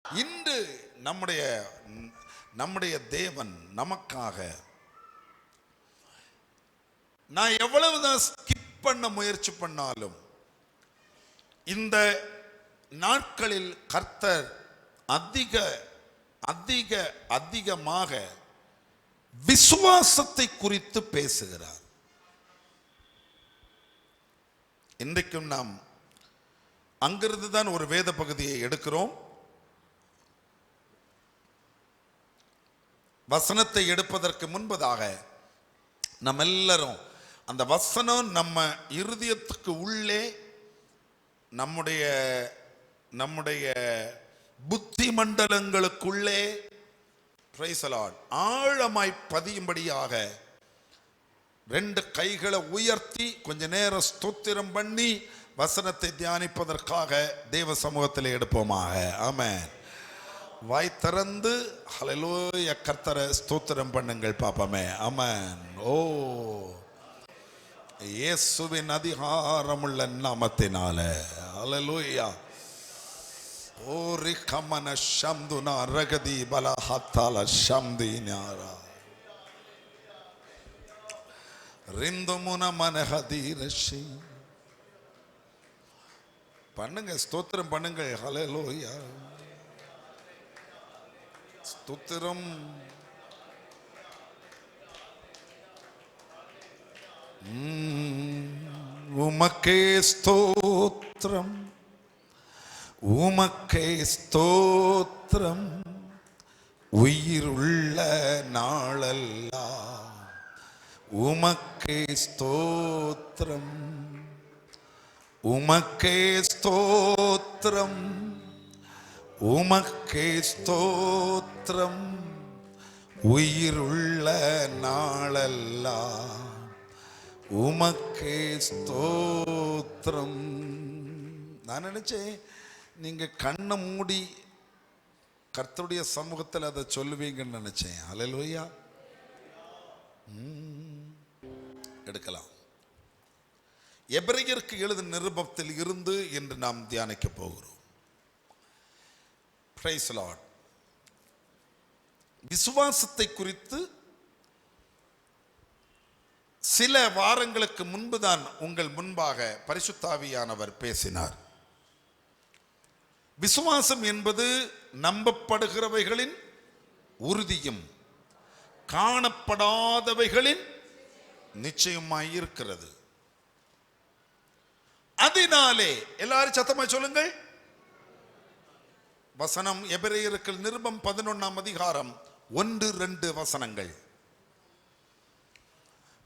இன்று நம்முடைய நம்முடைய தேவன் நமக்காக, நான் எவ்வளவுதான் ஸ்கிப் பண்ண முயற்சி பண்ணாலும் இந்த நாட்களில் கர்த்தர் அதிகமாக விசுவாசத்தை குறித்து பேசுகிறார். இன்றைக்கும் நாம் அங்கிருந்து தான் ஒரு வேத பகுதியை எடுக்கிறோம். வசனத்தை எடுப்பதற்கு முன்பதாக நம்ம எல்லாரும் அந்த வசனம் நம்ம இருதயத்துக்கு உள்ளே நம்முடைய புத்தி மண்டலங்களுக்குள்ளே ஆழமாய் பதியும்படியாக ரெண்டு கைகளை உயர்த்தி கொஞ்ச நேரம் ஸ்தோத்திரம் பண்ணி வசனத்தை தியானிப்பதற்காக தேவ சமூகத்தில் எடுப்போமாக. ஆமென். வாய் திறந்து ஹல்லேலூயா கர்த்தரை ஸ்தோத்திரம் பண்ணுங்கள் பாப்பமே. ஆமென். ஓ இயேசுவின் அதிகாரமுள்ள நாமத்தினால ஹல்லேலூயா. ஓ ரிகமன ஷம்துனா ரகதி பலஹத்தல ஷம்தினாரா ரிந்துமுன மனஹதீரஷி. பண்ணுங்க, ஸ்தோத்திரம் பண்ணுங்கள். ஹல்லேலூயா. ஸ்தோத்திரம். உமக்கே ஸ்தோத்திரம், உமக்கே ஸ்தோத்திரம், உயிருள்ள நாளெல்லாம் உமக்கே ஸ்தோத்திரம், உமக்கே ஸ்தோத்திரம், உமக்கே ஸ்தோத்திரம், உயிருள்ள நாளெல்லாம் உமக்கே ஸ்தோத்திரம். நான் நினைச்சேன் நீங்க கண்ணை மூடி கர்த்தருடைய சமூகத்தில் அதை சொல்லுவீங்கன்னு நினைச்சேன். ஹல்லேலூயா. எடுக்கலாம். எபிரேயருக்கு எழுதின நிருபத்தில் இருந்து என்று நாம் தியானிக்க போகிறோம். Praise the Lord. விசுவாசத்தை குறித்து சில வாரங்களுக்கு முன்புதான் உங்கள் முன்பாக பரிசுத்த ஆவியானவர் பேசினார். விசுவாசம் என்பது நம்பப்படுகிறவைகளின் உறுதியும் காணப்படாதவைகளின் நிச்சயமாயிருக்கிறது. அதனாலே எல்லாரும் சத்தமா சொல்லுங்கள். வசனம் எபிரேயருக்கு நிருபம் 11ஆம் அதிகாரம் 1-2 வசனங்கள்.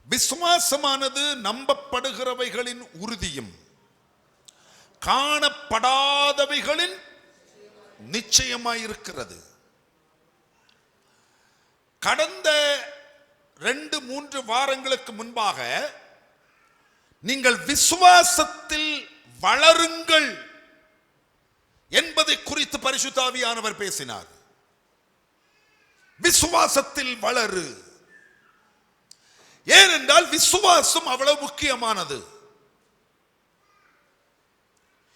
விசுவாசமானது நம்பப்படுகிறவைகளின் உறுதியும் காணப்படாதவைகளின் நிச்சயமாயிருக்கிறது. கடந்த 2-3 வாரங்களுக்கு முன்பாக நீங்கள் விசுவாசத்தில் வளருங்கள் என்பதை குறித்து பரிசுத்த ஆவியானவர் பேசினார். விசுவாசத்தில் வளரு. ஏனென்றால் விசுவாசம் அவ்வளவு முக்கியமானது.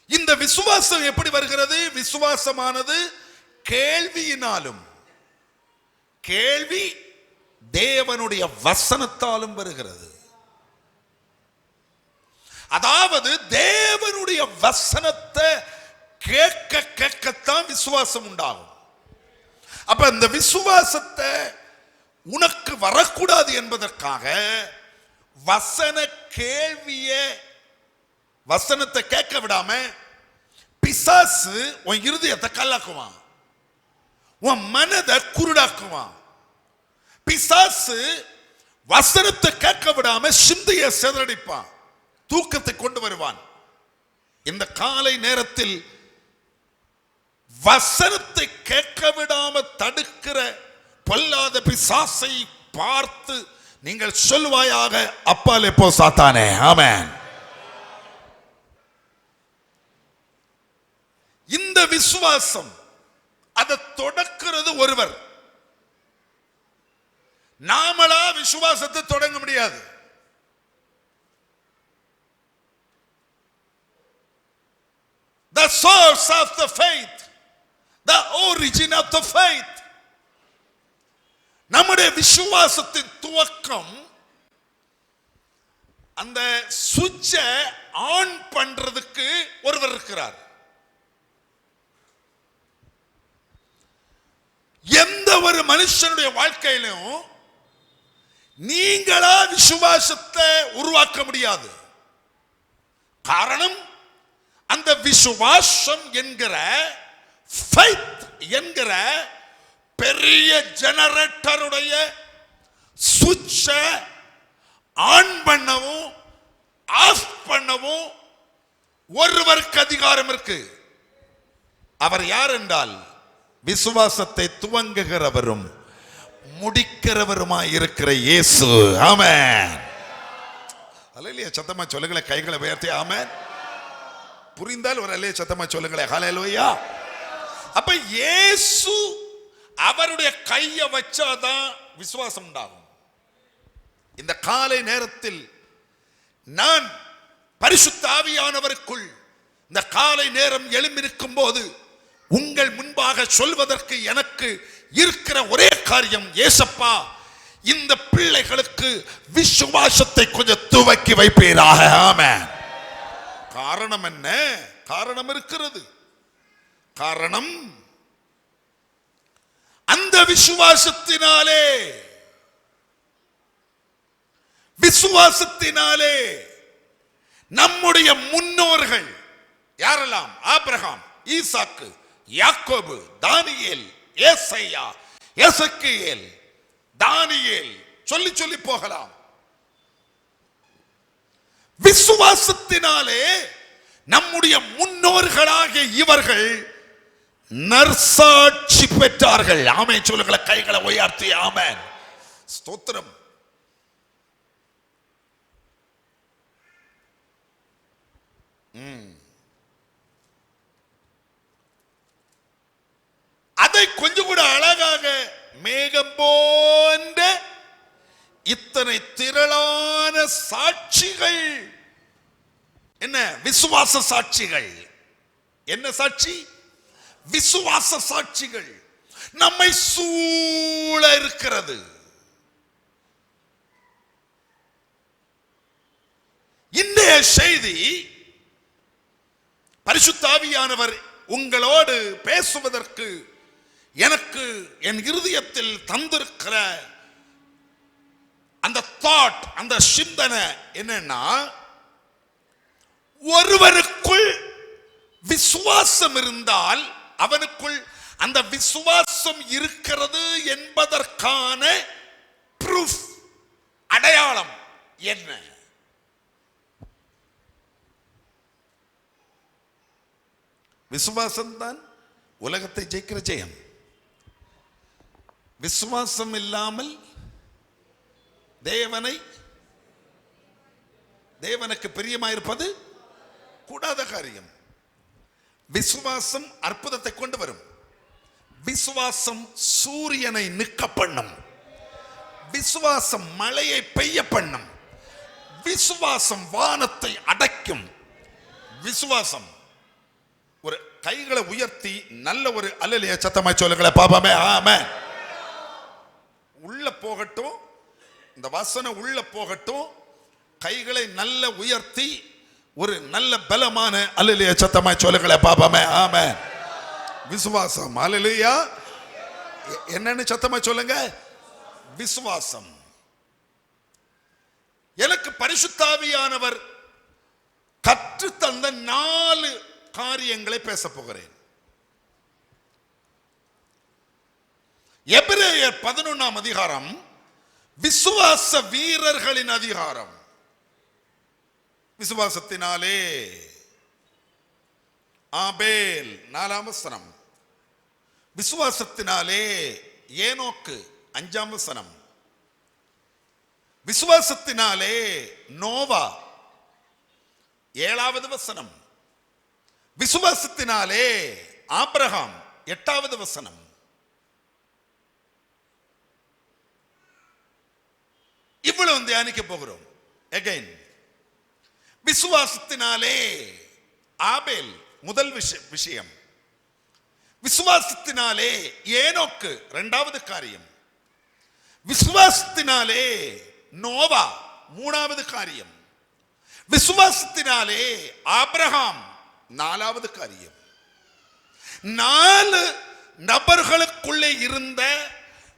இந்த விசுவாசம் எப்படி வருகிறது? விசுவாசமானது கேள்வியினாலும், கேள்வி தேவனுடைய வசனத்தாலும் வருகிறது. அதாவது தேவனுடைய வசனத்தை கேட்க கேட்கத்தான் விசுவாசம் உண்டாகும். அப்ப இந்த விசுவாசத்தை உனக்கு வரக்கூடாது என்பதற்காக வசன கேள்விய வசனத்தை கேட்க விடாம பிசாசு உன் இருதயத்தை கல்லாக்குவான், உன் மனதை குருடாக்குவான். பிசாசு வசனத்தை கேட்க விடாம சிந்தையை சிதறடிப்பான், தூக்கத்தை கொண்டு வருவான். இந்த காலை நேரத்தில் வசனத்தை கேட்க விடாம தடுக்கிற பொல்லாத பிசாசை பார்த்து நீங்கள் சொல்வாயாக, அப்பாலே போ சாத்தானே. ஆமென். இந்த விசுவாசம் அதை தொடக்கிறது ஒருவர். நாமளா விசுவாசத்தை தொடங்க முடியாது. The source of the faith, the origin of the faith. நம்முடைய விசுவாசத்தின் துவக்கம் அந்த சுவிட்சை ஆன் பண்றதுக்கு ஒருவர் இருக்கிறார். எந்த ஒரு மனுஷனுடைய வாழ்க்கையிலும் நீங்களா விசுவாசத்தை உருவாக்க முடியாது. காரணம், அந்த விசுவாசம் என்கிற faith என்கிற பெரிய ஜெனரேட்டருடைய சுவிட்சை ஆன் பண்ணவும் ஆஃப் பண்ணவும் ஒருவருக்கு அதிகாரம் இருக்கு. அவர் யார் என்றால் விசுவாசத்தை துவங்குகிறவரும் முடிக்கிறவருமாய் இருக்கிற இயேசு. ஆமென். அல்லேலூயா. சத்தமா சொல்லுங்களேன், கைகளை உயர்த்தி ஆமென். புரிந்தால் ஒரு அல்லேலூயா சத்தமா சொல்லுங்களேன். ஹல்லேலூயா. அப்ப இயேசு அவருடைய கையை வச்சாதான் விசுவாசம் உண்டாகும். இந்த காலை நேரத்தில் நான் பரிசுத்த ஆவியானவருக்குள் இந்த காலை நேரம் எழும்பிருக்கும் போது உங்கள் முன்பாக சொல்வதற்கு எனக்கு இருக்கிற ஒரே காரியம், ஏசப்பா இந்த பிள்ளைகளுக்கு விசுவாசத்தை கொஞ்சம் துவக்கி வைப்பீராக. ஆமென். காரணம் என்ன? காரணம் இருக்கிறது. காரணம், அந்த விசுவாசத்தினாலே நம்முடைய முன்னோர்கள் யாரெல்லாம்? ஆபிரகாம், ஈசாக்கு, யாக்கோபு, தானியேல், ஏசாயா, எசேக்கியேல், தானியேல், சொல்லி சொல்லி போகலாம். விசுவாசத்தினாலே நம்முடைய முன்னோர்களாகிய இவர்கள் நற்சாட்சி பெற்றார்கள். ஆமென் சொல்லுங்கள, கைகளை உயர்த்தி ஆமென். ஸ்தோத்திரம். அதை கொஞ்சம் கூட அழகாக மேகம் போன்ற இத்தனை திரளான சாட்சிகள், என்ன விசுவாச சாட்சிகள், என்ன சாட்சி? விசுவாச சாட்சிகள் நம்மை சூழ இருக்கிறது. இன்றைய செய்தி பரிசுத்த ஆவியானவர் உங்களோடு பேசுவதற்கு எனக்கு என் இருதயத்தில் தந்திருக்கிற அந்த தாட், அந்த சிந்தனை என்னன்னா, ஒருவருக்குள் விசுவாசம் இருந்தால் அவனுக்குள் அந்த விசுவாசம் இருக்கிறது என்பதற்கான ப்ரூஃப், அடையாளம் என்ன? விசுவாசம் தான் உலகத்தை ஜெயிக்கிற ஜெயம். விசுவாசம் இல்லாமல் தேவனுக்கு பிரியமாயிருப்பது கூடாத காரியம். விசுவாசம் அற்புதத்தை கொண்டு வரும். விசுவாசம் சூரியனை நிற்க பண்ணும். விசுவாசம் மழையை பெய்ய பண்ணும். விசுவாசம் வானத்தை அடைக்கும். விசுவாசம். ஒரு கைகளை உயர்த்தி நல்ல ஒரு அல்லேலூயா சத்தமாய் சொல்லுங்களேன் பாப்பாமே. ஆமென். உள்ள போகட்டும், இந்த வசனம் உள்ள போகட்டும். கைகளை நல்ல உயர்த்தி ஒரு நல்ல பலமான அல்லேலூயா சத்தமாய் சொல்லுங்களேன் பாப்பாமே. ஆமென். விசுவாசம். அல்லேலூயா. என்னன்னு சத்தமாய் சொல்லுங்க. விசுவாசம். எனக்கு பரிசுத்த ஆவியானவர் கற்று தந்த 4 காரியங்களை பேச போகிறேன். எபிரேயர் 11ஆம் அதிகாரம் விசுவாச வீரர்களின் அதிகாரம். விசுவாசத்தினாலே ஆபேல் 4ஆம் வசனம். விசுவாசத்தினாலே ஏனோக்கு 5ஆம் வசனம். விசுவாசத்தினாலே நோவா 7வது வசனம். விசுவாசத்தினாலே ஆபிரகாம் 8வது வசனம். இவ்வளவு தியானிக்க போகிறோம். அகைன், விசுவாசத்தினாலே ஆபேல் முதல் விஷயம். விசுவாசத்தினாலே ஏனோக்கு, இரண்டாவது காரியம். விசுவாசத்தினாலே நோவா, மூணாவது காரியம். விசுவாசத்தினாலே ஆபிரகாம், நாலாவது காரியம். 4 நபர்களுக்குள்ளே இருந்த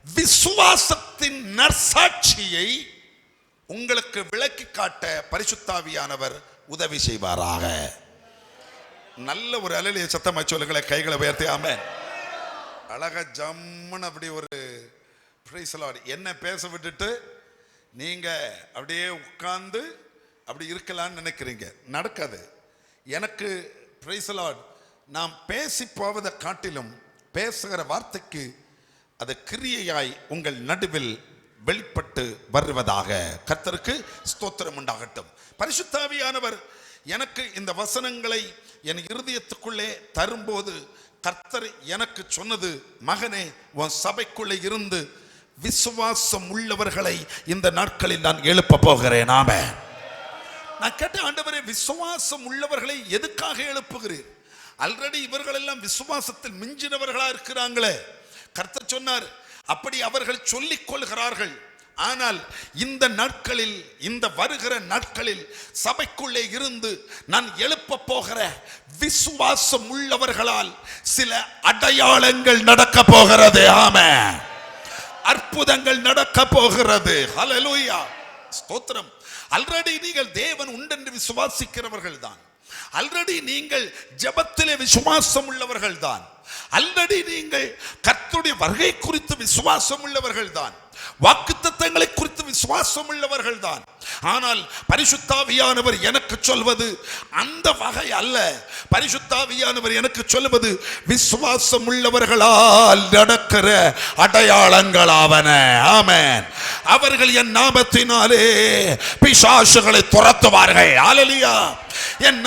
விசுவாசத்தின் நற்சாட்சியை உங்களுக்கு விளக்கி காட்ட பரிசுத்தாவியானவர் உதவி செய்வாராக. நல்ல ஒரு அலையிலே சத்தமா சொல்லுங்களேன், கைகளை உயர்த்தி. ஆமென். அழகா ஜம்முன்னு அப்படி ஒரு பிரைஸ் லார்ட். என்ன பேச விட்டுட்டு நீங்க அப்படியே உட்கார்ந்து அப்படி இருக்கலாம்னு நினைக்கிறீங்க, நடக்காது. எனக்கு பிரைஸ் லார்ட், நாம் பேசி போவதை காட்டிலும் பேசுகிற வார்த்தைக்கு அது கிரியையாய் உங்கள் நடுவில் வெளிப்பட்டு வருவதாக. கர்த்தருக்கு ஸ்தோத்திரம் உண்டாகட்டும். பரிசுத்தாவியானவர் எனக்கு இந்த வசனங்களை என் இருதயத்துக்குள்ளே தரும்போது கர்த்தர் எனக்கு சொன்னது, மகனே, உன் சபைக்குள்ளே இருந்து விசுவாசம் உள்ளவர்களை இந்த நாட்களில் நான் எழுப்ப போகிறேன். ஆமென். நான் கேட்ட, ஆண்டவரே, விசுவாசம் உள்ளவர்களை எதுக்காக எழுப்புகிறீர்? ஆல்ரெடி இவர்கள் எல்லாம் விசுவாசத்தில் மிஞ்சினவர்களா இருக்கிறாங்களே. கர்த்தர் சொன்னார், அப்படி அவர்கள் சொல்லிக் கொள்கிறார்கள். ஆனால் இந்த நாட்களில், இந்த வருகிற நாட்களில் சபைக்குள்ளே இருந்து நான் எழுப்ப போகிற விசுவாசம் உள்ளவர்களால் சில அடையாளங்கள் நடக்க போகிறது. ஆமென். அற்புதங்கள் நடக்க போகிறது. ஹல்லேலூயா, ஸ்தோத்திரம். ஆல்ரெடி நீங்கள் தேவன் உண்டென்று விசுவாசிக்கிறவர்கள் தான். ஆல்ரெடி நீங்கள் ஜெபத்திலே விசுவாசம் உள்ளவர்கள் தான். ஆல்ரெடி நீங்கள் கர்த்தருடைய வருகை குறித்து விசுவாசம் உள்ளவர்கள் தான். வாக்குத்தத்தங்களை குறித்து விசுவாசம் உள்ளவர்கள் தான். ஆனால் பரிசுத்தாவியானவர் எனக்கு சொல்வது அந்த வகை அல்ல. பரிசுத்தாவியானவர் எனக்கு சொல்வது விசுவாசம் உள்ளவர்களால் நடக்கிற அடையாளங்களாவன. ஆமென். அவர்கள் என் நாமத்தினாலே பிசாசுகளை துரத்துவார்கள். ஹல்லேலூயா. என்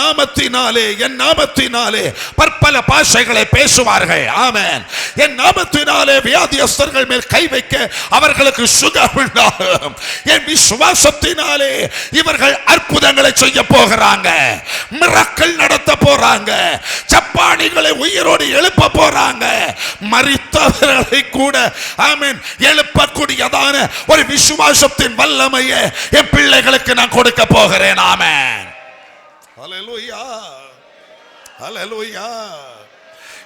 நாமத்தினாலே பற்பல பாஷைகளை பேசுவார்கள். ஆமென். என் நாமத்தினாலே வியாதியஸ்தர்கள் மேல் கை வைக்க அவர்களுக்கு சுகம் உண்டாகும். என் விசுவாசத்தினாலே இவர்கள் அற்புதங்களை செய்ய போகிறாங்க. மிரக்கல் நடத்த போறாங்க. சப்பானிகளை உயிரோடு எழுப்ப போறாங்க. மரித்தவர்களை கூட ஆமென் எழுப்பக்கூடியதான ஒரு விசுவாசத்தின் வல்லமையை என் பிள்ளைகளுக்கு நான் கொடுக்க போகிறேன். ஆமென். ஹல்லேலூயா, ஹல்லேலூயா.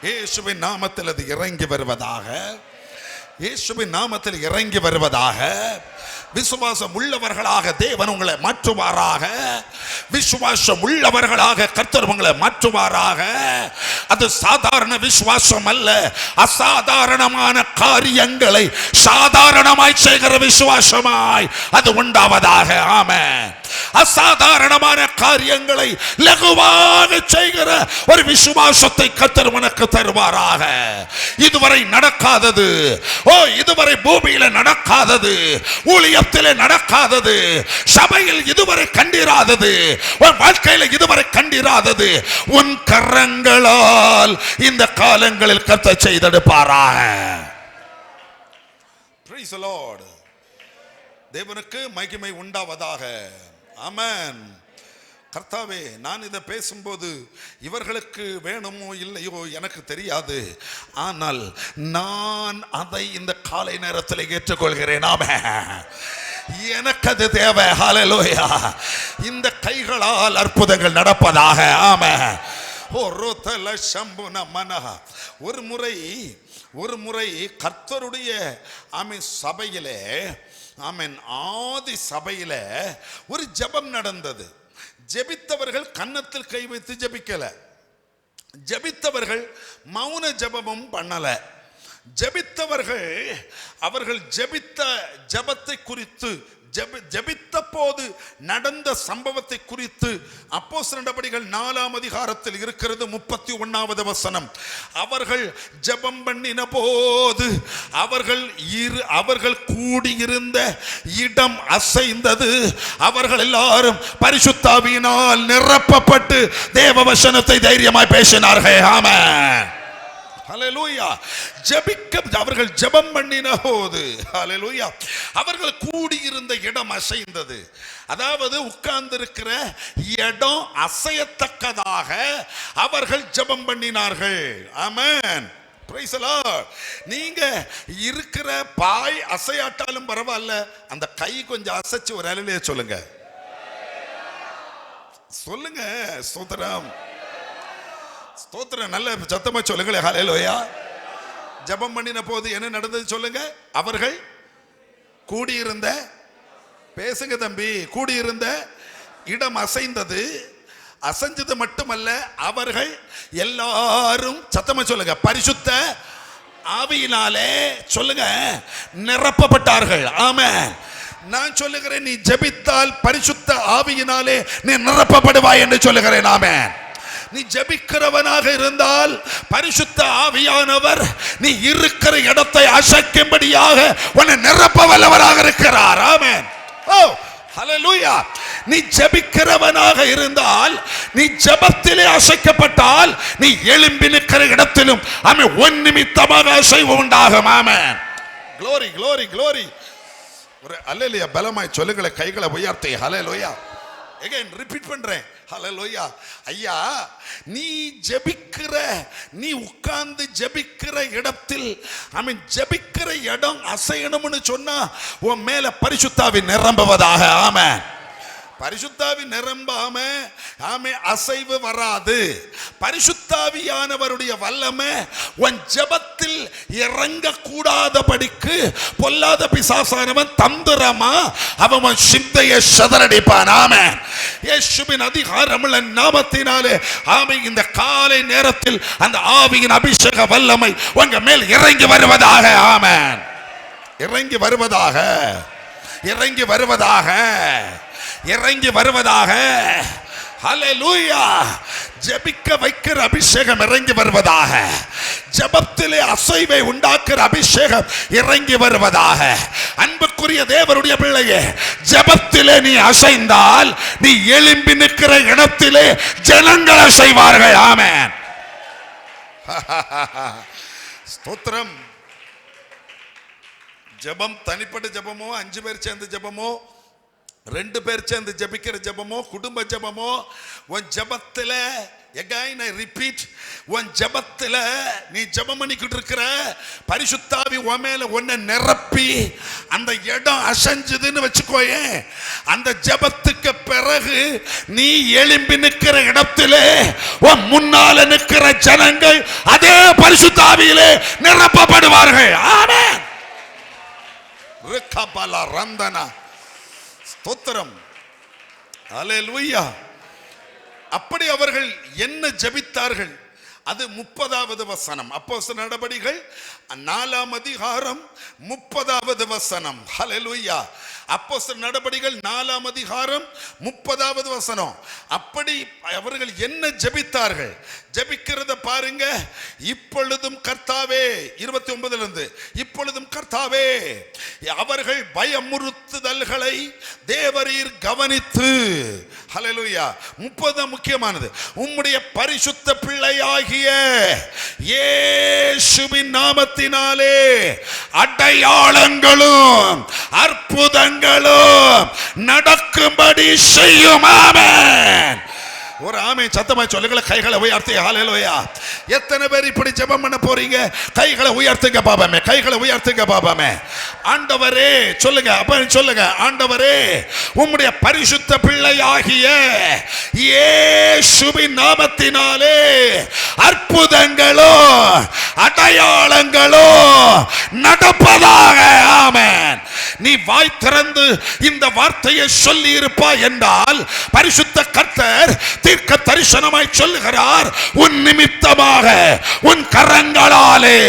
இயேசுவின் நாமத்தில் அது இறங்கி வருவதாக. இயேசுவின் நாமத்தில் இறங்கி வருவதாக. விசுவாசம் உள்ளவர்களாக தேவன் உங்களை மாற்றுவாராக. விசுவாசம் உள்ளவர்களாக கர்த்தர் உங்களை மாற்றுவாராக. அது சாதாரண விசுவாசம் அல்ல, அசாதாரணமான காரியங்களை சாதாரணமாய் செய்கிற விசுவாசமாய் அது உண்டாவதாக. ஆமென். அசாதாரணமான காரியங்களை லகுவாக செய்கிற ஒரு விசுவாசத்தை கர்த்தர் உனக்கு தருவாராக. இதுவரை நடக்காதது, இதுவரை பூமியில நடக்காதது, ஊழியத்திலே நடக்காதது, சபையில் இதுவரை கண்டிராதது, உன் வாழ்க்கையில இதுவரை கண்டிராதது உன் கரங்களால் இந்த காலங்களில் கர்த்தர் செய்தெடுப்பாராக. Praise the Lord. தேவனுக்கு மகிமை உண்டாவதாக. ஆமென். கர்த்தாவே, நான் இதை பேசும்போது இவர்களுக்கு வேணுமோ இல்லையோ எனக்கு தெரியாது. ஆனால் நான் அதை இந்த காலை நேரத்தில் ஏற்றுக்கொள்கிறேன். ஆமென். எனக்கு அது தேவை. ஹல்லேலூயா. இந்த கைகளால் அற்புதங்கள் நடப்பதாக. ஆமென். ஒரு முறை கர்த்தருடைய சபையிலே, ஆமென், ஆதி சபையில ஒரு ஜெபம் நடந்தது. ஜெபித்தவர்கள் கன்னத்தில் கை வைத்து ஜெபிக்கல. ஜெபித்தவர்கள் மௌன ஜெபமும் பண்ணல. ஜெபித்தவர்கள் அவர்கள் ஜெபித்த ஜெபத்தை குறித்து, ஜெபித்த போது நடந்த சம்பவத்தை குறித்து அப்போஸ்தலர் நடபடிகள் 4ஆம் அதிகாரத்தில் இருக்கிறது, 31வது வசனம். அவர்கள் ஜெபம் பண்ணின போது அவர்கள் கூடியிருந்த இடம் அசைந்தது. அவர்கள் எல்லாரும் பரிசுத்தாவியினால் நிரப்பப்பட்டு தேவ வசனத்தை தைரியமாய் பேசினார்கள். ஆமென். ஹல்லேலூயா. அவர்கள் ஜெபம் பண்ணின போது, ஹல்லேலூயா, அவர்கள் கூடியிருந்த இடம் அசைந்தது. அதாவது உட்கார்ந்திருக்கிற இடம் அசையத்தக்கதாக அவர்கள் ஜெபம் பண்ணினார்கள். ஆமென். Praise the Lord. நீங்க இருக்கிற பாய் அசையாட்டாலும் பரவாயில்ல, அந்த கை கொஞ்சம் அசைச்சு ஒரு அலையிலே சொல்லுங்க. சொல்லுங்க. ஸ்தோத்திரம், ஸ்தோத்திரம். நல்ல சத்தமா சொல்லுங்களே. ஹல்லேலூயா. ஜெபம் பண்ணின போது என்ன நடந்தது சொல்லுங்க. அவர்கள் கூடியிருந்த, பேசுங்க தம்பி, கூடியிருந்த இடம் அசைந்தது. அசைஞ்சது மட்டுமல்ல, அவர்கள் எல்லாரும் சத்தமா சொல்லுங்க, பரிசுத்த ஆவியினாலே சொல்லுங்க நிரப்பப்பட்டார்கள். ஆமென். நான் சொல்லுகிறேன், நீ ஜெபித்தால் பரிசுத்த ஆவியினாலே நீ நிரப்பப்படுவாய் என்று சொல்லுகிறேன். ஆமென். நீ ஜெபிக்கிறவனாக இருந்தால் பரிசுத்த ஆவியானவர் நீ இருக்கிற இடத்தை அசைக்கும்படியாக உன்னை நிரப்ப வல்லவராக இருக்கிறார். ஆமென். ஓ ஹல்லேலூயா. நீ ஜெபிக்கிறவனாக இருந்தால், நீ ஜெபத்திலே அசைக்கப்பட்டால், நீ எழும்பி நிற்கிற இடத்திலும் ஆமென் உன் நிமித்தமாக அசைவு உண்டாகும். ஆமென். glory glory glory. ஒரு அல்லேலூயா பலமாய் சொல்லுங்களே. கைகளை உயர்த்தி ஹல்லேலூயா. again repeat பண்றேன். ஹல்லேலூயா. ஐயா, நீ ஜெபிக்கிற, நீ உட்கார்ந்து ஜெபிக்கிற இடத்தில் ஆமென் ஜெபிக்கிற இடம் அசையணும்னு சொன்னா உன் மேல பரிசுத்தாவி நிரம்புவதாக. ஆமென். பரிசுத்தாவி நிரம்பாம ஆமே அசைவு வராது. பரிசுத்தாவியானவருடைய வல்லமை உன் ஜெபத்தில் இறங்க கூடாதபடிக்கு பொல்லாத பிசாசானவன் தந்திரமா அவன் சிந்தையை சிதறடிப்பான். ஆமென். இயேசுவின் அதிகாரமுள்ள நாமத்தினாலே ஆமே இந்த காலை நேரத்தில் அந்த ஆவியின் அபிஷேக வல்லமை உங்க மேல் இறங்கி வருவதாக. ஆமென். இறங்கி வருவதாக, இறங்கி வருவதாக, இறங்கி வருவதாக. ஹல்லேலூயா. ஜெபிக்க வைக்கிற அபிஷேகம் இறங்கி வருவதாக. ஜெபத்திலே அசைவை உண்டாக்குற அபிஷேகம் இறங்கி வருவதாக. அன்புக்குரிய தேவனுடைய பிள்ளையே, ஜெபத்திலே நீ அசைந்தால், நீ எழும்பி நிற்கிற இடத்திலே ஜனங்கள் அசைவார்கள். ஆமென். ஸ்தோத்திரம். ஜெபம் தனிப்பட்ட ஜெபமோ, 5 பேர் சேர்ந்து ஜெபமோ, 2 பேர் சேர்ந்து ஜெபிக்கிற ஜெபமோ, குடும்ப ஜெபமோ, உன் ஜெபத்துல again I repeat, உன் ஜெபத்துல நீ ஜெபம் பண்ணிக்கிட்டு இருக்கிற பரிசுத்தாவி உன் மேல உன்னை நிரப்பி அந்த இடம் அசைஞ்சதுன்னு வச்சுக்கோயே, அந்த ஜெபத்துக்கு பிறகு நீ எழும்பி நிற்கிற இடத்திலே உன் முன்னால நிற்கிற ஜனங்கள் அதே பரிசுத்தாவியிலே நிரப்பப்படுவார்கள். ஆமென். ரிகபல ரந்தனா. ஸ்தோத்திரம். ஹல்லேலூயா. அப்படி அவர்கள் என்ன ஜெபித்தார்கள்? அது 30வது வசனம். அப்போஸ்தலர் நடபடிகள் 4ஆம் அதிகாரம் 30வது வசனம். ஹல்லேலூயா. அப்போஸ்தலர் நடபடிகள் 4ஆம் அதிகாரம் 30வது வசனம். அப்படி அவர்கள் என்ன ஜெபித்தார்கள்? ஜெபிக்கிறத பாருங்க. இப்பொழுதும் கர்த்தாவே, 29ல இருந்து, இப்பொழுதும் கர்த்தாவே அவர்கள் பயமுறுத்துதல்களை தேவரீர் கவனித்து, ஹல்லேலூயா, 30 முக்கியமானது, உம்முடைய பரிசுத்த பிள்ளையாகிய இயேசுவின் நாமத்தினாலே அடையாளங்களும் அற்புதங்களும் நடக்கும்படி செய்யும். ஆமென். ஒரு ஆமென் சத்தமா சொல்லுங்க. கைகளை உயர்த்தி ஹல்லேலூயா. எத்தனை பேர் இப்படி ஜெபம் பண்ண போறீங்க? கைகளை உயர்த்துங்க பாபாமே, கைகளை உயர்த்துங்க பாபாமே. ஆண்டவரே சொல்லுங்க, அப்ப சொல்லுங்க, ஆண்டவரே உம்முடைய பரிசுத்த பிள்ளையாகிய இயேசுவின் நாமத்தினாலே அற்புதங்களோ அடையாளங்களோ நடப்பதாக. ஆமென். நீ வாய் திறந்து இந்த வார்த்தையை சொல்லி இருப்பாய் என்றால் பரிசுத்த கர்த்தர் தீர்க்க தரிசனமாய் சொல்லுகிறார், உன் நிமித்தமாக உன் கரங்களாலே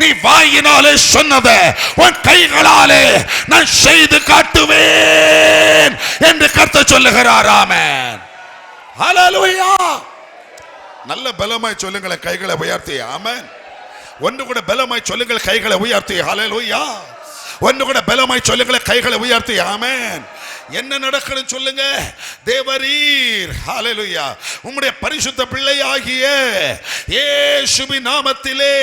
நீ வாயினாலே சொன்னதை உன் கைகளாலே நான் செய்து காட்டுவேன் என்று கர்த்தர் சொல்லுகிறார். ஆமென். ஹல்லேலூயா. நல்ல பலமாய் சொல்லுங்கள், கைகளை உயர்த்தி. ஆமென். ஒன்று கூட பலமாய் சொல்லுங்கள், கைகளை உயர்த்தி. ஹல்லேலூயா. ஒன்னு கூட பலமாய் சொல்லுங்களேன், கைகளை உயர்த்தி. ஆமென். என்ன நடக்கணும் சொல்லுங்க. தேவரீர் ஹல்லேலூயா உம்முடைய பரிசுத்த பிள்ளையாகிய இயேசுவின் நாமத்திலே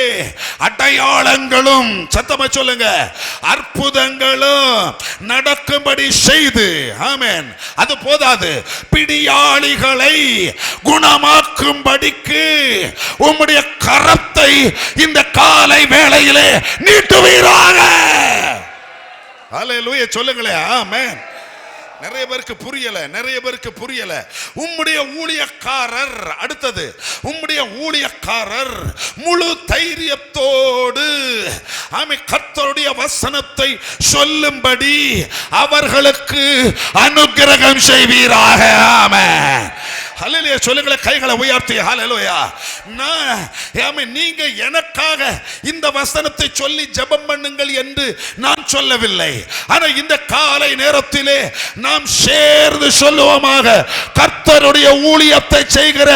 அடையாளங்களும், சத்தமா சொல்லுங்க, அற்புதங்களும் நடக்கும்படி செய்து, ஆமென், அது போதாது, பிடியாளிகளை குணமாக்கும்படிக்கு உம்முடைய கரத்தை இந்த காலை வேளையிலே நீட்டுவீராக. ஹல்லேலூயா சொல்லுங்களேன். ஆமென். நிறைய பேருக்கு புரியல, நிறைய பேருக்கு புரியல. உம்முடைய ஊழியக்காரர், அடுத்தது உம்முடைய ஊழியக்காரர் முழு தைரியத்தோடு கர்த்தருடைய வசனத்தை சொல்லும்படி அவர்களுக்கு அனுக்கிரகம் செய்வீராக. ஆமென். ஹல்லேலூயா சொல்லுங்களேன், கைகளை உயர்த்தி. ஹல்லேலூயா. நீங்க எனக்காக இந்த வசனத்தை சொல்லி ஜெபம் பண்ணுங்கள் என்று நான் சொல்லவில்லை. ஆனா இந்த காலை நேரத்திலே நாம் சேர்ந்து சொல்லுவோமாக, கர்த்தருடைய ஊழியத்தை செய்கிற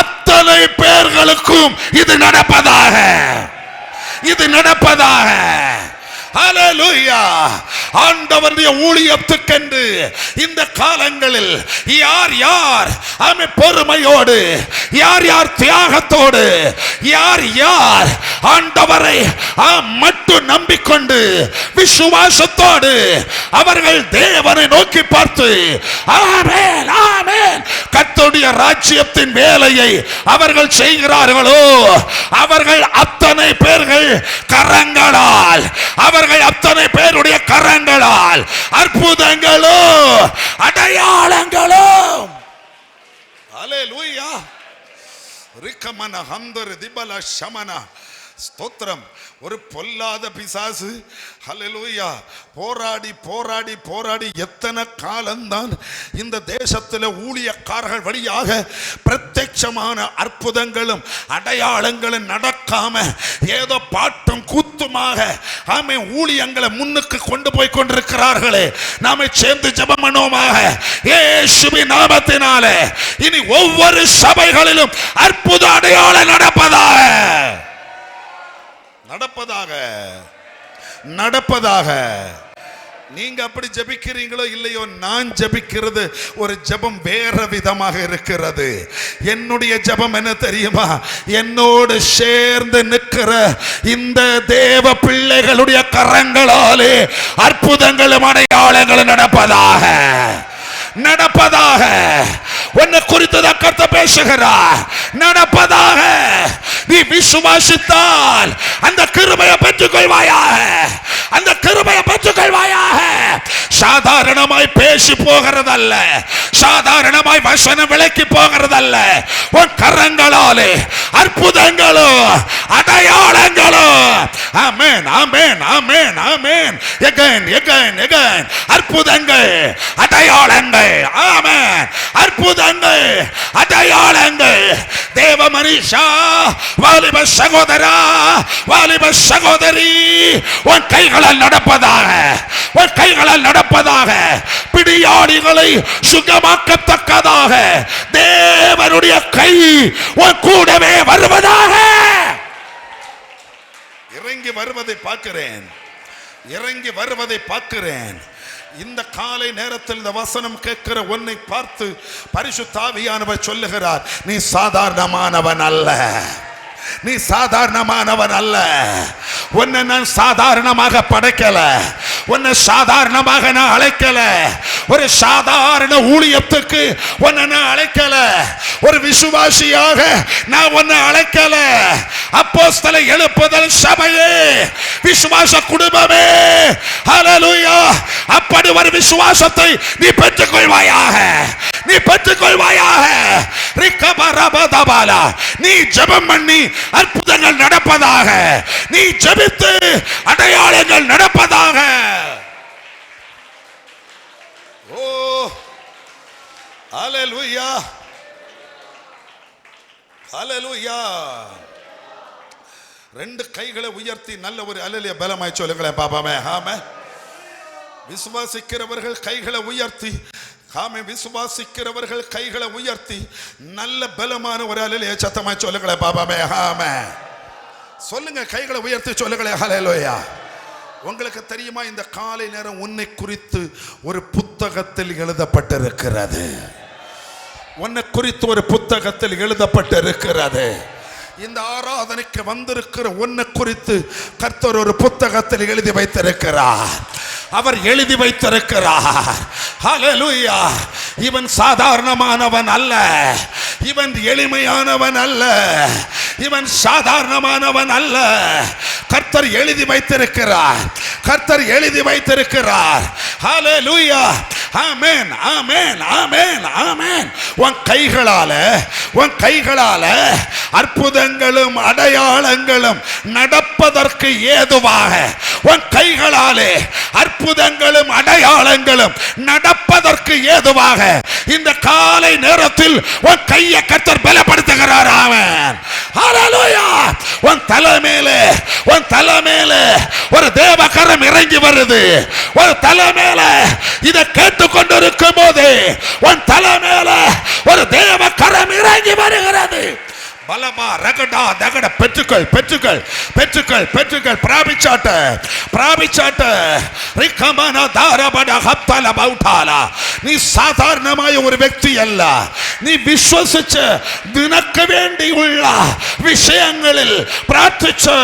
அத்தனை பேர்களுக்கும் இது நடப்பதாக, இது நடப்பதாக. ஹல்லேலூயா. ஆண்டவருடைய ஊழியத்துக்கென்று இந்த காலங்களில் யார் யார் பொறுமையோடு, யார் யார் தியாகத்தோடு, யார் யார் ஆண்டவரை மட்டும் நம்பிக்கொண்டு விசுவாசத்தோடு அவர்கள் தேவனை நோக்கி பார்த்து ஆமென் ஆமென் கர்த்தருடைய ராஜ்யத்தின் வேலையை அவர்கள் செய்கிறார்களோ, அவர்கள் அத்தனை பேர்கள் கரங்களால், அவர்கள் அத்தனை பேருடைய கரங்களால் அற்புதங்களும் அடையாளங்களும், ஹல்லேலூயா, ரிக்கமன ஹந்தர் திபல ஷமன ஸ்தோத்திரம். ஒரு பொல்லாத பிசாசு, ஹல்லேலூயா, போராடி போராடி போராடி எத்தனை காலம்தான் இந்த தேசத்தில் ஊழியக்காரர்கள் வழியாக பிரத்யட்சமான அற்புதங்களும் அடையாளங்களும் நடக்காம ஏதோ பாட்டும் கூத்துமாக ஊழியங்களை முன்னுக்கு கொண்டு போய் கொண்டிருக்கிறார்களே. நாம சேர்ந்து ஜெபம் பண்ணுவோமாக. இயேசுவின் நாமத்தினாலே இனி ஒவ்வொரு சபைகளிலும் அற்புத அடையாளம் நடப்பதாக, நடப்பதாக, நடப்பதாக. நீங்க அப்படி ஜெபிக்கிறீங்களோ இல்லையோ, நான் ஜெபிக்கிறது ஒரு ஜெபம் வேற விதமாக இருக்கிறது. என்னுடைய ஜெபம் என்ன தெரியுமா? என்னோடு சேர்ந்து நிற்கிற இந்த தேவ பிள்ளைகளுடைய கரங்களாலே அற்புதங்களும் அடையாளங்களும் நடப்பதாக, நடப்பதாக. உன்னை குறித்து தான் கர்த்தர் பேசுகிறார். நடப்பதாக. நீ விசுவாசித்தால் அந்த கிருபையை பெற்றுக் கொள்வாயாக, அந்த கிருபையை பெற்றுக் கொள்வாயாக. சாதாரணமாய் பேசி போகிறதல்ல, சாதாரணமாய் வசனம் விளக்கி போகிறதல்ல. உன் கரங்களாலே அற்புதங்களும் அடையாளங்களும், ஆமென் ஆமென் ஆமென் ஆமென், again again again, அற்புதங்கள் அடையாளங்கள், ஆமென், அற்புதங்கள் அடையாளங்கள். தேவ மனுஷா, வாலிப சகோதரா, வாலிப சகோதரி, உன் கைகளால் நடப்பதாக, உன் கைகளால் நடப்பதாக. பிடியாளிகளை சுகமாக்கத்தக்கதாக தேவனுடைய கை உன் கூடவே வருவதாக. இறங்கி வருவதை பார்க்கிறேன், இறங்கி வருவதை பார்க்கிறேன். இந்த காலை நேரத்தில் இந்த வசனம் கேட்கிற உன்னை பார்த்து பரிசுத்த ஆவியானவர் சொல்லுகிறார், நீ சாதாரணமானவன் அல்ல, நீ சாதாரணமானவன் அல்ல. உன்னை நான் சாதாரணமாக படைக்கல, உன்னை சாதாரணமாக நான் அழைக்கல. ஒரு சாதாரண ஊழியத்துக்கு உன்னை நான் அழைக்கல, ஒரு விசுவாசியாக நான் உன்னை அழைக்கல. அப்போஸ்தலரை எழுப்புதல் சபையே, விசுவாச குடும்பமே, ஹல்லேலூயா. அப்படி ஒரு விசுவாசத்தை நீ பெற்றுக் கொள்வாயாக, நீ பெற்றுக் கொள்வாயாக. நீ ஜெபம் பண்ணி அற்புதங்கள் நடப்பதாக, நீ ஜெபித்து அடையாளங்கள் நடப்பதாக. ஓ ஹல்லேலூயா, ஹல்லேலூயா. ரெண்டு கைகளை உயர்த்தி நல்ல ஒரு அல்லேலூயா பலமாய் சொல்லுங்களேன் பாப்பாமே. ஆமே, விசுவாசிக்கிறவர்கள் கைகளை உயர்த்தி, ஆமே, விசுவாசிக்கிறவர்கள் கைகளை உயர்த்தி நல்ல பலமான ஒரு அல்லேலூயா சத்தமாய் சொல்லுங்களேன் பாப்பாமே. ஆமே, சொல்லுங்க, கைகளை உயர்த்தி சொல்லுங்களேன் ஹல்லேலூயா. உங்களுக்கு தெரியுமா, இந்த காலை நேரம் உன்னை குறித்து ஒரு புத்தகத்தில் எழுதப்பட்டிருக்கிறது. உன்னை குறித்து ஒரு புத்தகத்தில் எழுதப்பட்டிருக்கிறது. இந்த ஆராதனைக்கு வந்திருக்கிற உன்னை குறித்து கர்த்தர் ஒரு புத்தகத்தில் எழுதி வைத்திருக்கிறார். அவர் எழுதி வைத்திருக்கிறார். ஹல்லேலூயா. இவன் சாதாரணமானவன் அல்ல, இவன் எளிமையானவன் அல்ல, இவன் சாதாரணமானவன் அல்ல. கர்த்தர் எழுதி வைத்திருக்கிறார். கர்த்தர் எழுதி வைத்திருக்கிறார். ஹல்லேலூயா. ஆமென், ஆமென், ஆமென், ஆமென். உன் கைகளால அற்புதங்களும் அடையாளங்களும் நடப்பதற்கு ஏதுவாக, உன் கைகளாலே அற்புதங்களும் அடையாளங்களும் நடப்பதற்கு ஏதுவாக இந்த காலை நேரத்தில் உன் கையை கர்த்தர் பலப்படுத்துகிறார். ஆமென். ஹல்லேலூயா. உன் தலைமையிலே ஒரு தேவகரம் இறங்கி வருது. ஒரு தலைமையில இதை கேட்டுக்கொண்டிருக்கும் போது உன் தலைமையில ஒரு தேவகரம் இறங்கி வருகிறது. பலமா ரகடா தகட பெற்றுக்கள் பெற்றுக்கள் பெற்றுக்கள் பெற்றுக்கள் பிராபிச்சாட்ட ரிகமன தாரபட ஹத்தல பௌட்டாலா. நீ சாதாரணமாய ஒரு व्यक्ति அல்ல. நீ விசுவாசிச்சு தினக்கு வேண்டியுள்ள விஷயங்களில் பிரார்த்திச்சு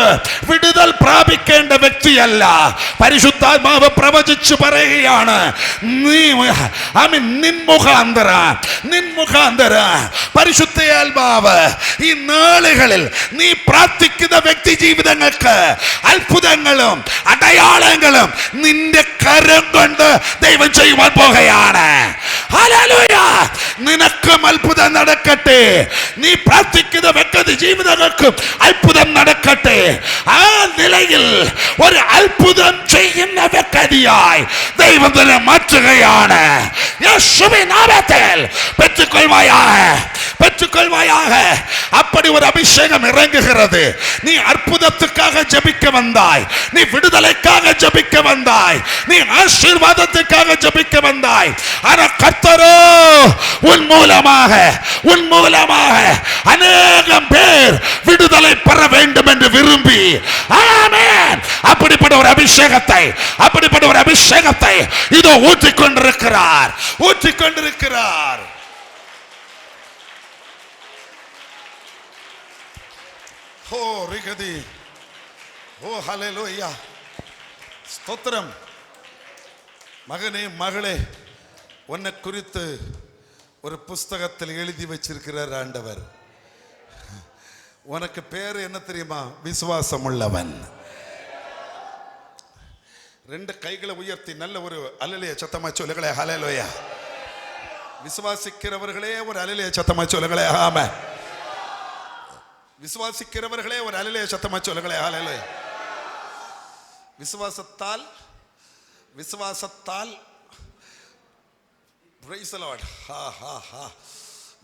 விடுதல் பிராபிക്കേണ്ട വ്യക്തി அல்ல. പരിശുദ്ധാത്മാവ് പ്രവചിച്ചു പറയുകയാണ്, നീ നിൻമുഖാന്തര പരിശുദ്ധാത്മാവ് ഈ നാളുകളിൽ നീ പ്രാർത്ഥിക്കുന്ന വ്യക്തി ജീവിതങ്ങൾക്ക് അത്ഭുതങ്ങളും അടയാളങ്ങളും നിന്റെ കരം കൊണ്ട് ദൈവം ചെയ്യുവാൻ പോകുകയാണ്. ഹല്ലേലൂയ. നിനക്കും അത്ഭുതം നടക്കട്ടെ. നീ പ്രാർത്ഥിക്കുന്ന വ്യക്തി ജീവിതങ്ങൾക്കും അത്ഭുതം നടക്കട്ടെ. ആ നിലയിൽ ഒരു അത്ഭുതം ചെയ്യുന്ന വ്യക്തിയായി ദൈവം തന്നെ മാറ്റുകയാണ്. യേശുവിൻ നാമത്തിൽ பெற்றுக்கொள்வாயாக. அப்படி ஒரு அபிஷேகம் இறங்குகிறது. நீ அற்புதத்துக்காக ஜெபிக்க வந்தாய், நீ விடுதலைக்காக ஜெபிக்க வந்தாய், நீ ஆசீர்வாதத்துக்காக ஜெபிக்க வந்தாய். ஆனா கர்த்தரோ உன் மூலமாக அநேகம் பேர் விடுதலை பெற வேண்டும் என்று விரும்பி, ஆமென், அப்படிப்பட்ட ஒரு அபிஷேகத்தை இதோ ஊற்றிக்கொண்டிருக்கிறார். ஓ ரிகதி, ஓ ஹல்லேலூயா, ஸ்தோத்திரம். மகனே மகளே, உன்னை குறித்து ஒரு புஸ்தகத்தில் எழுதி வச்சிருக்கிறார் ஆண்டவர். உனக்கு பேர் என்ன தெரியுமா? விசுவாசம் உள்ளவன். ரெண்டு கைகளை உயர்த்தி நல்ல ஒரு அல்லேலூயா சத்தமா சொல்லுங்களே. ஹல்லேலூயா. விசுவாசிக்கிறவர்களே ஒரு அல்லேலூயா சத்தமா சொல்லுங்களே. ஆமென். விசுவாசிக்கிறவர்களே ஒரு அல்லேலூயா சத்தமா சொல்லுங்களே. ஹல்லேலூயா. விசுவாசத்தால் praise the Lord.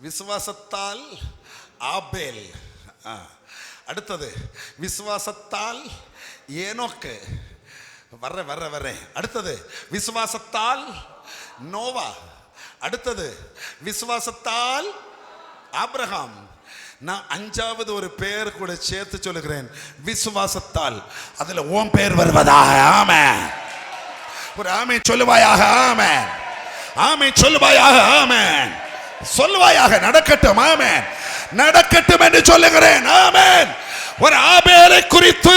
விசுவாசத்தால் ஆபேல். அடுத்தது விசுவாசத்தால் ஏனோக்கு. வர்றேன். அடுத்தது விசுவாசத்தால் நோவா. அடுத்தது விசுவாசத்தால் ஆபிரகாம். நான் அஞ்சாவது ஒரு பேர் கூட சேர்த்து சொல்லுகிறேன், விசுவாசத்தால். அதுல உன் பேர் வருவதாக. ஆமென். ஒரு ஆமென் சொல்லுவாயாக. ஆமென். ஆமென் சொல்லுவாயாக. ஆமென் சொல்லுவாயாக. நடக்கட்டும். ஆமென். நடக்கட்டும் என்று சொல்லுகிறேன். ஆமென். ஒரு ஆபேலை குறித்து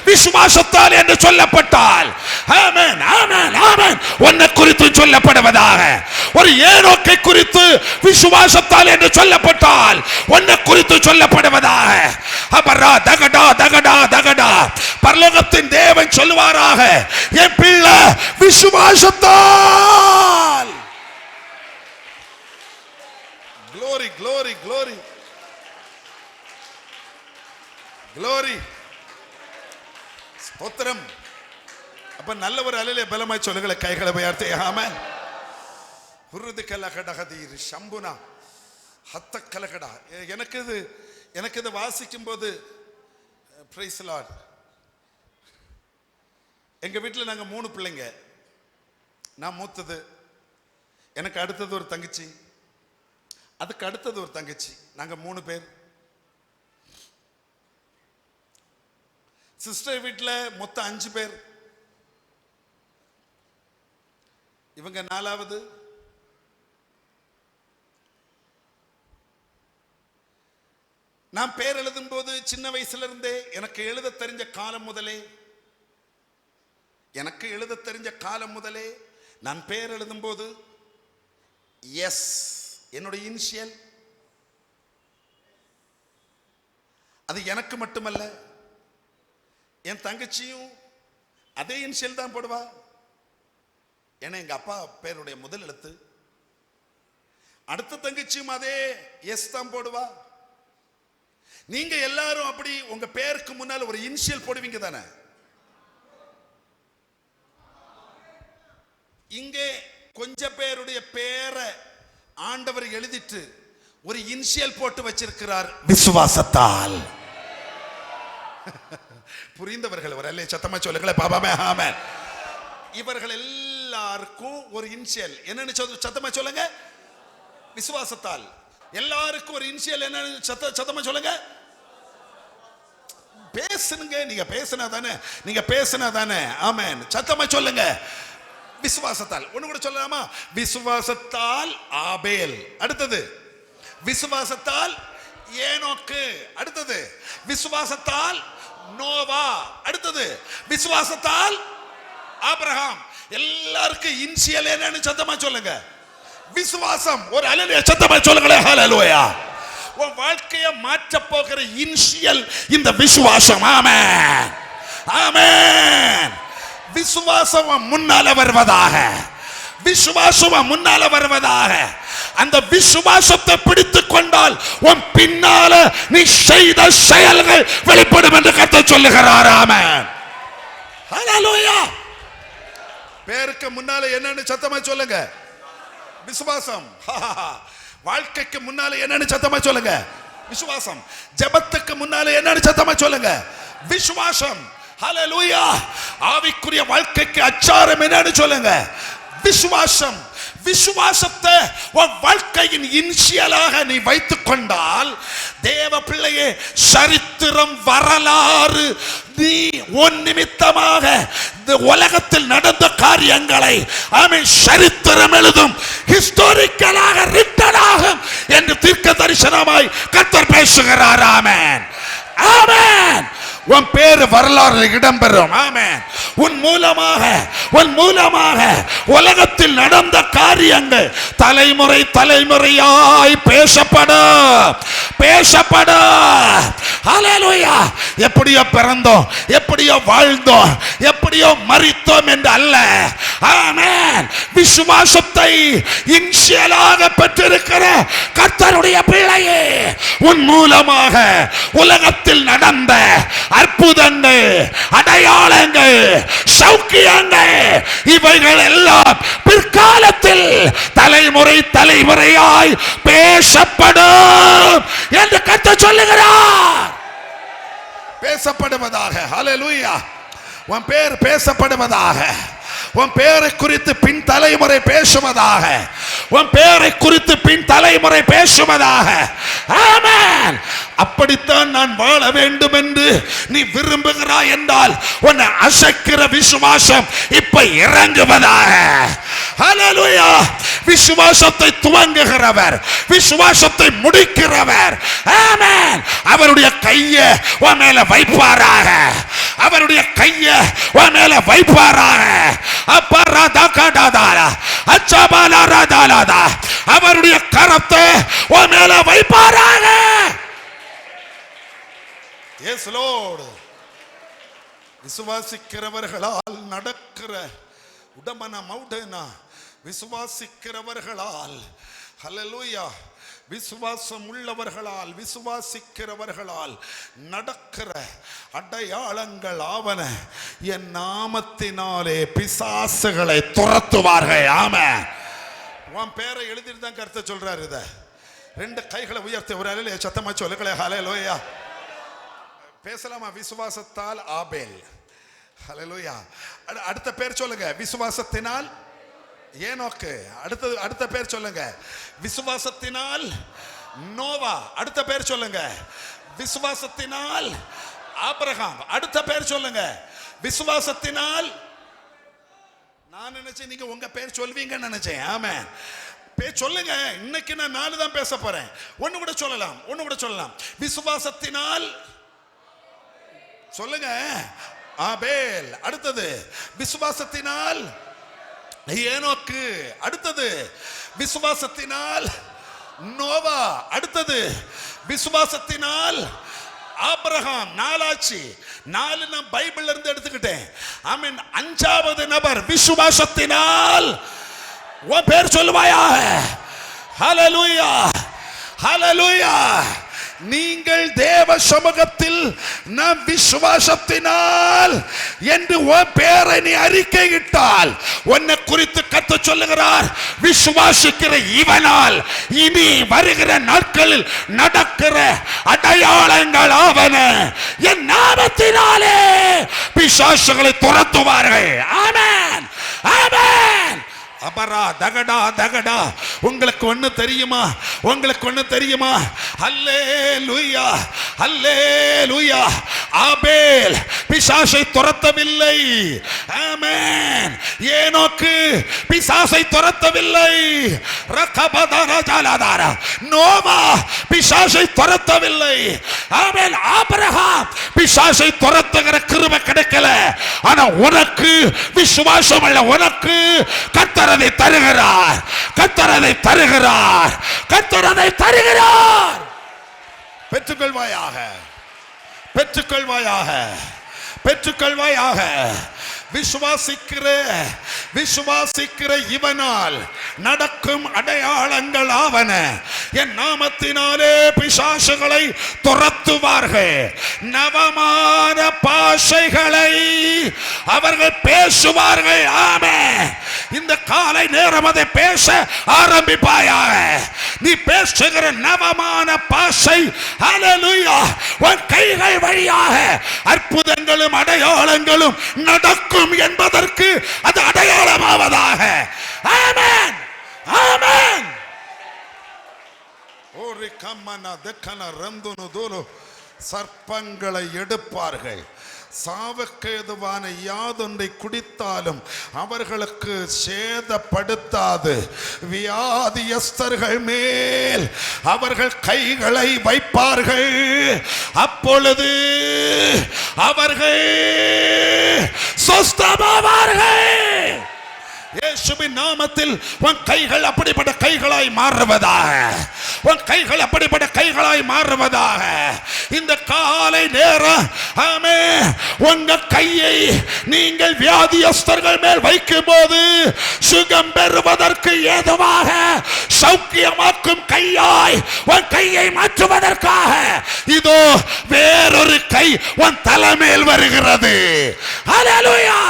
விசுவாசத்தால் என்று சொல்லப்பட்டால், ஆமென் ஆமென் ஆமென், உன்னை குறித்து சொல்லப்படுவதாக. ஒரு ஏனோக்கை குறித்து விசுவாசத்தால் என்று சொல்லப்பட்டால் உன்னை குறித்து சொல்லப்படுவதாக. அபரா தகடா தகடா தகடா. பரலோகத்தின் தேவன் சொல்லுவாராக, என் பிள்ளை விசுவாசத்தால். glory glory glory glory. ஸ்தோத்திரம். அப்ப நல்ல ஒரு அல்லேலூயா பலமாய் சொல்லுங்களே. கைகளை உயர்த்தி. ஆமென். ஹுருது கலகடகதீர் சம்புனா ஹத்த கலகடா. எனக்கு இது வாசிக்கும் போது praise the Lord. எங்க வீட்டில் நாங்க 3 பிள்ளைங்க. நான் மூத்தது. எனக்கு அடுத்தது ஒரு தங்கச்சி, அதுக்கு அடுத்தது ஒரு தங்கச்சி. நாங்க 3 பேர். சிஸ்டர் வீட்டில் மொத்தம் 5 பேர். இவங்க 4வது. நான் பேர் எழுதும் போது சின்ன வயசுல இருந்தே எனக்கு எழுத தெரிஞ்ச காலம் முதலே நான் பேர் எழுதும் போது எஸ் என்னுடைய இனிஷியல். அது எனக்கு மட்டுமல்ல, என் தங்கச்சியும் அதே இனிஷியல் தான் போடுவா. ஏன்னா எங்க அப்பா பேருடைய முதல் எழுத்து. அடுத்த தங்கச்சியும் அதே எஸ் தான் போடுவா. நீங்க எல்லாரும் அப்படி உங்க பேருக்கு முன்னால் ஒரு இனிஷியல் போடுவீங்க தானே? இங்கே கொஞ்ச பேருடைய பேரை ஆண்டவர் எழுதிட்டு ஒரு இனிஷியல் போட்டு வச்சிருக்கிறார், விசுவாசத்தால். புரிந்தவர்கள் ஒரு அல்லே சத்தமா சொல்லுங்களே பாபாமே ஆமென். இவர்கள் எல்லாருக்கும் ஒரு இனிஷியல் என்னன்னு சத்தமா சொல்லுங்க, விசுவாசத்தால். எல்லாருக்கும் ஒரு இனிஷியல் என்னன்னு சத்தமா சொல்லுங்க. பேசுங்க, நீங்க பேசுனா தானே ஆமென். சத்தமா சொல்லுங்க, விசுவாசத்தால். ஒண்ணு கூட சொல்லலாமா? விசுவாசத்தால் ஆபேல். அடுத்தது விசுவாசத்தால் ஏனோக்கு. அடுத்தது விசுவாசத்தால் நோவா. அடுத்தது விசுவாசத்தால் ஆபிரகாம். எல்லாருக்கும் இனிஷியல் என்னன்னு சத்தமா சொல்லுங்க, விசுவாசம். ஒரு அல்லேலூயா சத்தமா சொல்லுங்களே ஹல்லேலூயா. உன் வாழ்க்கையை மாற்ற போகிற இனிஷியல் இந்த விசுவாசம். ஆமென் ஆமென். விசுவாசம் முன்னால வருவதாக, விசுவாசம் முன்னால வருவதாக. அந்த விசுவாசத்தை பிடித்துக் கொண்டால் உன் பின்னால நீ செய்த செயல்கள் வெளிப்படும் என்று கர்த்தர் சொல்லுகிறார். ஆமென் ஹல்லேலூயா. பேருக்கு முன்னால என்னன்னு சத்தமா சொல்லுங்க, விசுவாசம். வாழ்க்கைக்கு முன்னால என்னன்னு சத்தமா சொல்லுங்க, விசுவாசம். ஜெபத்துக்கு முன்னால என்னன்னு சத்தமா சொல்லுங்க, விசுவாசம். ஹல்லேலூயா. ஆவிக்குரிய வாழ்க்கைக்கு அச்சாரம் என்னன்னு சொல்லுங்க, விசுவாசம். விசுவாசத்தை உன் வாழ்க்கையின் இனிஷியலாக நீ வைத்துக் கொண்டால் தேவ பிள்ளையே, சரித்திரம் வரலாறு நீ உன் நிமித்தமாக இந்த உலகத்தில் நடந்த காரியங்களை ஆமென் சரித்திரம் எழுதும், ஹிஸ்டாரிக்கலாக ரிட்டன் ஆகும் என்று தீர்க்க தரிசனமாய் கர்த்தர் பேசுகிறார். ஆமென் ஆமென். உன் பேர் வரலாறு இடம்பெறும். ஆமென். உன் மூலமாக உலகத்தில் நடந்த காரியங்கள் தலைமுறை தலைமுறையாய் பேசப்படும். ஹல்லேலூயா. எப்படியோ பிறந்தோம், எப்படியோ வாழ்ந்தோம், எப்படியோ மரித்தோம் என்று அல்ல. ஆமென். விசுவாசத்தை இனிஷியலாக பெற்றிருக்கிற கர்த்தருடைய பிள்ளையே, உன் மூலமாக உலகத்தில் நடந்த அற்புதங்கள், அடையாளங்கள், சௌக்கியங்கள் இவைகள் எல்லாம் பிற்காலத்தில் தலைமுறை தலைமுறையாய் பேசப்படும் என்று கர்த்தர் சொல்லுகிறார். பேசப்படுவதாக. ஹல்லேலூயா. உன் பேர் பேசப்படுவதாக. உன் பேரை குறித்து பின் தலைமுறை பேசுவதாக. உன் பேரை குறித்து பின் தலைமுறை பேசுவதாக. ஆமென். அப்படித்தான் நான் வாழ வேண்டும் என்று நீ விரும்புகிறாய் என்றால் உன்னை அசைக்கிற விசுவாசம் இப்ப இறங்குவதாக. ஹல்லேலூயா. விசுவாசத்தை துவங்குகிறவர், விசுவாசத்தை முடிக்கிறவர். ஆமென். அவருடைய கையை உன் மேல வைப்பாராக. அவருடைய கையை உன் மேல வைப்பாராக. அவருடைய கரத்தை உன் மேல வைப்பாராக. S Lord. விசுவாசிக்கிறவர்களால் நடக்கிற உடமன மௌடனா, விசுவாசிக்கிறவர்களால். ஹல்லேலூயா. விசுவாசம் உள்ளவர்களால், விசுவாசிக்கிறவர்களால் நடக்கிற அடையாளங்கள் ஆவன. என் நாமத்தினாலே பிசாசுகளை துரத்துவார்கள். ஆமென். உன் பேரை எழுதிட்டு தான் கர்த்தர் சொல்றாரு. இத ரெண்டு கைகளை உயர்த்தி ஒரு அல்லேலூயா சத்தமா சொல்லுங்களே ஹல்லேலூயா. பேசலாமா? விசுவாசத்தால் ஆபேல். ஹல்லேலூயா. அடுத்த பேர் சொல்லுங்க, விசுவாசத்தினால் ஏனோக்கு. அடுத்த பேர் சொல்லுங்க, விசுவாசத்தினால் நோவா. அடுத்த பேர் சொல்லுங்க, விசுவாசத்தினால் ஆபிரகாம். அடுத்த பேர் சொல்லுங்க, விசுவாசத்தினால் நான் நினைச்சேன் நீங்க உங்க பேர் சொல்வீங்கன்னு நினைச்சேன். ஆமென். பேர் சொல்லுங்க. இன்னைக்கு நான் 4 தான் பேச போறேன். ஒண்ணு கூட சொல்லலாம். விசுவாசத்தினால் சொல்லுங்க ஆபேல். அடுத்தது விசுவாசத்தினால் ஏனோக்கு. அடுத்தது விசுவாசத்தினால் நோவா. அடுத்தது விசுவாசத்தினால் ஆபிரகாம். 4 ஆச்சு. 4 நான் பைபிள்ல இருந்து எடுத்துக்கிட்டேன். ஆமென். 5வது நபர் விசுவாசத்தினால். உன் பேர் சொல்லுவாயாக. ஹல்லேலூயா, ஹல்லேலூயா. நீங்கள் தேவ சமூகத்தில் நாம் விசுவாசத்தினால் என்று உன் பேரை நீ அறிக்கையிட்டால் உன்னை குறித்து கர்த்தர் சொல்லுகிறார், விசுவாசிக்கிற இவனால் இனி வருகிற நாட்களில் நடக்கிற அடையாளங்கள் ஆவன. என் நாமத்தினாலே பிசாசுகளை துரத்துவார்கள். ஆமென், ஆமென். அபரா தகடா தகடா. உங்களுக்கு ஒண்ணு தெரியுமா? அல்லேலூயா, அல்லேலூயா. ஆபேல் பிசாசை துரத்தவில்லை. ஆமென். ஏனோக்கு பிசாசை துரத்தவில்லை. ரகபதரஜலதர. நோவா பிசாசை துரத்தவில்லை. ஆமென். ஆபிரகாம் பிசாசை துரத்துகிற கிருபை கிடைக்கல. ஆனா உனக்கு விசுவாசம் உள்ள உனக்கு கர்த்தர் அதை தருகிறார். பெற்றுக்கொள்வாயாக. விசுவாசிக்கிற இவனால் நடக்கும் அடையாளங்கள் ஆவன. என் நாமத்தினாலே பிசாசுகளை துரத்துவார்கள். நவமான பாஷைகளை அவர்கள் பேசுவார்கள். ஆமென். இந்த காலை நேரம் அதை பேச ஆரம்பிப்பாயாக. நீ பேசுகிற நவமான பாஷை ஹல்லேலூயா உன் கைகள் வழியாக அற்புதங்களும் அடையாளங்களும் நடக்கும் என்பதற்கு அது அடையாளமாவதாக. ஆமென், ஆமென். ஓரி கம்மனா தெக்கன ரந்துனு தூரு. சர்ப்பங்களை எடுப்பார்கள். சாவுக்கு ஏதுவான யாதொன்றை குடித்தாலும் அவர்களுக்கு சேதப்படுத்தாது. வியாதியஸ்தர்கள் மேல் அவர்கள் கைகளை வைப்பார்கள். அப்பொழுது அவர்கள் சொஸ்தமாவார்கள். இயேசுவின் நாமத்தில் உன் கைகள் அப்படிப்பட்ட கைகளாய் மாறுவதாக. இந்த காலை நேரம் ஆமென் உங்க கையை நீங்கள் வியாதியஸ்தர்கள் மேல் வைக்கும் போது சுகம் பெறுவதற்கு ஏதுவாக சௌக்கியமாக்கும் கையாய் உன் கையை மாற்றுவதற்காக இதோ வேறொரு கை உன் தலைமேல் வருகிறது. ஹல்லேலூயா.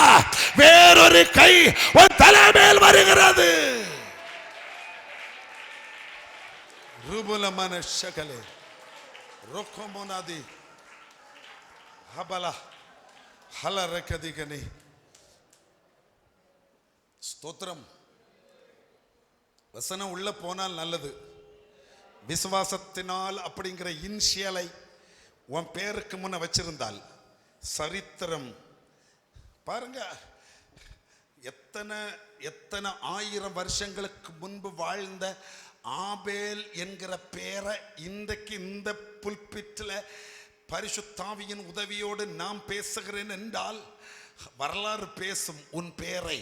வேறொரு கை உன் தலைமேல் வருகிறது. ரூபுல மனஷகலே ரோகமோனாதி ஹபலா ஹலரகதிகனி. ஸ்தோத்திரம். வசனம் உள்ள போனால் நல்லது. விசுவாசத்தினால் அப்படிங்கிற இன்ஷியலை உன் பேருக்கு முன்ன வச்சிருந்தால் சரித்திரம் பாருங்க. எத்தனை 1000 வருஷங்களுக்கு முன்பு வாழ்ந்த ஆபேல் என்கிற பேரை இன்றைக்கு இந்த புல்பிட்டில் பரிசுத்தாவியின் உதவியோடு நாம் பேசுகிறேன் என்றால் வரலாறு பேசும் உன் பேரை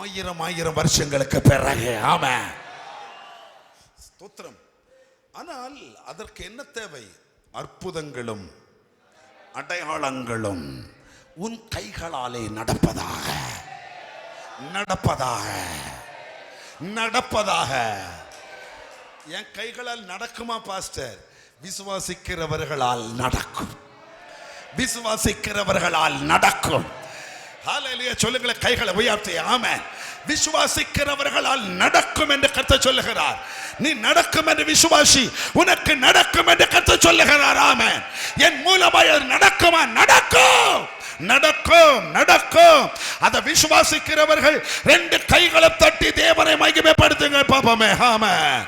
1000 வருஷங்களுக்கு பிறகு. ஆமென். ஸ்தோத்திரம். ஆனால் அதற்கு என்ன தேவை? அற்புதங்களும் அடையாளங்களும் உன் கைகளாலே நடப்பதாக. என் கைகளால் நடக்குமா பாஸ்டர்? விசுவாசிக்கிறவர்களால் நடக்கும். ஹல்லேலூயா. சொல்லுங்களேன், கைகளை உயர்த்தி. ஆமென். விசுவாசிக்கிறவர்களால் நடக்கும் என்று கர்த்தர் சொல்லுகிறார். நீ நடக்கும் என்று விசுவாசி. உனக்கு நடக்கும் என்று கர்த்தர் சொல்லுகிறார். ஆமென். என் மூலமாய் நடக்குமா? நடக்கும். அதை விசுவாசிக்கிறவர்கள் 2 கைகளை தட்டி தேவனை மகிமைப்படுத்துங்க பாப்பமே. ஆமென்.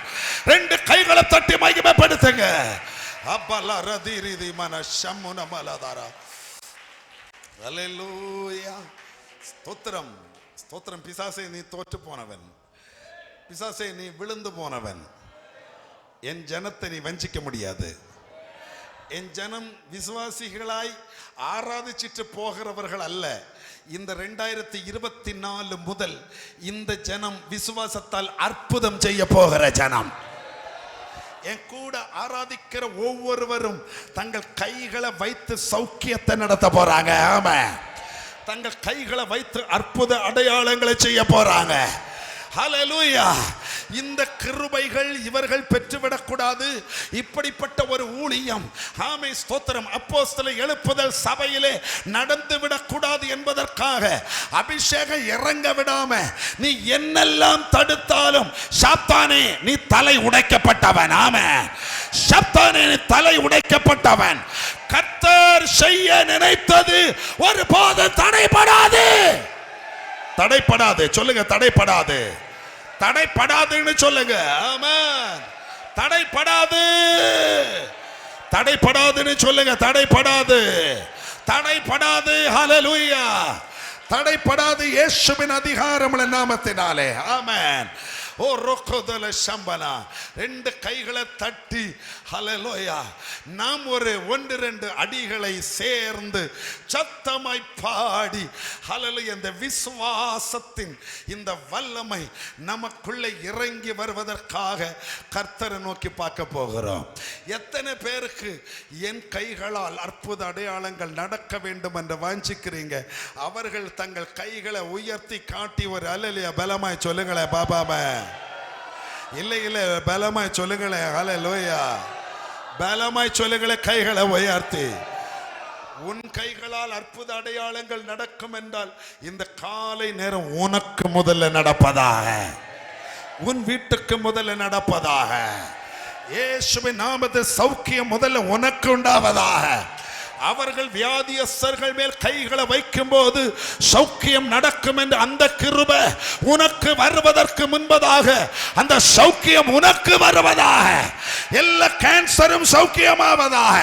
2 கைகளை தட்டி மகிமைப்படுத்துங்க. அப்பல்லா ரதிரிதி மனஷம்முன மலதாரா. ஹல்லேலூயா. ஸ்தோத்திரம். ஸ்தோத்திரம். பிசாசே நீ தோற்று போனவன், பிசாசே நீ விழுந்து போனவன். என் ஜனத்தை நீ வஞ்சிக்க முடியாது. என் ஜனம் விசுவாசிகளாய் ஆராதிச்சிட்டு போகிறவர்கள் அல்ல. இந்த 2024 முதல் இந்த ஜனம் விசுவாசத்தால் அற்புதம் செய்ய போகிற ஜனம். என் கூட ஆராதிக்கிற ஒவ்வொருவரும் தங்கள் கைகளை வைத்து சௌக்கியத்தை நடத்த போறாங்க. ஆமா, தங்கள் கைகளை வைத்து அற்புத அடையாளங்களை செய்ய போறாங்க. ஹல்லேலூயா. இந்த கிருபைகள் இவர்கள் பெற்றுவிடக்கூடாது. இப்படிப்பட்ட ஒரு ஊழியம், ஆமே ஸ்தோத்திரம், அப்போஸ்தல எழுப்புதல் சபையிலே நடந்துவிடக்கூடாது என்பதற்காக அபிஷேகம் இறங்க விடாம நீ என்னெல்லாம் தடுத்தாலும் சாத்தானே நீ தலை உடைக்கப்பட்டவன். ஆமே, சாத்தானே நீ தலை உடைக்கப்பட்டவன். கர்த்தர் செய்ய நினைத்தது ஒருபோதும் தடைபடாது. தடைபடாது சொல்லுங்க, தடைபடாது. தடைபடாதுன்னு சொல்லுங்க. ஆமென். தடைபடாது, தடைபடாதுன்னு சொல்லுங்க. தடைபடாது, தடைபடாது. ஹல்லேலூயா. தடைபடாது இயேசுவின் அதிகாரமுள்ள நாமத்தினாலே. ஆமென். ஓ ரொக்கோதல சம்பனா. ரெண்டு கைகளை தட்டி ஹல்லேலூயா நாம் ஒரு 1-2 அடிகளை சேர்ந்து சத்தமாய் பாடி ஹல்லேலூயா இந்த விசுவாசத்தின் இந்த வல்லமை நமக்குள்ளே இறங்கி வருவதற்காக கர்த்தரை நோக்கி பார்க்க போகிறோம். எத்தனை பேருக்கு என் கைகளால் அற்புத அடையாளங்கள் நடக்க வேண்டும் என்று வாஞ்சிக்கிறீங்க? அவர்கள் தங்கள் கைகளை உயர்த்தி காட்டி ஒரு அல்லேலூயா பலமாய் சொல்லுங்களேன். பாபாபா இல்லை இல்லை, பலமாய் சொல்லுங்களேன். ஹல்லேலூயா, பலமாய் சொல்லுங்களேன். கைகளை உயர்த்தி. உன் கைகளால் அற்புத அடையாளங்கள் நடக்கும் என்றால் இந்த காலை நேரம் உனக்கு முதல்ல நடப்பதாக, உன் வீட்டுக்கு முதல்ல நடப்பதாக, இயேசுவின் நாமத்தில் சௌக்கியம் முதல்ல உனக்கு உண்டாவதாக. அவர்கள் வியாதியஸ்தர்கள் மேல் கைகளை வைக்கும் போது சௌக்கியம் நடக்கும் என்று அந்த கிருபை உனக்கு வருவதற்கு முன்பதாக அந்த சௌக்கியம் உனக்கு வருவதாக. எல்லா கேன்சரும் சௌக்கியமாவதாக,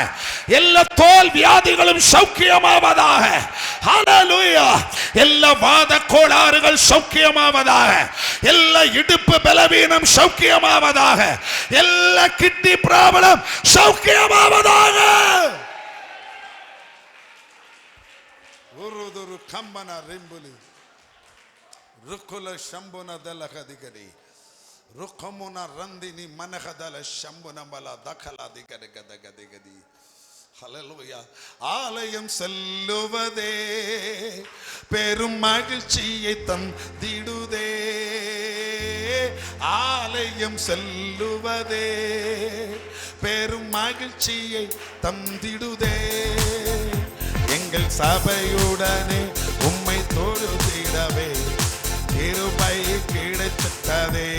எல்லா தோல் வியாதிகளும் சௌக்கியமாவதாக. ஹல்லேலூயா. எல்லா வாத கோளாறுகள் சௌக்கியமாவதாக, எல்லா இடுப்பு பலவீனம் சௌக்கியமாவதாக, எல்லா கிட்னி ப்ராப்ளம் சௌக்கியமாவதாக. உருதுரு கம்பன ரிம்புலி ருக்குல ಶಂಭುನ ದಲಗದಿಗರಿ ರುಕಮುನ ರಂದಿನಿ ಮನಗದಲ ಶಂಭುನ ಬಲ ದಖಲದಿಗದಗದಗದಿ. ஹல்லேலூயா. ஆலயம் செல்லுவதே பெரும் மகிழ்ச்சியை தந்திடுதே. ஆலயம் செல்லுவதே பெரும் மகிழ்ச்சியை தந்திடுதே. எங்கள் சபையுடனே உம்மை தொழுதிடவே கிருபை கிடைத்ததே.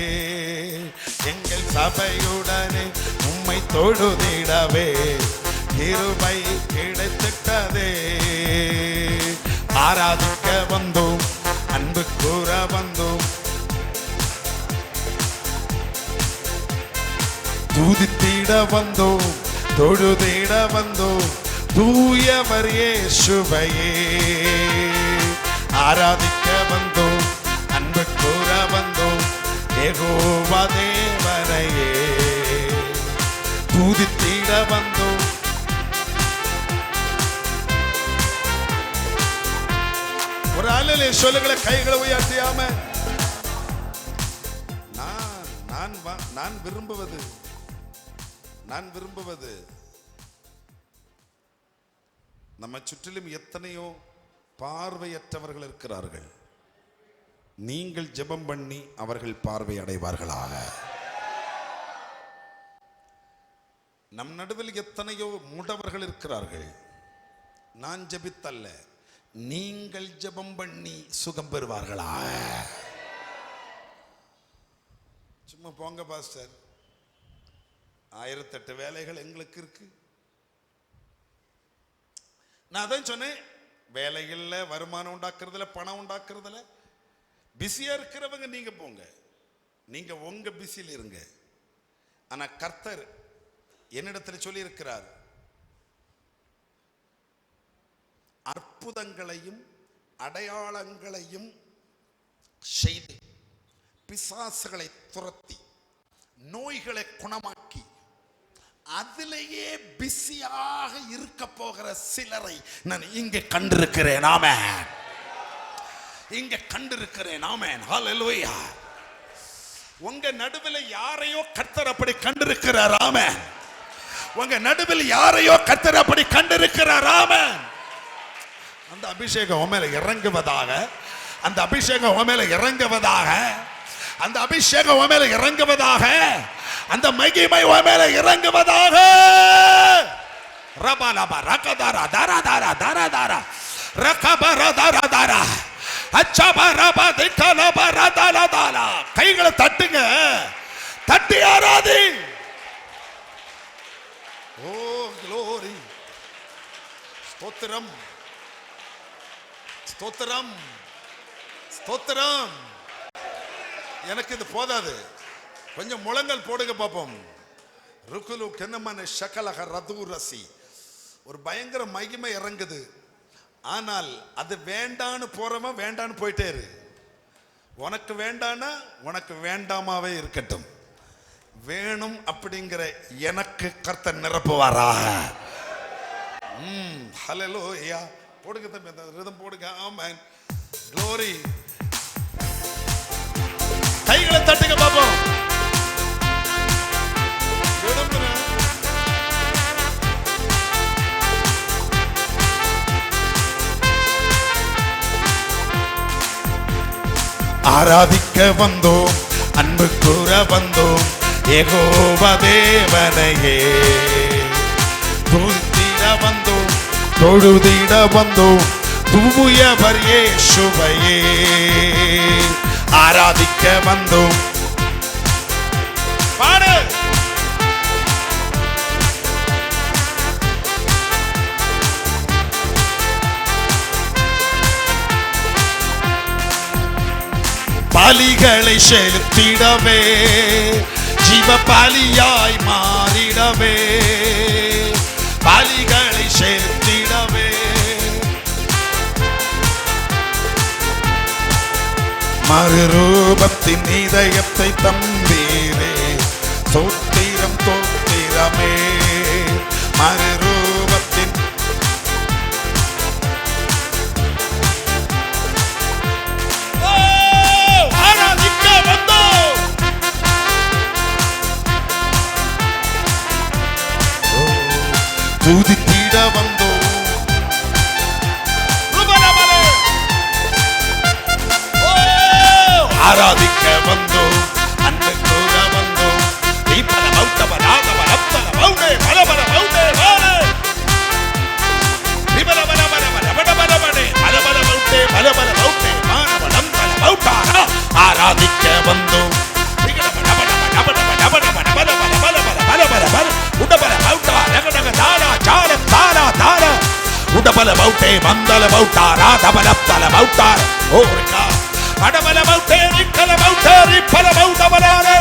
எங்கள் சபையுடனே உம்மை தொழுதிடவே கிருபை கிடைத்ததே. ஆராதிக்க வந்தோம், அன்பு கூற வந்தோம், துதித்திட வந்தோம், தொழுதிட வந்தோம். தூயவர் இயேசுவையே ஆராதிக்க வந்தோம், அன்பு கூற வந்தோம், யெகோவா தேவனையே துதித்திட வந்தோம். ஒரு அல்லேலூயா சொல்லுங்களே, கைகளை உயர்த்தியாம. நான் விரும்புவது நம்ம சுற்றிலும் எத்தனையோ பார்வையற்றவர்கள் இருக்கிறார்கள். நீங்கள் ஜெபம் பண்ணி அவர்கள் பார்வை அடைவார்களாக. நம் நடுவில் எத்தனையோ முடவர்கள் இருக்கிறார்கள். நான் ஜெபித்தல்ல, நீங்கள் ஜெபம் பண்ணி சுகம் பெறுவார்களாக. சும்மா போங்க பாஸ்டர், 1008 வேலைகள் எங்களுக்கு இருக்கு. நான் அதான் சொன்னேன், வேலைகள்ல வருமானம் உண்டாக்குறதுல, பணம் உண்டாக்குறதுல பிஸியா இருக்கிறவங்க நீங்க போங்க, நீங்க உங்க பிஸியில் இருங்க. ஆனா கர்த்தர் என்னிடத்தில் சொல்லி இருக்கிறார், அற்புதங்களையும் அடையாளங்களையும் செய்து பிசாசுகளை துரத்தி நோய்களை குணமாக்கி அதிலேயே பிஸியாக இருக்க போகிற சிலரை நான் இங்கே கண்டிருக்கிறேன். ஆமென். இங்கே கண்டிருக்கிறேன். ஆமென். ஹல்லேலூயா. உங்க நடுவில் யாரையோ கர்த்தர் அப்படி கண்டிருக்கிறார். ஆமென். உங்க நடுவில் யாரையோ கர்த்தர் அப்படி கண்டிருக்கிறார். ஆமென். அந்த அபிஷேகம் உன் மேல இறங்குவதாக, அந்த அபிஷேகம் உன் மேல இறங்குவதாக, அந்த அபிஷேகம் உன் மேல இறங்குவதாக, அந்த மகிமை உன் மேல இறங்குவதாக. ரபலப ரகதர தரதர தரதர ரகபர தரதர அச்சபரப திகலப ரதலதல. கைகளை தட்டுங்க, தட்டி ஆராதி. ஓ க்ளோரி. ஸ்தோத்திரம், ஸ்தோத்திரம், ஸ்தோத்திரம். எனக்கு இது போதாது, கொஞ்சம் முழங்கல் போடுங்க பாப்போம். ருக்குலு கென்னமன ஷகலக ரதுரசி. ஒரு பயங்கர மகிமை இறங்குது. ஆனால் அது வேண்டான்னு போறவன் வேண்டான்னு போயிட்டே இரு. உனக்கு வேண்டானா உனக்கு வேண்டாமாவே இருக்கட்டும். வேணும் அப்படிங்கிற எனக்கு கர்த்தர் நிரப்புவாராக. ஹல்லேலூயா. போடுங்க தம்பி, அந்த ரிதம் போடுங்க. ஆமென். க்ளோரி. கைகளை தட்டுங்க பாப்போம். ஆராதிக்க வந்தோம், அன்பு கூற வந்தோம், யெகோவா தேவனையே. துதித்திட வந்தோம், தொழுதிட வந்தோம், தூயவர் இயேசுவையே. ஆராதிக்க வந்தோம். பாடு. பலிகளை செலுத்திடவே, ஜீவ பலியாய் மாறிடவே, பலிகளை செலுத்திடவே, மறுரூபத்தின் இதயத்தை தந்தீரே. தோத்திரம் தோத்திரமே. மறுரூபத்தின் ஆராதிக்க வந்தோம். துதித்திட வந்தோம். ஆராதிக்க வந்தோம், அன்பு கூற வந்தோம். தீபல மௌத்தவராதவ ரப்தல மௌனே பலபல மௌனே வானே. திபல பலபல பலபல பலபலே பலபல மௌத்தே பலபல மௌத்தே மானவ நம்பல மௌத்தாரா. ஆராதிக்க வந்தோம். திகல பலபல பலபல பலபல பலபல பலபல பலபல பல உடபல மௌத்தா ரகடக தாரா சார தாரா தாரா உடபல மௌத்தே மந்தல மௌத்தாரா தபலப்தல மௌத்தார. ஓரிகா அடபல மௌத்தேரி கல மௌத்தேரி பல மௌதபலானே.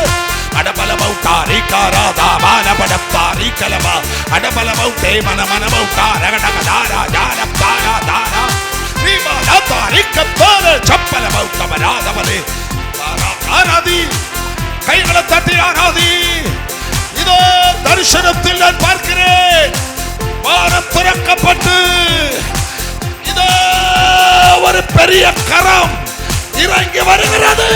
அடபல மௌத்தாரி காராதா மானபடப்தாரி கலமா. அடபல மௌத்தே மன மன மௌத்தா ரகடக தாரா ஜாரப் தாரா தாரா ரீமா தாரி கத்தார சப்பல மௌத்தபலாதவலே. ஆராதி. கைகளை தட்டி ஆராதி. இதோ தரிசனத்தில் நான் பார்க்கிறேன், வானம் திறக்கப்பட்டு இதோ ஒரு பெரிய கரம் இறங்கி வருகிறது.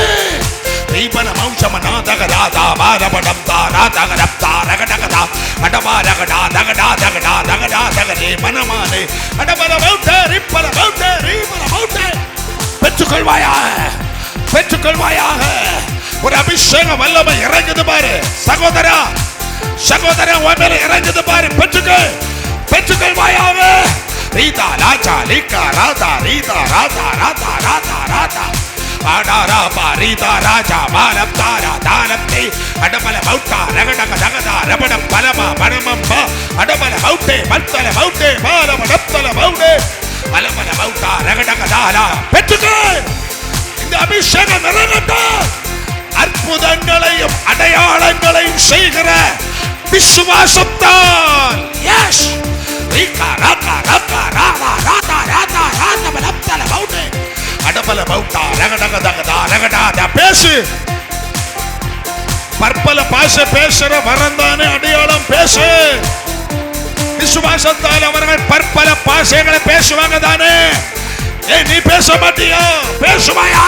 ரீபன மௌஷமனா தகதாதா மாரபடம் தாரா தகரப்தா ரகடகதா அடமா ரகடா தகடா தகடா தகடா தகரே மனமானே. அடபல மௌத்தே ரிப்பல மௌத்தே ரீபல மௌத்தே. பெற்றுக்கொள்வாயாக, பெற்றுக்கொள்வாயாக. ஒரு அபிஷேக வல்லமை இறங்குது பாரு சகோதரா, சகோதரா உன் மேல இறங்குது பாரு. பெற்றுக்கொள், பெற்றுக்கொள்வாயாக. ரீதா லாச்சா லிக்கா ராதா ரீதா ராதா ராதா ராதா ராதா ஆடாரா பாரீதா ராஜா மாலம் தாரா தானத்தை. அடபல மௌத்தா ரகடக தகதா ரபடம் பலமா பனமம்பா. அடபல மௌத்தே மத்தல மௌத்தே மாலம் நப்தல மௌத்தே பலபல மௌத்தா ரகடக தாரா. பெற்றுக்கொள். இந்த அபிஷேகம் இறங்கட்டும். அற்புதங்களையும் அடையாளங்களையும் செய்கிற விசுவாசத்தால். எஸ். ரீகா ராகா ராகா ராகா ராகா ராகா ராகா பலப்தல மௌத்தே அடபல பௌட்டா ரகடகதகதா ரகடாதா. பேசு. பற்பல பாஷை பேசுற வரந்தானே அடையாளம். பேசு. விசுவாசத்தால் அவர்கள் பற்பல பாஷைகளை பேசுவாங்க தானே. நீ பேச மாட்டியா? பேசுவாயா?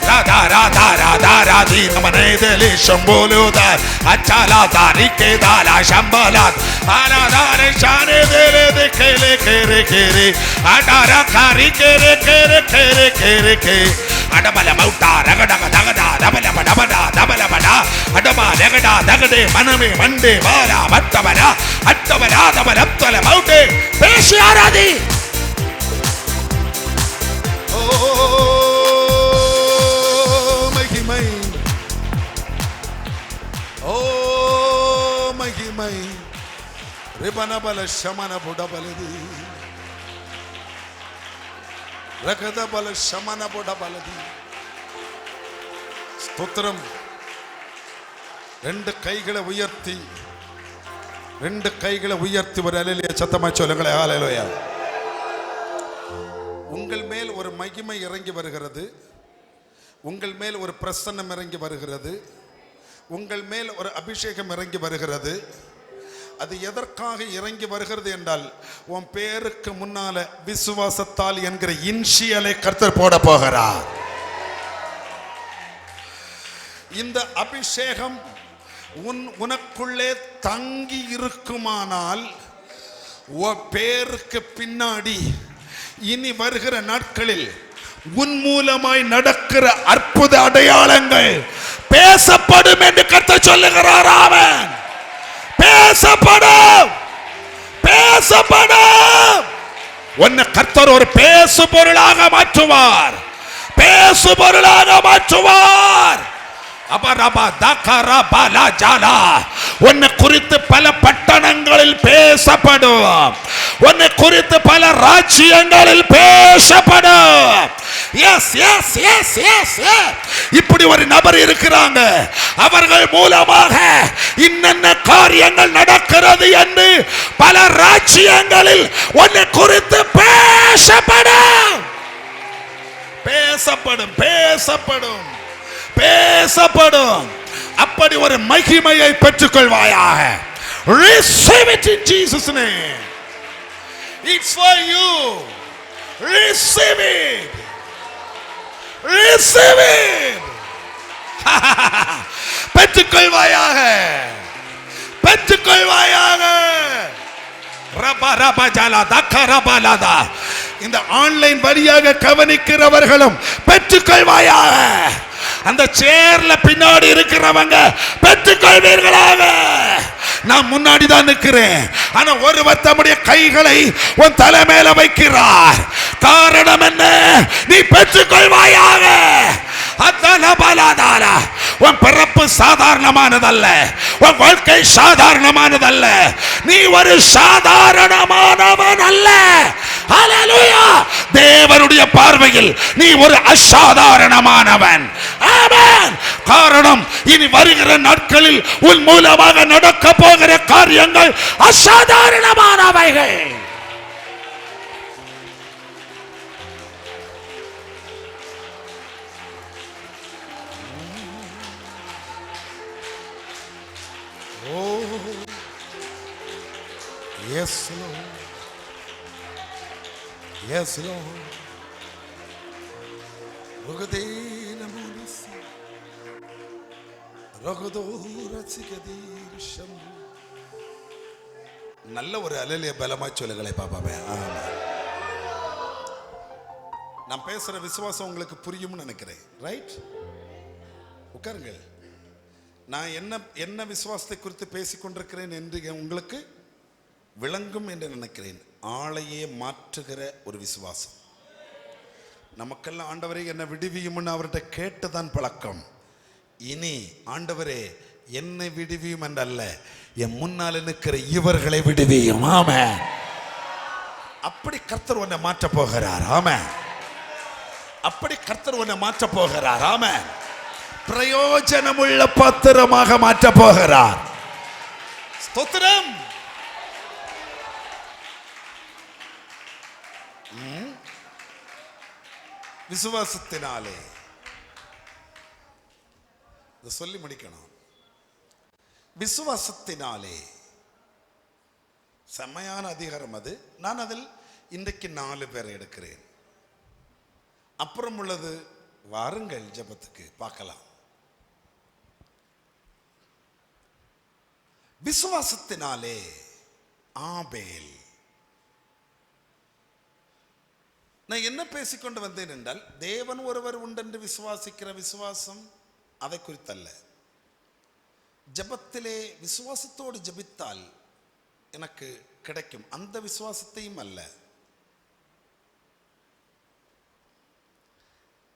ராதா ராதா ராதா ராதி நமனேதலி சம்போலுதார் அச்சாலாதா ரிகேதாலா சம்பலாத் ஆனாதாரே ஷானேதலே தேகலே கேரே கேரே ஆடாரா காரி கேரே கேரே கேரே கேரே கே அடபல மௌட்டா ரகடக தகடா தபல படபடா தபல படா அடபா ரகடா தகடே மனமே மண்டே வாரா மத்தவரா அத்தவரா தபல அத்தல மௌட்டே. பேசி ஆராதி. ஓ மகிமை, ஓ மகிமை. ரிபன பல சமன புட பலதி ரகத பல சமன புட பலதி. ஸ்தோத்திரம். ரெண்டு கைகளை உயர்த்தி ஒரு அல்லேலூயா சத்தமா சொல்லுங்களே. ஹல்லேலூயா. உங்கள் மேல் ஒரு மகிமை இறங்கி வருகிறது. உங்கள் மேல் ஒரு பிரசன்னம் இறங்கி வருகிறது. உங்கள் மேல் ஒரு அபிஷேகம் இறங்கி வருகிறது. அது எதற்காக இறங்கி வருகிறது என்றால், உன் பேருக்கு முன்னால விசுவாசத்தால் என்கிற இன்ஷியலை கர்த்தர் போட போகிறார். இந்த அபிஷேகம் உனக்குள்ளே தங்கி இருக்குமானால், உன் பேருக்கு பின்னாடி இனி வருகிற நாட்களில் உன் மூலமாய் நடக்கிற அற்புத அடையாளங்கள் பேசப்படும் என்று கர்த்தர் சொல்லுகிறார். ஆமென். பேசப்படும், பேசப்படும். உன்னை கர்த்தர் ஒரு பேசு பொருளாக மாற்றுவார். பேசு பொருளாக மாற்றுவார். உன்னை குறித்து பல பட்டணங்களில் பேசப்படும். உன்னை குறித்து பல ராஜ்யங்களில் பேசப்படும். இப்படி ஒரு நபர் இருக்கிறாங்க, அவர்கள் மூலமாக இன்னென்ன காரியங்கள் நடக்கிறது என்று பல ராஜ்யங்களில் உன்னை குறித்து பேசப்படும். பேசப்படும், பேசப்படும், பேசப்படும். அப்படி ஒரு மகிமையை பெற்றுக் கொள்வாயாக. Receive it in Jesus' name. It's for you. Receive it. Receive it. பெற்றுக் கொள்வாயாக, பெற்றுக் கொள்வாயாக. இந்த ஆன்லைன் வழியாக கவனிக்கிறவர்களும் பெற்றுக்கொள்வாயாக. அந்த சேர்ல பின்னாடி இருக்கிறவங்க பெற்றுக்கொள்வீர்களாக. நான் முன்னாடி தான் நிற்கிறேன், ஆனா ஒருவர் தம்முடைய கைகளை உன் தலை மேல வைக்கிறார். காரணம் என்ன? நீ பெற்றுக்கொள்வாயாக. உன் பிறப்பு சாதாரணமானதல்ல, உன் வாழ்க்கை சாதாரணமானதல்ல. நீ ஒரு சாதாரணமானவன் அல்ல. ஹல்லேலூயா. தேவனுடைய பார்வையில் நீ ஒரு அசாதாரணமானவன். ஆமென். காரணம், இனி வருகிற நாட்களில் உன் மூலமாக நடக்க போகிற காரியங்கள் அசாதாரணமானவைகள். Yes, Lord. Yes, Lord. Rogadena munisi. Rogadora tsikadiri shambu. நல்ல ஒரு அல்லேலூயா பலமா சொல்லுங்களே பாப்பாவே. நான் பேசுற விசுவாசம் உங்களுக்கு புரியும்னு நினைக்கிறேன். ரைட்? உட்காருங்க. நான் என்ன விசுவாசத்தை குறித்து பேசிக்கொண்டிருக்கிறேன் என்று உங்களுக்கு விளங்கும் என்று நினைக்கிறேன். ஆளையே மாற்றுகிற ஒரு விசுவாசம். நமக்கெல்லாம் ஆண்டவரே என்னை விடுவியும்னு அவர்கிட்ட கேட்டுதான் பழக்கம். இனி ஆண்டவரே என்னை விடுவியும் என்றல்ல, என் முன்னால் நிற்கிற இவர்களை விடுவியும். ஆமென். அப்படி கர்த்தர் உன்னை மாற்ற போகிறார். ஆமென். அப்படி கர்த்தர் உன்னை மாற்ற போகிறார். ஆமென். பிரயோஜனமுள்ள பாத்திரமாக மாற்ற போகிறார். ஸ்தோத்திரம். விசுவாசத்தினாலே. இதை சொல்லி முடிக்கணும். விசுவாசத்தினாலே. செம்மையான அதிகாரம் அது. நான் அதில் இன்றைக்கு 4 பேரை எடுக்கிறேன். அப்புறம் உள்ளது வாருங்கள் ஜெபத்துக்கு பார்க்கலாம். விசுவாசத்தினாலே ஆபேல். நான் என்ன பேசிக்கொண்டு வந்தேன் என்றால், தேவன் ஒருவர் உண்டென்று விசுவாசிக்கிற விசுவாசம், அதை குறித்தல்ல. ஜெபத்திலே விசுவாசத்தோடு ஜெபித்தால் எனக்கு கிடைக்கும் அந்த விசுவாசத்தையும் அல்ல.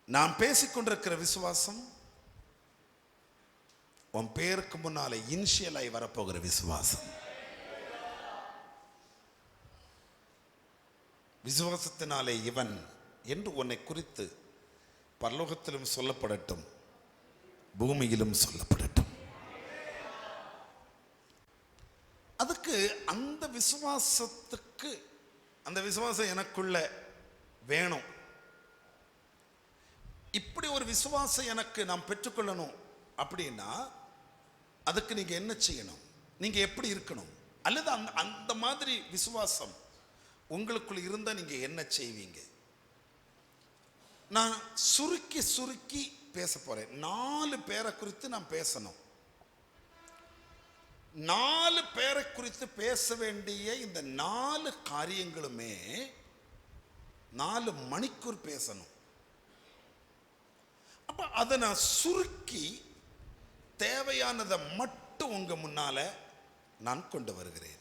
நான் பேசிக்கொண்டிருக்கிற விசுவாசம் உன் பேருக்கு முன்னாலே இனிஷியலாய் வரப்போகிற விசுவாசம். விசுவாசத்தினாலே இவன் என்று உன்னை குறித்து பரலோகத்திலும் சொல்லப்படட்டும், பூமியிலும் சொல்லப்படட்டும். அதுக்கு அந்த விசுவாசத்துக்கு, அந்த விசுவாசம் எனக்குள்ள வேணும். இப்படி ஒரு விசுவாசம் எனக்கு நாம் பெற்றுக்கொள்ளணும் அப்படின்னா அதுக்கு நீங்க என்ன செய்யணும்? நீங்க எப்படி இருக்கணும்? அல்லது அந்த மாதிரி விசுவாசம் உங்களுக்குள்ள இருந்தா நீங்க என்ன செய்வீங்க? நான் சுருக்கி சுருக்கி பேச போறேன். 4 பேரை குறித்து நான் பேசணும். 4 பேரை குறித்து பேச வேண்டிய இந்த 4 காரியங்களுமே 4 மணிக்கூர் பேசணும். அப்ப அதை நான் சுருக்கி தேவையானதை மட்டும் உங்க முன்னால நான் கொண்டு வருகிறேன்.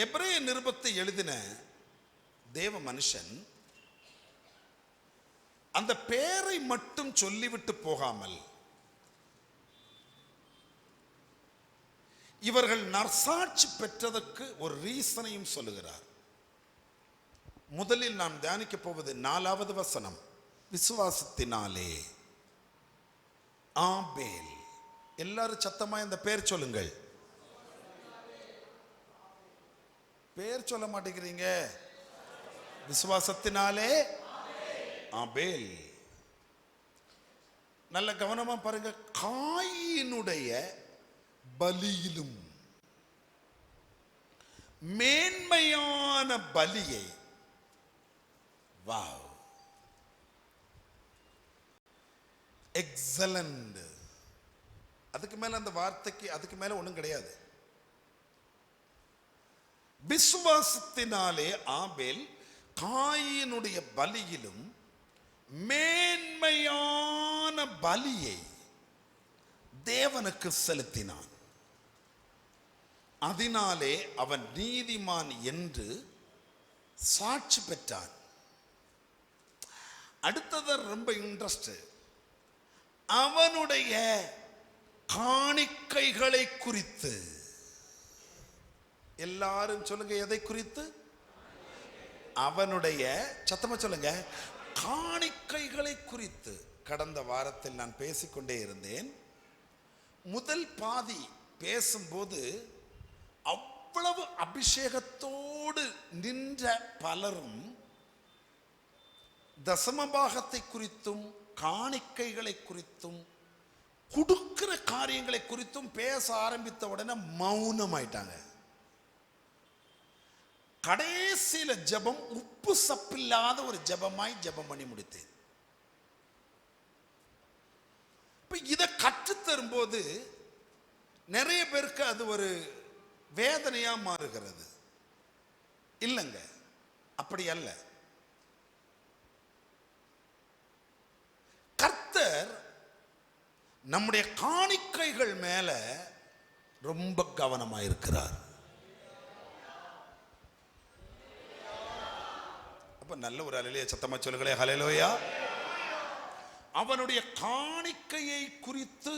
எபிரேய நிருபத்தை எழுதின தேவ மனுஷன் அந்த பேரை மட்டும் சொல்லிவிட்டு போகாமல், இவர்கள் நற்சாட்சி பெற்றதற்கு ஒரு ரீசனையும் சொல்லுகிறார். முதலில் நாம் தியானிக்க போவது 4வது வசனம். விசுவாசத்தினாலே ஆபேல். எல்லாரும் சத்தமா இந்த பேர் சொல்லுங்கள். பேர் சொல்ல மாட்டேங்கிறீங்க. விசுவாசத்தினாலே ஆபேல். நல்ல கவனமா பாருங்க. காயினுடைய பலியிலும் மேன்மையான பலியை, வாவ், எக்ஸலண்ட். அதுக்கு மேல அந்த வார்த்தைக்கு அதுக்கு மேல ஒண்ணும் கிடையாது. விசுவாசத்தினாலே ஆபேல் காயினுடைய பலியிலும் மேன்மையான பலியை தேவனுக்கு செலுத்தினான். அதனாலே அவன் நீதிமான் என்று சாட்சி பெற்றான். அடுத்தது ரொம்ப இன்ட்ரெஸ்ட். அவனுடைய காணிக்கைகளை குறித்து. எல்லாரும் சொல்லுங்க, எதை குறித்து? அவனுடைய, சத்தமா சொல்லுங்க, காணிக்கைகளை குறித்து. கடந்த வாரத்தில் நான் பேசிக்கொண்டே இருந்தேன். முதல் பாதி பேசும்போது அவ்வளவு அபிஷேகத்தோடு நின்ற பலரும் தசமபாகத்தை குறித்தும் காணிக்கைகளை குறித்தும் கொடுக்கிற காரியங்களை குறித்தும் பேச ஆரம்பித்த உடனே மௌனமாயிட்டாங்க. கடைசியில ஜெபம் உப்பு சப்பில்லாத ஒரு ஜெபமாய் ஜெபம் பண்ணி முடித்தேன். இப்ப இதை கற்றுத்தரும்போது நிறைய பேருக்கு அது ஒரு வேதனையா மாறுகிறது. இல்லைங்க, அப்படி அல்ல. கர்த்தர் நம்முடைய காணிக்கைகள் மேல ரொம்ப கவனமாயிருக்கிறார். அப்ப நல்ல ஒரு அல்லேலூயா சத்தமா சொல்லுங்களே, ஹல்லேலூயா. அவனுடைய காணிக்கையை குறித்து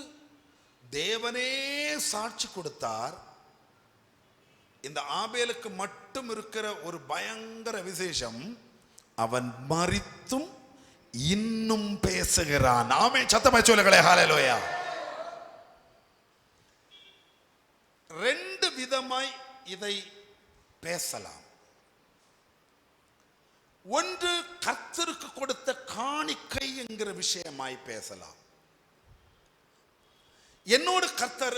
தேவனே சாட்சி கொடுத்தார். இந்த ஆபேலுக்கு மட்டும் இருக்கிற ஒரு பயங்கர விசேஷம், அவன் மரித்தும் இன்னும் பேசுகிறான். ஆமென், சத்தமா சொல்லுங்களே, ஹல்லேலூயா. 2 விதமாய் இதை பேசலாம். ஒன்று கர்த்தருக்கு கொடுத்த காணிக்கை என்கிற விஷயமாய் பேசலாம். என்னோடு கர்த்தர்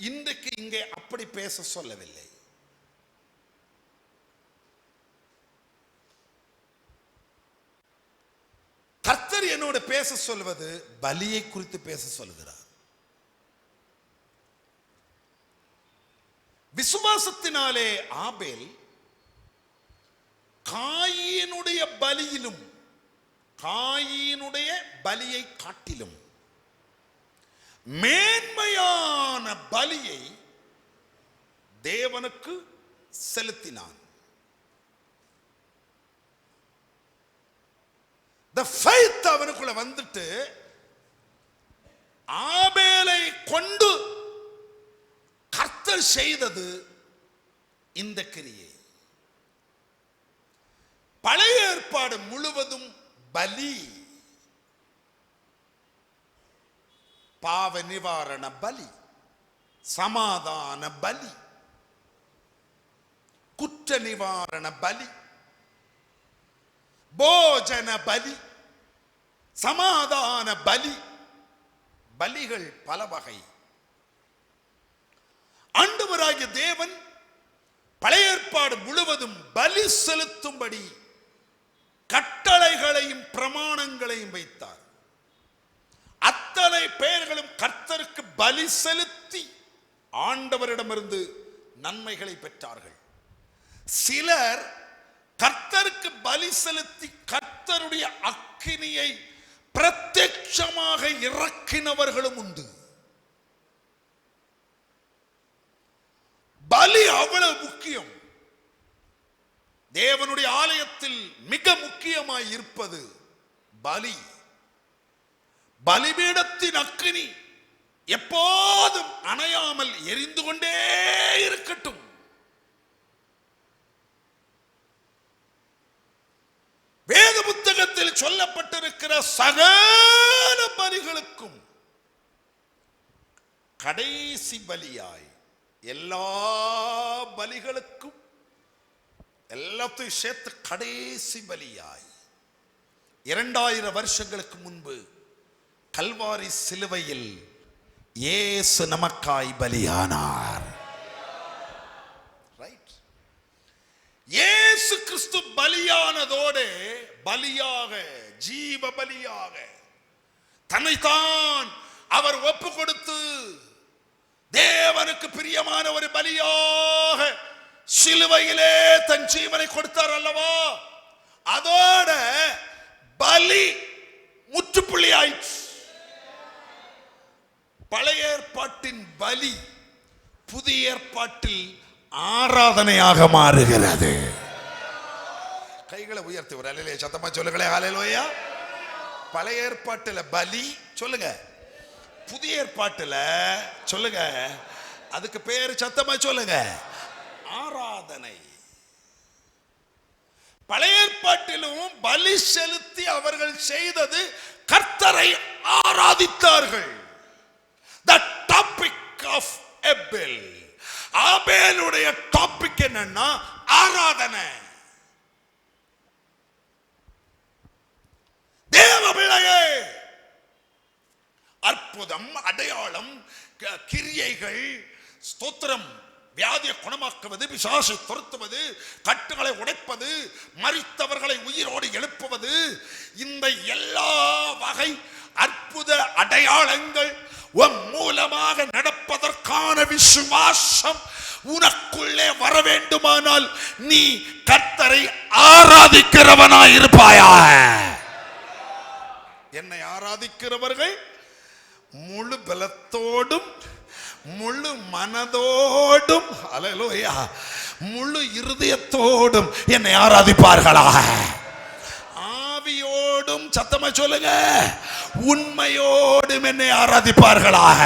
இன்றைக்கு இங்கே அப்படி பேச சொல்லவில்லை. கர்த்தர் என்னோடு பேச சொல்வது பலியை குறித்து பேச சொல்கிறார். விசுவாசத்தினாலே ஆபேல் காயினுடைய பலியிலும் காயினுடைய பலியை காட்டிலும் மேன்மையான பலியை தேவனுக்கு செலுத்தினான். The faith அவனுக்குள்ள வந்துட்டு ஆபேலை கொண்டு கர்த்தர் செய்தது இந்த கிரியை. பழைய ஏற்பாடு முழுவதும் பலி, பாவ நிவாரண பலி, சமாதான பலி, குற்ற நிவாரண பலி, போஜன பலி, சமாதான பலி, பலிகள் பல வகை. ஆண்டவராகிய தேவன் பழைய ஏற்பாடு முழுவதும் பலி செலுத்தும்படி கட்டளைகளையும் பிரமாணங்களையும் வைத்தார். அத்தனை பேர்களும் கர்த்தருக்கு பலி செலுத்தி ஆண்டவரிடமிருந்து நன்மைகளை பெற்றார்கள். சிலர் கர்த்தருக்கு பலி செலுத்தி கர்த்தருடைய அக்கினியை பிரத்யட்சமாக இறக்கினவர்களும் உண்டு. பலி அவ்வளவு முக்கியம். தேவனுடைய ஆலயத்தில் மிக முக்கியமாய் இருப்பது பலி. பலிபீடத்தின் அக்கினி எப்போதும் அணையாமல் எரிந்து கொண்டே இருக்கட்டும். வேத புத்தகத்தில் சொல்லப்பட்டிருக்கிற சகல பலிகளுக்கும் கடைசி பலியாய், எல்லா பலிகளுக்கும் எல்லாத்தையும் சேர்த்து கடைசி பலியாய் 2000 வருஷங்களுக்கு முன்பு கல்வாரி சிலுவையில் இயேசு நமக்காய் பலியானார். ரைட்? இயேசு கிறிஸ்து பலியானதோடு பலியாக, ஜீவ பலியாக தன்னைத்தான் அவர் ஒப்பு கொடுத்து தேவனுக்கு பிரியமான ஒரு பலியாக சிலுவையிலே தன் ஜீவனை கொடுத்தார் அல்லவா? அதோட பலி முற்றுப்புள்ளி ஆயிற்று. பழைய ஏற்பாட்டின் பலி புதிய ஏற்பாட்டில் ஆராதனையாக மாறுகிறது. கைகளை உயர்த்தி ஒரு அல்லேலூயா சத்தமா சொல்லுங்களே, அல்லேலூயா. பழைய ஏற்பாட்டில் பலி சொல்லுங்க, புதிய ஏற்பாட்டில் சொல்லுங்க, அதுக்கு பேரு சத்தமா சொல்லுங்க, ஆராதனை. பழைய ஏற்பாட்டிலும் பலி செலுத்தி அவர்கள் செய்தது கர்த்தரை ஆராதித்தார்கள். The topic of Abel, ஆபேலுடைய டாபிக் என்னன்னா ஆராதனை. தேவ பிள்ளையே, அற்புதம், அடையாளம், கிரியைகள், ஸ்தோத்திரம், வியாதியை குணமாக்குவது, பிசாசை துரத்துவது, கட்டுகளை உடைப்பது, மரித்தவர்களை உயிரோடு எழுப்புவது, இந்த எல்லா வகை அற்புத அடையாளங்கள் மூலமாக நடப்பதற்கான விசுவாசம் உனக்குள்ளே வர வேண்டுமானால் நீ கர்த்தரை ஆராதிக்கிறவனாய் இருப்பாயா. என்னை ஆராதிக்கிறவர்கள் முழு பலத்தோடும் முழு மனதோடும் அல்லேலூயா முழு இருதயத்தோடும் என்னை ஆராதிப்பார்களாக. ஆவியோடும் சத்தமா சொல்லுங்க, உண்மையோடும் என்னை ஆராதிப்பார்களாக.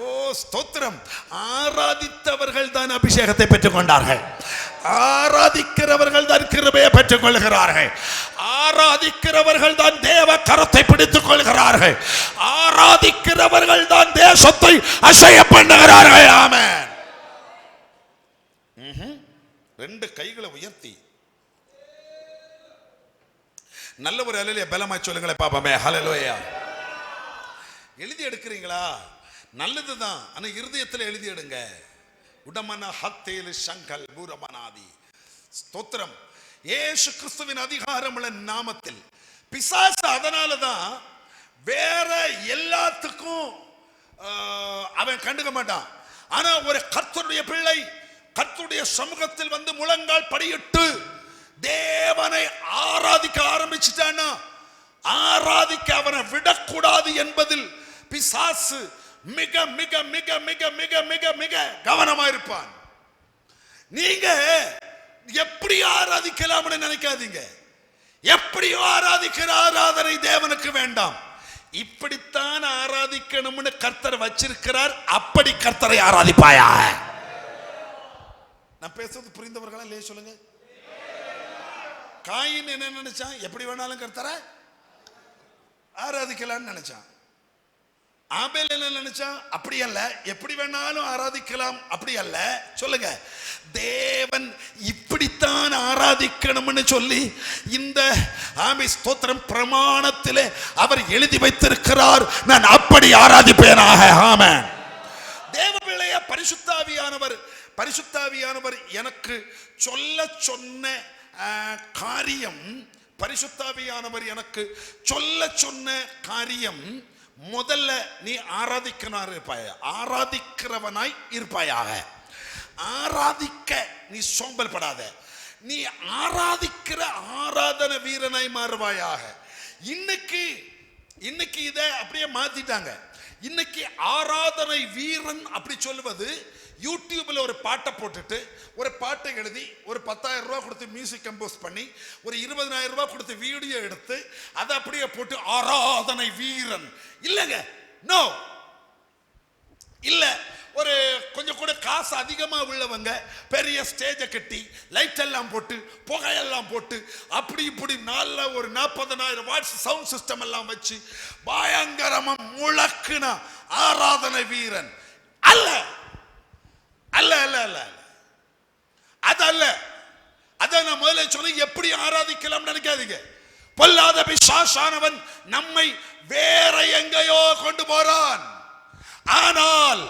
ஓ ஸ்தோத்திரம். ஆராதித்தவர்கள் தான் அபிஷேகத்தை பெற்றுக் கொண்டார்கள். ஆராதிக்கிறவர்கள் தான் கிருபையை பெற்றுக் கொள்கிறார்கள். ஆராதிக்கிறவர்கள் தான் தேவ கரத்தை பிடித்துக் கொள்கிறார்கள். ஆராதிக்கிறவர்கள் தான் தேசத்தை அசைய பண்ணுகிறார்கள். ஆமென். ரெண்டு கைகளை உயர்த்தி நல்ல ஒரு அல்லேலூயா பலமாய் சொல்லுங்களே பாப்பமே. ஹல்லேலூயா. எழுதி எடுக்கிறீங்களா? நல்லதுதான், ஆனா இருதயத்தில் எழுதி எடுங்க. உடமன ஹத்தேலு சங்கல் பூரமனாதி. ஸ்தோத்திரம். இயேசு கிறிஸ்துவின் அதிகாரமுள்ள நாமத்தில் பிசாசு அதனாலதான் வேற எல்லாத்துக்கும் அவன் கண்டுக்க மாட்டான். ஆனா ஒரு கர்த்தருடைய பிள்ளை கர்த்தருடைய சமூகத்தில் வந்து முழங்கால் படியிட்டு தேவனை ஆராதிக்க ஆரம்பிச்சுட்டான்னா, ஆராதிக்க அவனை விடக்கூடாது என்பதில் பிசாசு மிக மிக மிக மிக மிக மிக மிக கவனமா இருப்பான். நீங்க எப்படி ஆராதிக்கலாம்னு நினைக்காதீங்க. எப்படியோ ஆராதிக்கிற ஆராதனை தேவனுக்கு வேண்டாம். இப்படித்தான் ஆராதிக்கணும்னு கர்த்தர் வச்சிருக்கிறார். அப்படி கர்த்தரை ஆராதிப்பாயா? நான் பேசுறது புரிந்தவர்களா இல்லையா சொல்லுங்க. காயின் என்ன நினைச்சான்? எப்படி வேணாலும் கர்த்தரை ஆராதிக்கலாம்னு நினைச்சான். ஆபேல் என்ன நினைச்சான்? அப்படி அல்ல, எப்படி வேணாலும் ஆராதிக்கலாம், அப்படி அல்ல. சொல்லுங்க, தேவன் இப்படித்தான் ஆராதிக்கணும்னு சொல்லி இந்த ஆமென் ஸ்தோத்திரம் பிரமாணத்திலே அவர் எழுதி வைத்திருக்கிறார். நான் அப்படி ஆராதிப்பேனாக. ஆமென். தேவபிள்ளைய பரிசுத்தாவியானவர் எனக்கு சொல்ல சொன்ன காரியம், பரிசுத்தாவியானவர் எனக்கு சொல்ல சொன்ன காரியம், முதல்ல நீ ஆராதிக்கிறவனாய் இருப்பாயாக. ஆராதிக்க நீ சோம்பல் படாத. நீ ஆராதிக்கிற ஆராதன வீரனாய் மாறுவாயாக. இன்னைக்கு இத அப்படியே மாத்திட்டாங்க. இன்னைக்கு ஆராதனை வீரன் அப்படி சொல்லுவது, யூடியூப்ல ஒரு பாட்டை போட்டுட்டு ஒரு பாட்டை எழுதி ஒரு 10,000 ரூபாய் கொடுத்து மியூசிக் கம்போஸ் பண்ணி ஒரு 20,000 ரூபாய் கொடுத்து வீடியோ எடுத்து அதை அப்படியே போட்டு ஆராதனை வீரன் இல்லைங்க. நோ, இல்ல. ஒரு கொஞ்சம் கூட காசு அதிகமா உள்ளவங்க பெரிய ஸ்டேஜை கட்டி லைட் எல்லாம் போட்டு புகையெல்லாம் போட்டு அப்படி இப்படி நல்ல ஒரு 40,000 வாட்ஸ் சவுண்ட் சிஸ்டம் எல்லாம் வச்சு பயங்கரமா முழக்குன ஆராதனை வீரன் அல்ல. அல்ல அல்ல அல்ல அதல்ல. அத நான் முதல்ல சொல்லி எப்படி ஆராதிக்கலாம் நினைக்காதீங்க. பொல்லாத பிசாசானவன் நம்மை வேற எங்கேயோ கொண்டு போறான். ஆனால்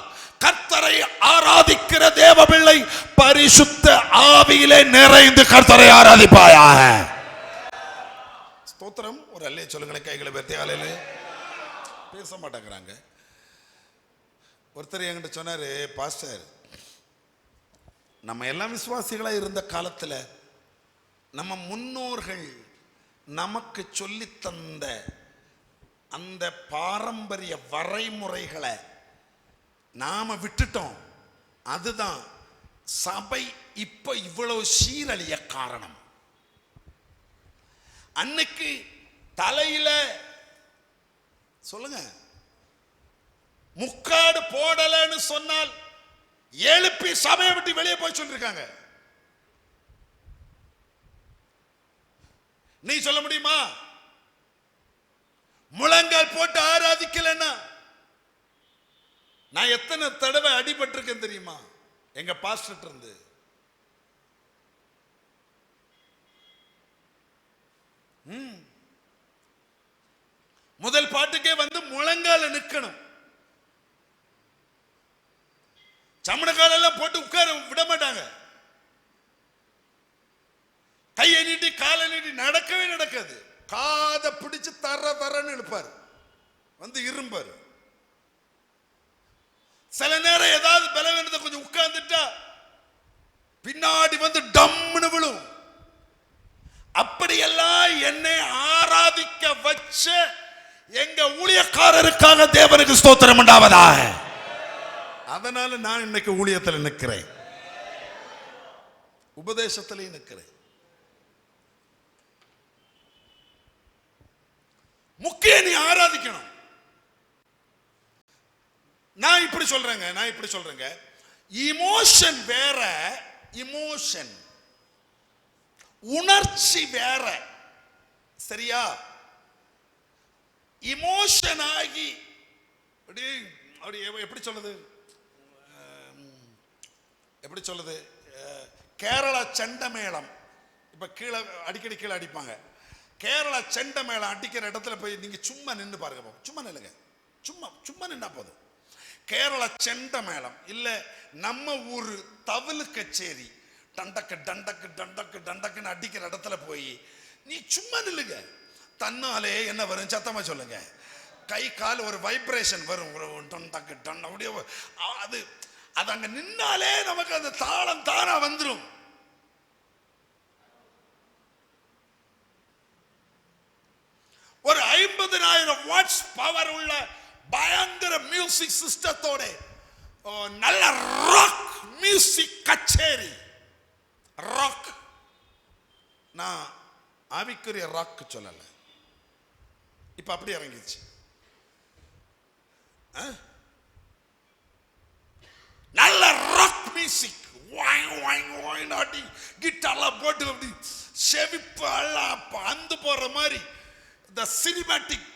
கர்த்தரை ஆராதிக்கிற தேவ பிள்ளை பரிசுத்த ஆவியிலே நிறைந்து கர்த்தரை ஆராதிப்பாயாக. ஸ்தோத்திரம். ஒரு அல்லே சொல்லுங்களேன். கைகளை பெருத்தி அல்லேலூயா. பேச மாட்டேங்கிறாங்க. ஒருத்தர் என்கிட்ட சொன்னாரு, பாஸ்டர், நம்ம எல்லாம் விசுவாசிகளா இருந்த காலத்துல நம்ம முன்னோர்கள் நமக்கு சொல்லி தந்த அந்த பாரம்பரிய வரைமுறைகளை நாம விட்டுட்டோம். அதுதான் சபை இப்ப இவ்வளவு சீரழிய காரணம். அன்னைக்கு தலையில சொல்லுங்க முக்காடு போடலன்னு சொன்னால் எழுப்பி சபையை விட்டு வெளியே போய் சொல்லிருக்காங்க. நீ சொல்ல முடியுமா? முழங்கால் போட்டு ஆராதிக்கலன்னா நான் எத்தனை தடவை அடிபட்டிருக்கேன் தெரியுமா? எங்க பாஸ்டர் இருந்து முதல் பாட்டுக்கே வந்து முழங்கால நிக்கணும். சமணக்கால எல்லாம் போட்டு உட்கார விட மாட்டாங்க. கையை நீட்டி காலை நீட்டி நடக்கவே நடக்காது. காதை பிடிச்சு தரன்னு இழுப்பாரு, வந்து இரும்பாரு. சில நேரம் ஏதாவது பலவீனத்தை கொஞ்சம் உட்கார்ந்துட்டா பின்னாடி வந்து டம்னு விழும். அப்படியெல்லாம் என்னை ஆராதிக்க வச்ச எங்க ஊழியக்காரருக்காக தேவனுக்கு ஸ்தோத்திரம் உண்டாவதாக. அதனால நான் இன்னைக்கு ஊழியத்தில் நிற்கிறேன், உபதேசத்திலே நிற்கிறேன். முக்கியம் நீ ஆராதிக்கணும். நான் இப்படி சொல்றேங்க, இமோஷன் வேற, இமோஷன் உணர்ச்சி வேற. சரியா? இமோஷன் ஆகி எப்படி சொல்லுது கேரளா சண்டமேளம் இப்ப கீழே அடிக்கடி கீழே அடிப்பாங்க. கேரளா செண்டை மேளம் அடிக்கிற இடத்துல போய் நீங்க சும்மா நின்று பாருங்க. சும்மா நில்லுங்க, சும்மா சும்மா நின்னா போதும். கேரளா செண்டை மேளம் இல்ல நம்ம ஊர் தவிலு கச்சேரி டண்டக்கு டண்டக்கு டண்டக்கு டண்டக்குன்னு அடிக்கிற இடத்துல போய் நீ சும்மா நில்லுங்க. தன்னாலே என்ன வரும்? சத்தமா சொல்லுங்க. கை கால் ஒரு வைப்ரேஷன் வரும். டண்டக்கு டன் அப்படியே அது அது அங்க நின்னாலே நமக்கு அந்த தாளம் தானா வந்துடும். ஒரு 50,000 வாட்ஸ் பவர் உள்ள பயங்கர மியூசிக் சிஸ்டத்தோட நல்ல ராக் மியூசிக் கச்சேரி. ராக், நான் ஆவிக்குரிய ராக் சொல்லல, இப்ப அப்படி இறங்கிச்சு. நல்ல ராக் மியூசிக் நாட்டி கிட்டார்லாம் போட்டு அப்படி செவிப்பு எல்லாம் அந்து போற மாதிரி சினிமேட்டிக்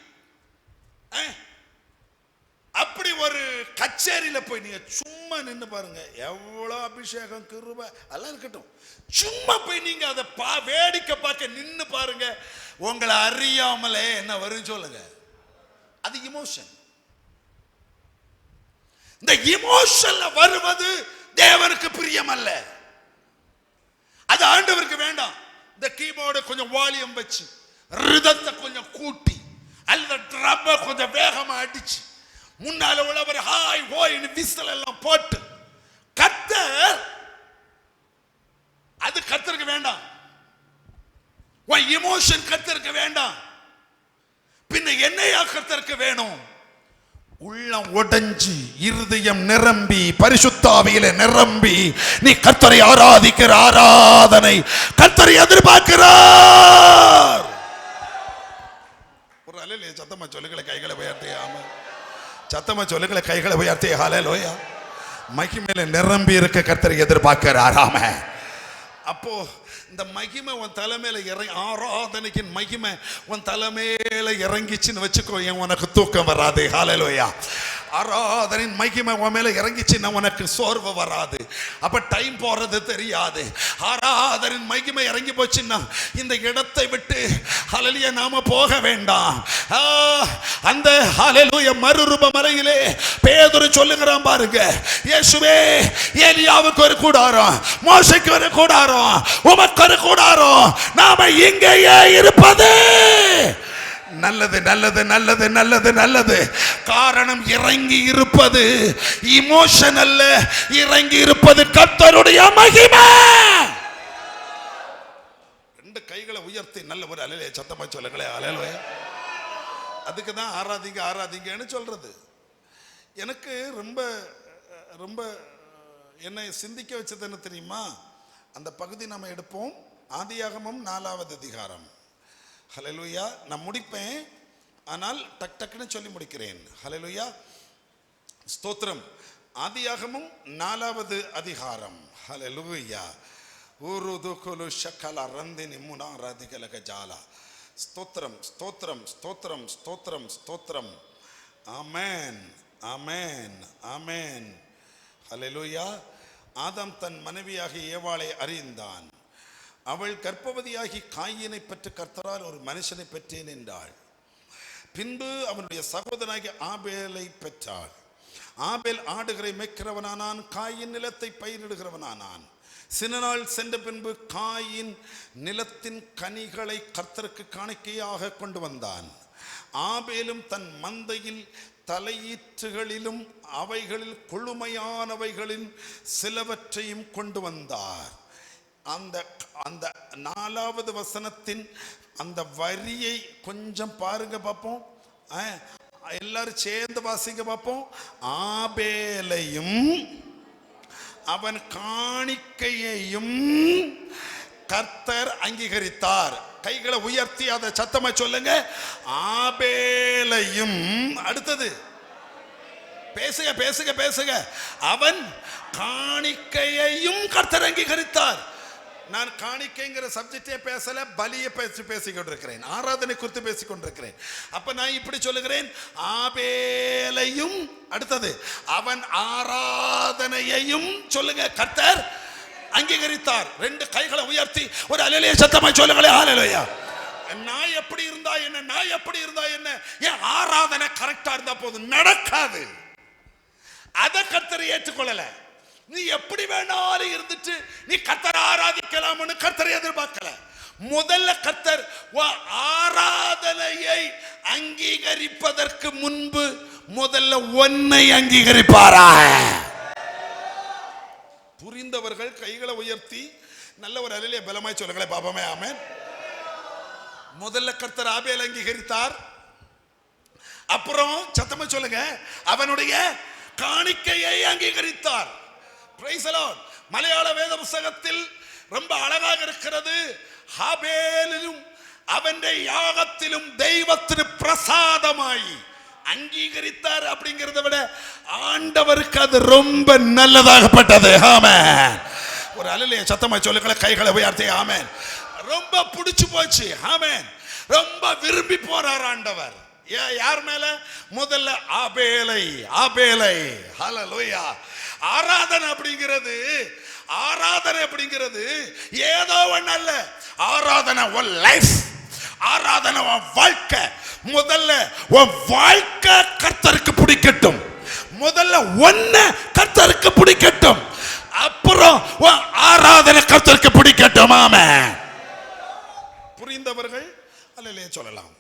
அப்படி ஒரு கச்சேரியில போய் நீங்க சும்மா நின்று பாருங்க. எவ்வளவு அபிஷேகம் கிருபை எல்லாம் இருக்கட்டும். சும்மா போய் நீங்க அதை வேடிக்கை பார்க்க நின்று பாருங்க. உங்களை அறியாமலே என்ன வரும் சொல்லுங்க? அது இமோஷன். இந்த இமோஷன்ல வருவது தேவனுக்கு பிரியம் அல்ல. அது ஆண்டவருக்கு வேண்டாம். இந்த கீபோர்டு கொஞ்சம் வால்யூம் வச்சு, ரிதத்தை கொஞ்சம் கூட்டி, அல்லது ட்ரம்ம கொஞ்சம் வேகமா அடிச்சு, முன்னால உள்ளவர் ஹாய் ஹோய்னு விசில் எல்லாம் போட்டு கர்த்தர், அது கர்த்தருக்கு வேண்டாம். இமோஷன் கர்த்தருக்கு வேண்டாம். பின்ன என்னையா கர்த்தருக்கு வேணும்? உள்ளம் உடைஞ்சி இருதயம் நிரம்பி பரிசுத்த ஆவியிலே நிரம்பி நீ கர்த்தரை ஆராதிக்கிற ஆராதனை கர்த்தரை எதிர்பார்க்கிறார். ஒரு அல்லேலூயா சத்தமா சொல்லுங்களே, கைகளை உயர்த்தி. ஆமா, சத்தமா சொல்லுங்களே, கைகளை உயர்த்தி. ஹல்லேலூயா. மகிமையில நிரம்பி இருக்க கர்த்தரை எதிர்பார்க்கிறார். ஆமா. அப்போ இந்த மகிமை உன் தலைமையில இறங்கி, ஆராதனைக்கு மகிமை உன் தலைமையில இறங்கிச்சுன்னு வச்சுக்கோ, உனக்கு தூக்கம் வராது. ஹல்லேலூயா. ஆராதனின் மகிமை உன் மேல இறங்கிச்சுன்னா உனக்கு சோர்வு வராது. அப்ப டைம் போறது தெரியாது. ஆராதனின் மகிமை இறங்கி போச்சுன்னா இந்த இடத்தை விட்டு ஹல்லேலூயா நாம போக வேண்டாம். அந்த ஹல்லேலூயா மறுரூப மலையிலே பேதுரு சொல்லுகிறான் பாருங்க, இயேசுவே ஏலியாவுக்கு ஒரு கூடாரம், மோசேக்கு ஒரு கூடாரம், உமக்கு ஒரு கூடாரம், நாம இங்கேயே இருப்பது நல்லது நல்லது நல்லது நல்லது நல்லது. காரணம் இறங்கி இருப்பது இமோஷன் அல்ல, இறங்கி இருப்பது கர்த்தருடைய மகிமை. ரெண்டு கைகளை உயர்த்தி நல்ல ஒரு அல்லேலூயா சத்தமா சொல்லுங்களே. அல்லேலூயா. அதுக்கு தான் ஆராதிங்க ஆராதிங்கன்னு சொல்றது. எனக்கு ரொம்ப ரொம்ப என்னை சிந்திக்க வச்சது என்ன தெரியுமா? அந்த பகுதி நம்ம எடுப்போம். ஆதியாகமம் 4வது அதிகாரம். ஹல்லேலூயா. நான் முடிப்பேன், ஆனால் டக் டக்குன்னு சொல்லி முடிக்கிறேன். ஹல்லேலூயா. ஸ்தோத்திரம். ஆதியாகமம் 4வது அதிகாரம். ஹல்லேலூயா. ஊருதுகுலு ஷக்கல ரந்தினி முனாராதிகலக ஜாலா. ஸ்தோத்திரம் ஸ்தோத்திரம் ஸ்தோத்திரம் ஸ்தோத்திரம் ஸ்தோத்திரம். ஆமென் ஆமென் ஆமென். ஹல்லேலூயா. ஆதாம் தன் மனைவியாகிய ஏவாளை அறிந்தான். அவள் கர்ப்பவதியாகி காயினை பெற்று கர்த்தரால் ஒரு மனுஷனை பெற்றேன் என்றாள். பின்பு அவனுடைய சகோதரனாகிய ஆபேலை பெற்றாள். ஆபேல் ஆடுகளை மேய்க்கிறவனானான், காயின் நிலத்தை பயிரிடுகிறவனானான். சில நாள் சென்ற பின்பு காயின் நிலத்தின் கனிகளை கர்த்தருக்கு காணிக்கையாக கொண்டு வந்தான். ஆபேலும் தன் மந்தையில் தலையீற்றுகளிலும் அவைகளில் கொழுமையானவைகளின் சிலவற்றையும் கொண்டு வந்தார். அந்த அந்த 4வது வசனத்தின் அந்த வரியை கொஞ்சம் பாருங்க பார்ப்போம். எல்லாரும் சேர்ந்து வாசிங்க பார்ப்போம். ஆபேலையும் அவன் காணிக்கையையும் கர்த்தர் அங்கீகரித்தார். கைகளை உயர்த்தி அதை சத்தமா சொல்லுங்க. ஆபேலையும், அடுத்தது பேசுங்க பேசுங்க பேசுங்க. அவன் காணிக்கையையும் கர்த்தர் அங்கீகரித்தார். நான் காணிக்கைங்கிற சப்ஜெக்டே பேசல, பலியை பேசிக்கொண்டிருக்கிறேன், ஆராதனை குறித்து பேசிக்கொண்டிருக்கிறேன். அப்ப நான் இப்படி சொல்லுகிறேன், ஆபேலையும், அடுத்தது அவன் ஆராதனையையும் சொல்லுங்க கர்த்தர் அங்கீகரித்தார். ரெண்டு கைகளை உயர்த்தி ஒரு அல்லேலூயா சத்தமாய் சொல்லுங்களே. ஹல்லேலூயா. நான் எப்படி இருந்தா என்ன, நான் எப்படி இருந்தா என்ன, என் ஆராதனை கரெக்டா இருந்தா போதும். நடக்காது. அதை கர்த்தர் ஏற்றுக்கொள்ளல. நீ எப்படி வேணாலும் இருந்துட்டு நீ கர்த்தரை ஆராதிக்கலாம்னு கர்த்தரை எதிர்பார்க்கல. முதல்ல கர்த்தர் ஆராதனையை அங்கீகரிப்பதற்கு முன்பு முதல்ல ஒன்னை அங்கீகரிப்பாரா? புரிந்தவர்கள் கைகளை உயர்த்தி நல்ல ஒரு அலையிலே பலமாய் சொல்லுங்களே பாபமே. ஆமென். முதல்ல கர்த்தர் ஆபேல் அங்கீகரித்தார். அப்புறம் சத்தமா சொல்லுங்க, அவனுடைய காணிக்கையை அங்கீகரித்தார். Praise the Lord. மலையாள வேத புத்தகத்தில் ரொம்ப அழகாக இருக்கிறது. ஆபேலிலும் அவனுடைய யாகத்திலும் தெய்வத்திற்கு பிரசாதமாய் அங்கீகரித்தார். அப்படிங்கிறத விட ஆண்டவருக்கு அது ரொம்ப நல்லதாகப்பட்டது. ஆமென். ஒரு அலையிலே சத்தமா சொல்லுங்களே கைகளை உயர்த்தி. ஆமென். ரொம்ப பிடிச்சு போச்சு. ஆமென். ரொம்ப விரும்பி போறார் ஆண்டவர். யார் மேல? முதல்ல ஆபேலை. ஆபேலை. ஹல்லேலூயா. ஆராதனை அப்படிங்கிறது ஏதோ ஒண்ணு அல்ல. ஆராதனை உன் லைஃப், ஆராதனை உன் வாழ்க்கை. முதல்ல உன் வாழ்க்கை கர்த்தருக்கு பிடிக்கட்டும். முதல்ல ஒன்ன கர்த்தருக்கு பிடிக்கட்டும். அப்புறம் உன் ஆராதனை கர்த்தருக்கு பிடிக்கட்டும். ஆமென். புரிந்தவர்கள் அல்லேலூயா சொல்லலாம்.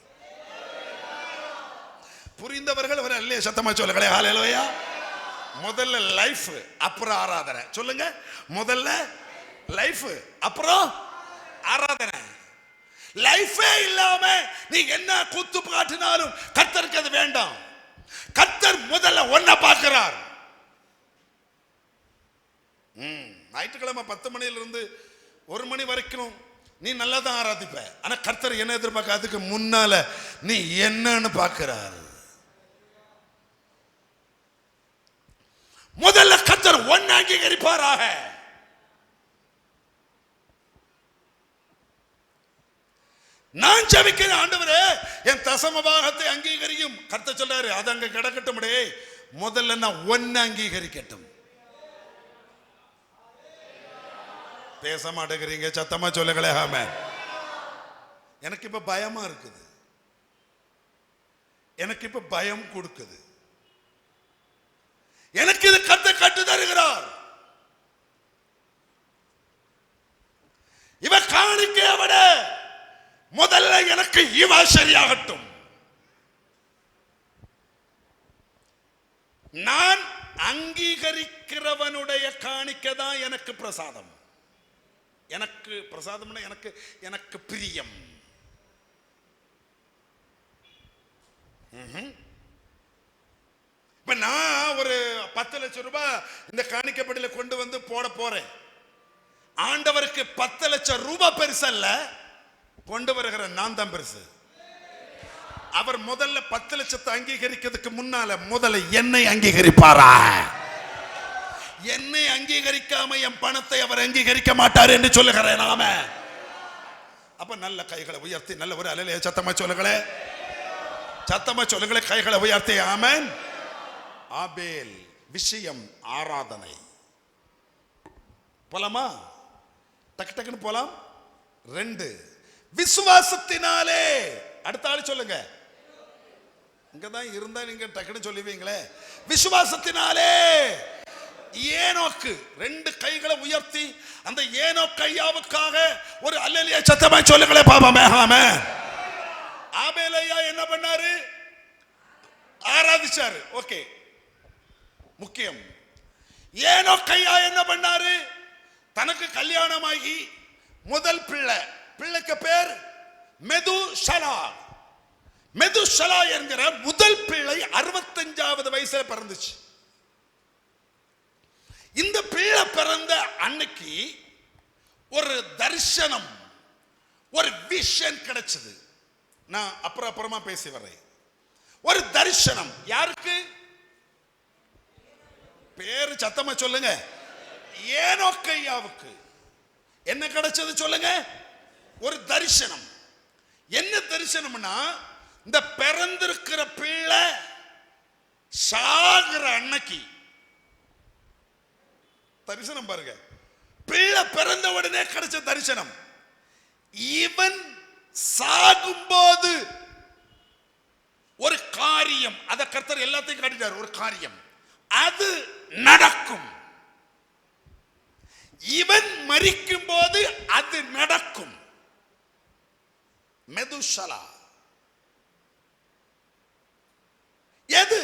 புரிந்தவர்கள் ஒரு அல்லேலூயா சத்தமா சொல்லுங்களே. ஹல்லேலூயா. முதல்ல லைஃப், அப்புறம் ஆராதனை. சொல்லுங்க, முதல்ல லைஃப், அப்புறம் ஆராதனை. லைஃபே இல்லாம நீ என்ன கூத்து காட்டினாலும் கர்த்தருக்கு அது வேண்டாம். கர்த்தர் முதல்ல ஒன்ன பார்க்கிறார். ஞாயிற்றுக்கிழமை 10 மணியிலிருந்து 1 மணி வரைக்கும் நீ நல்லா தான் ஆராதிப்ப. ஆனா கர்த்தர் என்ன எதிர்பார்க்க? அதுக்கு முன்னால நீ என்னன்னு பார்க்கிறார். முதல்ல கர்த்தர் ஒன்ன அங்கீகரிப்பாராக. நான் ஜெபிக்கிற ஆண்டவரே என் தசம பாகத்தை அங்கீகரியும். கர்த்தர் சொல்றாரு அது அங்க கிடக்கட்டும். முதல்ல நான் ஒன்ன அங்கீகரிக்கட்டும். பேச மாட்டேங்கிறீங்க, சத்தமா சொல்லுங்களே. ஆமென். எனக்கு இப்ப பயமா இருக்குது. எனக்கு இப்ப பயம் கொடுக்குது. எனக்கு இது கர்த்தர் கட்டு தருகிறார். இவ காணிக்கையை விட முதல்ல எனக்கு இவ சரியாகட்டும். நான் அங்கீகரிக்கிறவனுடைய காணிக்கை தான் எனக்கு பிரசாதம். எனக்கு பிரசாதம்னா எனக்கு பிரியம். இப்ப நான் ஒரு 10 லட்சம் ரூபாய் இந்த காணிக்கைப்படியில கொண்டு வந்து போட போறேன். ஆண்டவருக்கு 10 லட்சம் ரூபாய் பெருசு அல்ல, கொண்டு வருகிற நான் தான் பெருசு. அவர் முதல்ல 10 லட்சத்தை அங்கீகரிக்கிறதுக்கு முன்னால முதல்ல என்னை அங்கீகரிப்பாரா? என்னை அங்கீகரிக்காம என் பணத்தை அவர் அங்கீகரிக்க மாட்டார் என்று சொல்லுகிறேன். நாம அப்ப நல்ல கைகளை உயர்த்தி நல்ல ஒரு அல்லேலூயா சத்தமா சொல்லுங்களே. சத்தமா சொல்லுங்களே கைகளை உயர்த்தி. ஆமென். ஆபேல் விஷயம் ஆராதனை. போலாமா? டக்கு டக்குன்னு போலாம். 2 விசுவாசத்தினாலே. அடுத்த ஆள் சொல்லுங்க. இங்கதான் இருந்தா நீங்க டக்குன்னு சொல்லுவீங்களே. விசுவாசத்தினாலே ஏனோக்கு. 2 கைகளை உயர்த்தி அந்த ஏனோக்கு ஐயாவுக்காக ஒரு அல்லேலூயா சத்தமா சொல்லுங்களே பாபாமே. ஆமென். ஆபேல் ஐயா என்ன பண்ணாரு? ஆராதிச்சாரு. ஓகே, முக்கியம். ஏனோக்கு ஐயா என்ன பண்ணாரு? தனக்கு கல்யாணமாகி முதல் பிள்ளைக்கு பேர் மெதுஷலா. மெதுஷலா என்கிற முதல் பிள்ளை 65வது வயசுல பிறந்துச்சு. இந்த பிள்ளை பிறந்த அன்னைக்கு ஒரு தரிசனம், ஒரு விஷன் கிடைச்சது. நான் அப்புறமா பேசி வரேன். ஒரு தரிசனம். யாருக்கு? பேரு சத்தமா சொல்லுங்க. ஏனோக்கு ஐயாவுக்கு என்ன கிடைச்சது சொல்லுங்க? ஒரு தரிசனம். என்ன தரிசனம்னா, இந்த பிறந்திருக்கிற பிள்ளை சாகிற அன்னைக்கு தரிசனம் பாருங்க. பிள்ளை பிறந்த உடனே கிடைச்ச தரிசனம். இவன் சாகும்போது ஒரு காரியம், அத கர்த்தர் எல்லாத்தையும் காட்டிட்டார். ஒரு காரியம் அது நடக்கும். இவன் மரிக்கும் போது அது நடக்கும். மெதுஷலா எது?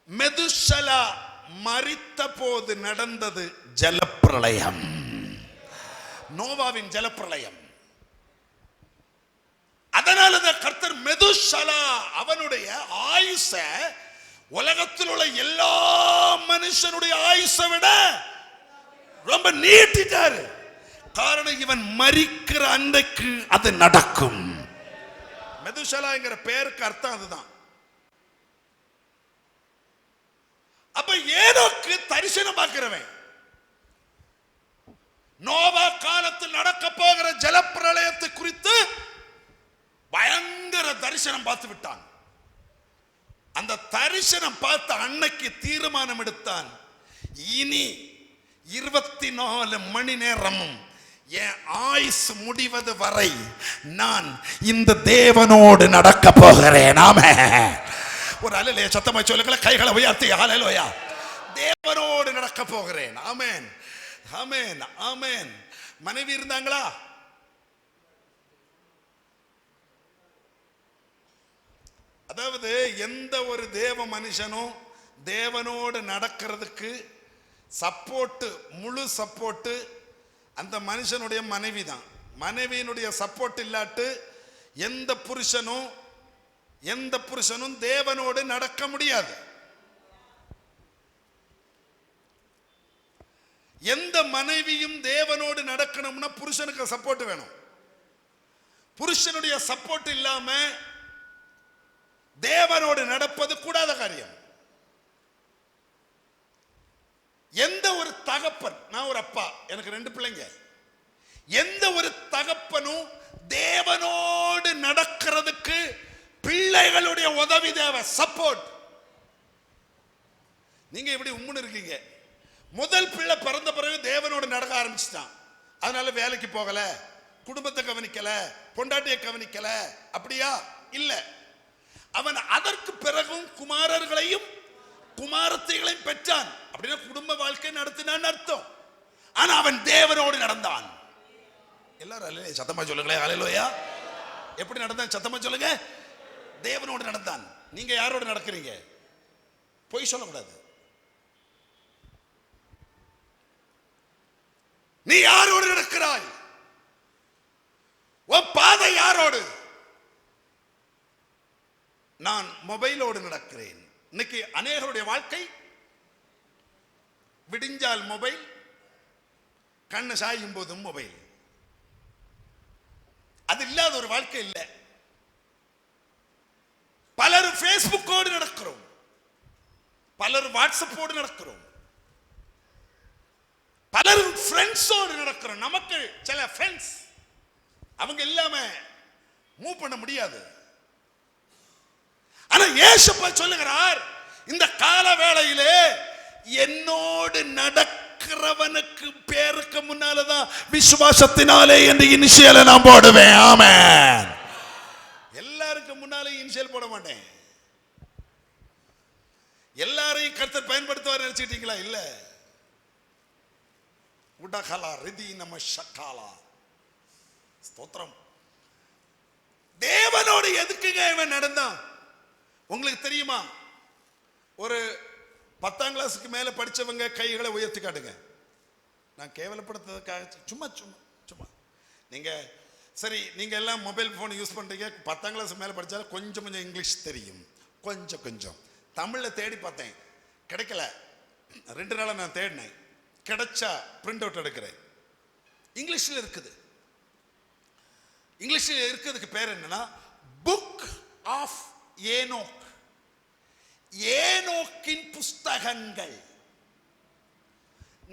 மெதுஷலா மரித்த போது நடந்தது ஜலப்பிரளயம், நோவாவின் ஜலப்பிரளயம். அதனால கர்த்தர் மெதுஷலா அவனுடைய ஆயுச உலகத்தில் உள்ள எல்லா மனுஷனுடைய ஆயுசை விட ரொம்ப நீட்டிட்டாரு. காரணம், இவன் மரிக்கிற அன்றைக்கு அது நடக்கும். மெதுஷலாங்கிற பேருக்கு அர்த்தம் அதுதான். அப்ப ஏனோக்கு தரிசனம் பார்க்கிறவன் நோவா காலத்தில் நடக்க போகிற ஜலப்பிரளயத்தை குறித்து பயங்கர தரிசனம் பார்த்து விட்டான். அந்த தரிசனம் பார்த்த அன்னைக்கு தீர்மானம் எடுத்தான், இனி 24 மணி நேரமும் என் ஆயுசு முடிவது வரை நான் இந்த தேவனோடு நடக்க போகிறேன். ஆமென். ஒரு அல்லேலூயா சத்தமா சொல்லுங்க, கைகளை உயர்த்தி அல்லேலூயா. தேவனோடு நடக்க போகிறேன். ஆமென், ஆமென், ஆமென். மனைவி இருந்தாங்களா? அதாவது எந்த ஒரு தேவ மனுஷனும் தேவனோடு நடக்கிறதுக்கு சப்போர்ட், முழு சப்போர்ட் அந்த மனுஷனுடைய மனைவி தான். மனைவியினுடைய சப்போர்ட் இல்லாட்டு எந்த புருஷனும் தேவனோடு நடக்க முடியாது. எந்த மனைவியும் தேவனோடு நடக்கணும்னா புருஷனுக்கு சப்போர்ட் வேணும். புருஷனுடைய சப்போர்ட் இல்லாம தேவனோடு நடப்பது கூடாத காரியம். எந்த ஒரு தகப்பன், நான் ஒரு அப்பா, எனக்கு 2 பிள்ளைங்க, எந்த ஒரு தகப்பனும் தேவனோடு நடக்கிறதுக்கு பிள்ளைகளுடைய உதவி தேவை, சப்போர்ட். நீங்க இப்படி உம்முன்னு இருக்கீங்க. முதல் பிள்ளை பிறந்த பிறகு தேவனோடு நடக்க ஆரம்பிச்சுட்டான். அதனால வேலைக்கு போகல, குடும்பத்தை கவனிக்கல, பொண்டாட்டியை கவனிக்கல, அப்படியா? இல்ல. அவன் அதற்கு பிறகும் குமாரர்களையும் குமாரத்தைகளையும் பெற்றான். அப்படின்னா குடும்ப வாழ்க்கை நடத்தினான் அர்த்தம். ஆனா அவன் தேவனோடு நடந்தான். எல்லாரும் அல்லேலூயா சத்தமா சொல்லுங்களேன். அல்லேலூயா. எப்படி நடந்தான்? சத்தமா சொல்லுங்க. தேவனோடு நடந்தான். நீங்க யாரோடு நடக்கிறீங்க? பொய் சொல்லக்கூடாது. நீ யாரோடு நடக்கிறாய்? உன் பாதை யாரோடு? நான் மொபைலோடு நடக்கிறேன். இன்னைக்கு அநேகருடைய வாழ்க்கை விடிஞ்சால் மொபைல், கண்ணு சாயும் போதும் மொபைல். அது இல்லாத ஒரு வாழ்க்கை இல்லை. பலர் பேஸ்புக்கோடு நடக்கிறோம், பலர் வாட்ஸ்அப்போடு நடக்கிறோம், பலர் ஃப்ரெண்ட்ஸோடு நடக்கிறோம். நமக்கு சில ஃப்ரெண்ட்ஸ் அவங்க இல்லாம மூவ் பண்ண முடியாது. ஆனா இயேசுப்பா சொல்லுகிறார், இந்த கால வேளையிலே என்னோடு நடக்கிறவனுக்கு பேருக்கு முன்னாலதான் விசுவாசத்தினாலே என்று இனிஷியலை நான் போடுவேன். ஆமென். எல்லாருக்கும் முன்னாலே இனிஷியல் போட மாட்டேன். எல்லாரையும் கர்த்தர் பயன்படுத்துவார் நினைச்சிட்டீங்களா? இல்ல. உடகலா ரிதி நம ஷக்காலா. ஸ்தோத்திரம். தேவனோடு எதுக்குங்க இவன் நடந்தான்? உங்களுக்கு தெரியுமா? ஒரு 10ஆம் கிளாஸுக்கு மேல படிச்சவங்க கைகளை உயர்த்தி காட்டுங்க. நான் கேவலப்படுத்துறதுக்காக சும்மா சும்மா சும்மா. நீங்க சரி, நீங்க எல்லாம் மொபைல் போன் யூஸ் பண்றீங்க. 10ஆம் கிளாஸ் மேல படிச்சாலும் கொஞ்சம் கொஞ்சம் இங்கிலீஷ் தெரியும், கொஞ்சம் கொஞ்சம். தமிழ்ல தேடி பார்த்தேன், கிடைக்கல. 2 நாளா நான் தேடினேன், கிடைச்சா பிரிண்ட் அவுட் எடுக்கிறேன். இங்கிலீஷ்ல இருக்குது. இங்கிலீஷ்ல இருக்கிறதுக்கு பேர் என்னன்னா புக் ஆஃப் ஏனோக். ஏனோக்கின் புஸ்தகங்கள்.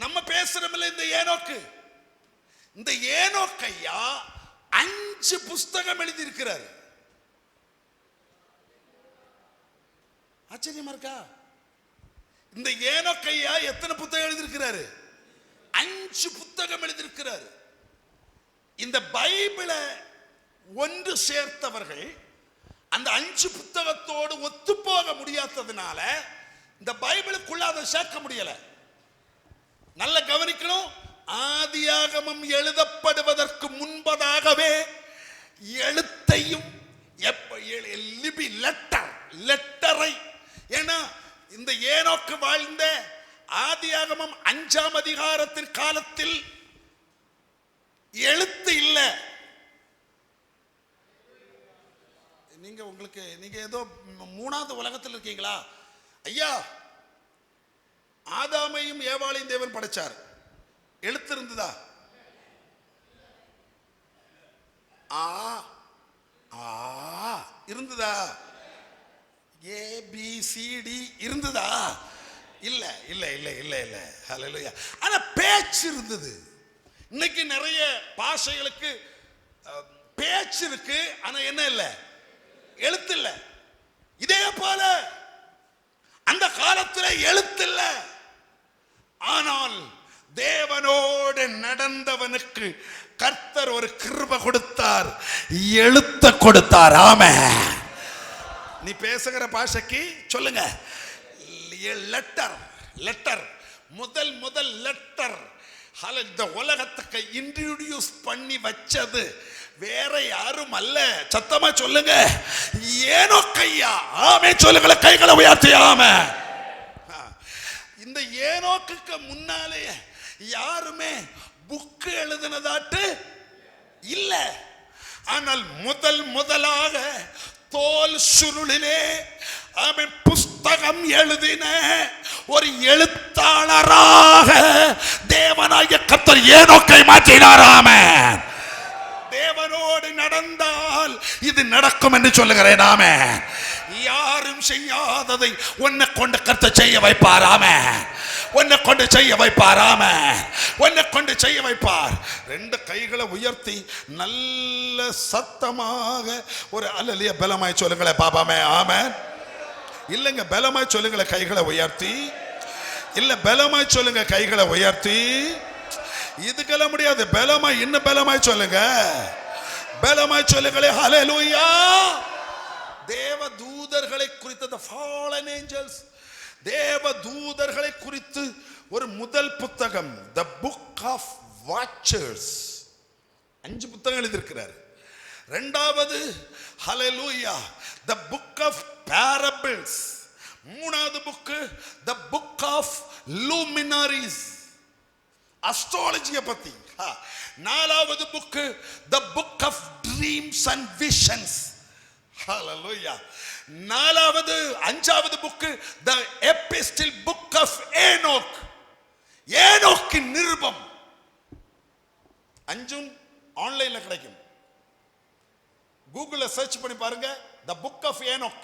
நம்ம பேசுறோம்ல இந்த ஏனோக்கு. இந்த ஏனோக்கையா 5 புஸ்தகம் எழுதி இருக்கிறார். ஆச்சரியமா இருக்கா? இந்த ஏனோக்கையா எத்தனை புத்தகம் எழுதி இருக்கிறாரு? 5 புத்தகம் எழுதி இருக்கிறாரு. இந்த பைபிளை ஒன்று சேர்த்தவர்கள் அந்த 5 புத்தகத்தோடு ஒத்துப்போக முடியாததுனால இந்த பைபிளுக்குள்ள அதை சேர்க்க முடியல. நல்ல கவனிக்கணும். ஆதியாகமம் எழுதப்படுவதற்கு முன்பதாகவே எழுத்தையும் லெட்டரை, ஏன்னா இந்த ஏனோக்கு வாழ்ந்த ஆதியாகமம் 5ஆம் அதிகாரத்தின் காலத்தில் எழுத்து இல்ல. நீங்க ஏதோ 3வது உலகத்தில் இருக்கீங்களா? ஐயா, ஆதாமையும் ஏவாளையும் தேவன் படைச்சார். எழுத்து இருந்ததா? இருந்ததா? ABCD இருந்ததா? இல்ல இல்ல இல்ல இல்ல இல்ல. ஹல்லேலூயா. ஆனா பேச்சு இருந்தது. இன்னைக்கு நிறைய பாஷைகளுக்கு பேச்சு இருக்கு, ஆனா என்ன இல்ல? எழுத்து இல்ல. இதே போல அந்த காலத்துல எழுத்து இல்ல. ஆனால் தேவனோடு நடந்தவனுக்கு கர்த்தர் ஒரு கிருபை கொடுத்தார், எழுத்த கொடுத்தார். ஆமென். நீ பேசுகிற பாஷைக்கு சொல்லுங்க லெட்டர். லெட்டர் முதல் லெட்டர் இந்த உலகத்துக்கு இன்ட்ரோடியூஸ் பண்ணி வச்சது வேற யாரும் அல்ல. சத்தமா சொல்லுங்க, ஏனோக்கையா. ஆமென் சொல்லுங்க, கைகளை உயர்த்தி. ஆமென். இந்த ஏனோக்குக்கு முன்னாலே யாருமே புக் எழுதினதாட்டு இல்ல. ஆனால் முதலாக தோல் சுருளிலே அவன் புஸ்தகம் எழுதின ஒரு எழுத்தாளராக தேவனாகிய கர்த்தர் ஏனோக்கை மாற்றினார். ஆமென். தேவனோடு நடந்தால் இது நடக்கும் என்று சொல்லுகிறேன். ஆமென். யாரும் செய்யாததை உன்னை கொண்டு கர்த்தர் செய்ய வைப்பார். ஆமென். உன்னை கொண்டு செய்ய வைப்பார். ஆமென். உன்னை கொண்டு செய்ய வைப்பார். 2 கைகளை உயர்த்தி நல்ல சத்தமாக ஒரு அல்லேலூயா பலமாய் சொல்லுங்களேன் பாபாமே. ஆமென். இல்லைங்க, பலமாய் சொல்லுங்களேன் கைகளை உயர்த்தி. இல்ல, பலமாய் சொல்லுங்க கைகளை உயர்த்தி. இதுக்கெல்லாம் முடியாது. பலமாய், இன்னும் பலமாய் சொல்லுங்க. பலமாய் சொல்லுங்களே. ஹல்லேலூயா. தேவ தூதர்களை குறித்து, the fallen angels, தேவ தூதர்களை குறித்து ஒரு முதல் புத்தகம், the book of watchers, 5 புத்தகம் எழுதியிருக்கிறார். 2வது ஹல்லேலூயா the book of parables. 3வது book the book of luminaries, அஸ்ட்ராலஜியை பத்தி. 4வது book the book of dreams and visions. ஹல்லேலூயா. 5வது book the epistle book of Enoch, ஏனோக்கின் நிருபம். 5ம் ஆன்லைன்ல கிடைக்கும். கூகுள்ல சர்ச் பண்ணி பாருங்க, the book of Enoch.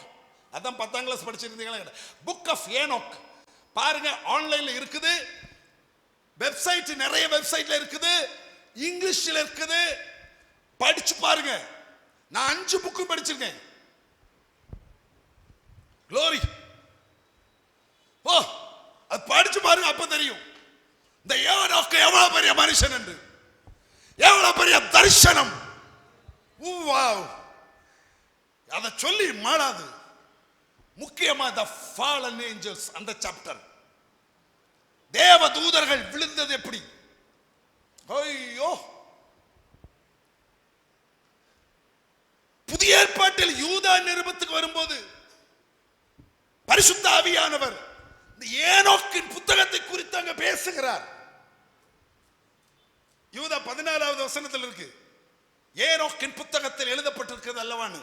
அதான் 10ஆம் கிளாஸ் படிச்சிருந்தீங்களா? book of Enoch பாருங்க, ஆன்லைன்ல இருக்குது. வெப்சைட், நிறைய வெப்சைட்ல இருக்குது, இங்கிலீஷ்ல இருக்குது. படிச்சு பாருங்க. நான் 5 புக்கு படிச்சிருக்கேன். Glory. ஓ, அது படிச்சு பாருங்க, அப்ப தெரியும் இந்த ஏனோக்கு எவ்வளவு பெரிய மனுஷன் என்று, எவ்வளவு பெரிய தரிசனம். வாவ். அத சொல்லி மாடாது. முக்கியமா the fallen angels, அந்த சாப்டர். தேவ தூதர்கள் விழுந்தது எப்படி? ஐயோ. புதிய ஏற்பாட்டில் யூதா நிருபத்துக்கு வரும்போது பரிசுத்த ஆவியானவர் இந்த ஏனோக்கின் புத்தகத்தை குறித்து அங்க பேசுகிறார். யூதா 14வது வசனத்தில் இருக்கு, ஏனோக்கின் புத்தகத்தில் எழுதப்பட்டிருக்கிறது அல்லவான்னு.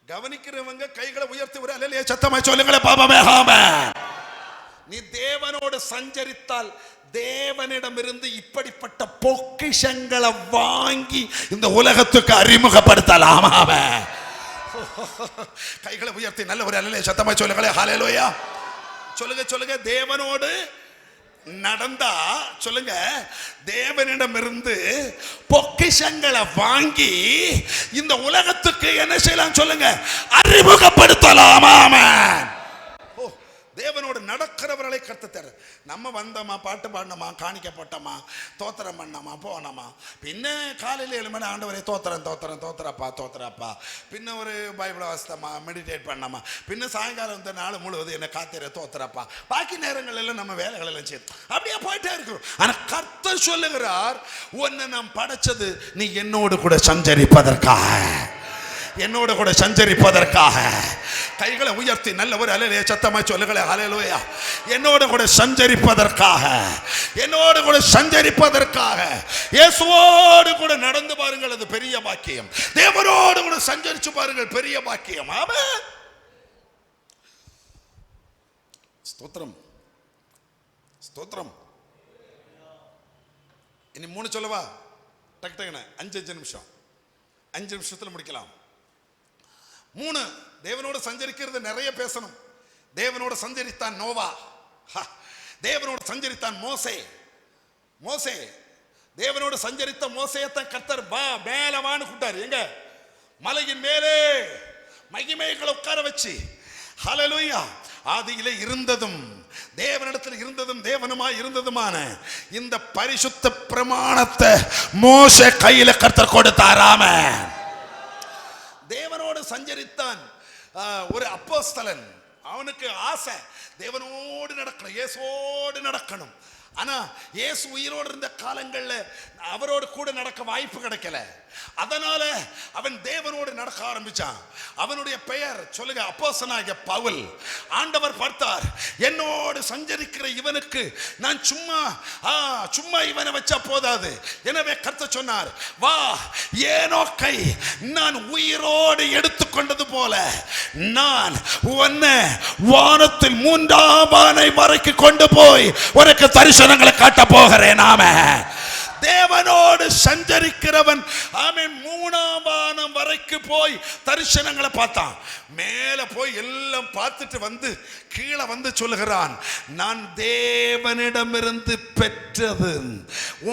கவனிக்கிறவங்க கைகளை உயர்த்தி ஒரு அல்லேலூயா சத்தமாய் சொல்லுங்களே பாபாமே. ஆமென். நீ தேவனோடு சஞ்சரித்தால் தேவனிடமிருந்து இப்படிப்பட்ட பொக்கிஷங்களை வாங்கி இந்த உலகத்துக்கு அறிமுகப்படுத்தலாம். ஆமென். கைகளை உயர்த்தி நல்ல ஒரு அல்லேலூயா சத்தமாய் சொல்லுங்களே. ஹல்லேலூயா. சொல்லுங்க சொல்லுங்க. தேவனோடு நடந்தா சொல்லுங்க, தேவனிடமிருந்து பொக்கிஷங்களை வாங்கி இந்த உலகத்துக்கு என்ன செய்யலாம் சொல்லுங்க, அறிமுகப்படுத்தலாம். ஆமென். தேவனோடு நடக்கிறவர்களை கர்த்தர். நம்ம வந்தோமா, பாட்டு பாடினோமா, காணிக்கப்பட்டோமா, தோத்திரம் பண்ணோமா, போனோமா, பின்ன காலையில் 7 மணி ஆண்டவரே தோத்திரம் தோத்திரம் தோத்திரப்பா தோத்திரப்பா, பின்ன ஒரு பைபிள் வாசித்தமா, மெடிடேட் பண்ணோமா, பின்ன சாயங்காலம் இந்த நாள் முழுவதும் என்ன காத்திர தோத்திரப்பா, பாக்கி நேரங்கள் எல்லாம் நம்ம வேலைகள் எல்லாம் செய்யும், அப்படியே போயிட்டே இருக்கிறோம். ஆனா கர்த்தர் சொல்லுகிறார், உன்னை நான் படைச்சது நீ என்னோடு கூட சஞ்சரிப்பதற்காக, என்னோட கூட சஞ்சரிப்பதற்காக. கைகளை உயர்த்தி நல்ல ஒரு அல்லேலூயா சத்தமாய் சொல்லுங்களேன். அல்லேலூயா. என்னோட கூட சஞ்சரிப்பதற்காக, என்னோட கூட சஞ்சரிப்பதற்காக. இயேசுவோடு கூட நடந்து பாருங்கள், அது பெரிய பாக்கியம். தேவனோடு கூட சஞ்சரிச்சு பாருங்கள், பெரிய பாக்கியம். ஆமென். ஸ்தோத்திரம் ஸ்தோத்திரம். இனி 3 சொல்லவா? டக்கு டக்குன்னு 5 நிமிஷம், 5 நிமிஷத்துல முடிக்கலாம். 3, தேவனோடு சஞ்சரிக்கிறது நிறைய பேசணும். தேவனோடு சஞ்சரித்தான் நோவா, தேவனோடு சஞ்சரித்தான் மோசே. மோசே தேவனோடு சஞ்சரித்த மோசேயத்தான் கர்த்தர் மேலவான்னு கூட்டாரு. எங்க? மலையின் மேலே மகிமைகளை உட்கார வச்சு. ஹல்லேலூயா. ஆதியிலே இருந்ததும் தேவனிடத்தில் இருந்ததும் தேவனுமாய் இருந்ததுமான இந்த பரிசுத்த பிரமாணத்தை மோசே கையில கர்த்தர் கொடுத்தாராம. தேவனோடு சஞ்சரித்தான் ஒரு அப்போஸ்தலன். அவனுக்கு ஆசை தேவனோடு நடக்கணும், இயேசுவோடு நடக்கணும். ஆனா இயேசு உயிரோடு இருந்த காலங்கள்ல அவரோடு கூட நடக்க வாய்ப்பு கிடைக்கல. அதனால அவன் தேவனோடு நடக்க ஆரம்பிச்சான். அவனுடைய பெயர் சொல்லுங்க, அப்போஸ்தலனாகிய பவுல். ஆண்டவர் பார்த்தார், என்னோடு சஞ்சரிக்கிற இவனுக்கு நான் சும்மா இவனை வச்சா போதாது. எனவே கர்த்தர் சொன்னார், வா, ஏனோக்கை நான் உயிரோடு எடுத்துக்கொண்டது போல நான் உன்னை வானத்தில் 3ஆம் வானம் வரைக்கும் கொண்டு போய் உனக்கு தரிசனங்களை காட்ட போகிறேன். ஆமென். தேவனோடு சஞ்சரிக்கிறவன் ஆமென் 3ஆம் வானம் வரைக்கும் போய் தரிசனங்களை பார்த்தான். மேல போய் எல்லாம் பார்த்துட்டு வந்து கீழே வந்து சொல்லுகிறான், நான் தேவனிடமிருந்து பெற்றது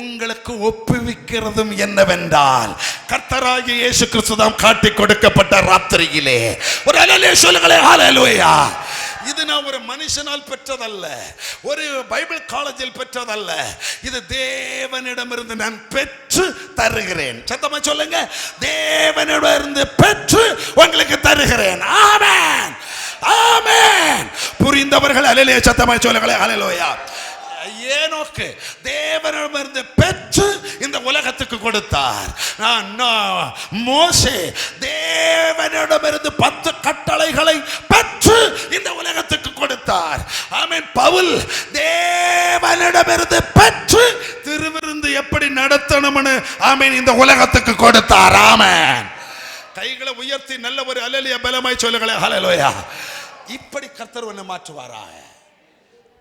உங்களுக்கு ஒப்புவிக்கிறதும் என்னவென்றால் கர்த்தராகிய இயேசு கிறிஸ்து தாம் காட்டி கொடுக்கப்பட்ட ராத்திரியிலே. ஒரு அல்லேலூயா சொல்லுங்களேன். ஹல்லேலூயா. இது நான் ஒரு மனுஷனால் பெற்றதல்ல, ஒரு பைபிள் காலேஜில் பெற்றதல்ல, இது தேவனிடமிருந்து நான் பெற்று தருகிறேன். சத்தமா சொல்லுங்க, தேவனிடமிருந்து பெற்று உங்களுக்கு தருகிறேன். ஆமென் ஆமென். புரிந்தவர்கள் அல்லேலூயா சத்தமா சொல்லுங்களேன். ஹல்லேலூயா. ஏனோக்கு தேவனிடமிருந்து பெற்று இந்த உலகத்துக்கு கொடுத்தார். மோசே தேவனிடமிருந்து 10 கட்டளைகளை பெற்று இந்த உலகத்துக்கு கொடுத்தார். ஆமென். பவுல் தேவனிடமிருந்து பெற்று திருவிருந்து எப்படி நடத்தணும்னு ஆமென் இந்த உலகத்துக்கு கொடுத்தார். ஆமென். கைகளை உயர்த்தி நல்ல ஒரு அல்லேலூயா பலமாய் சொல்லுங்களேன். ஹல்லேலூயா. இப்படி கர்த்தர் உன்னை மாற்றுவாரா?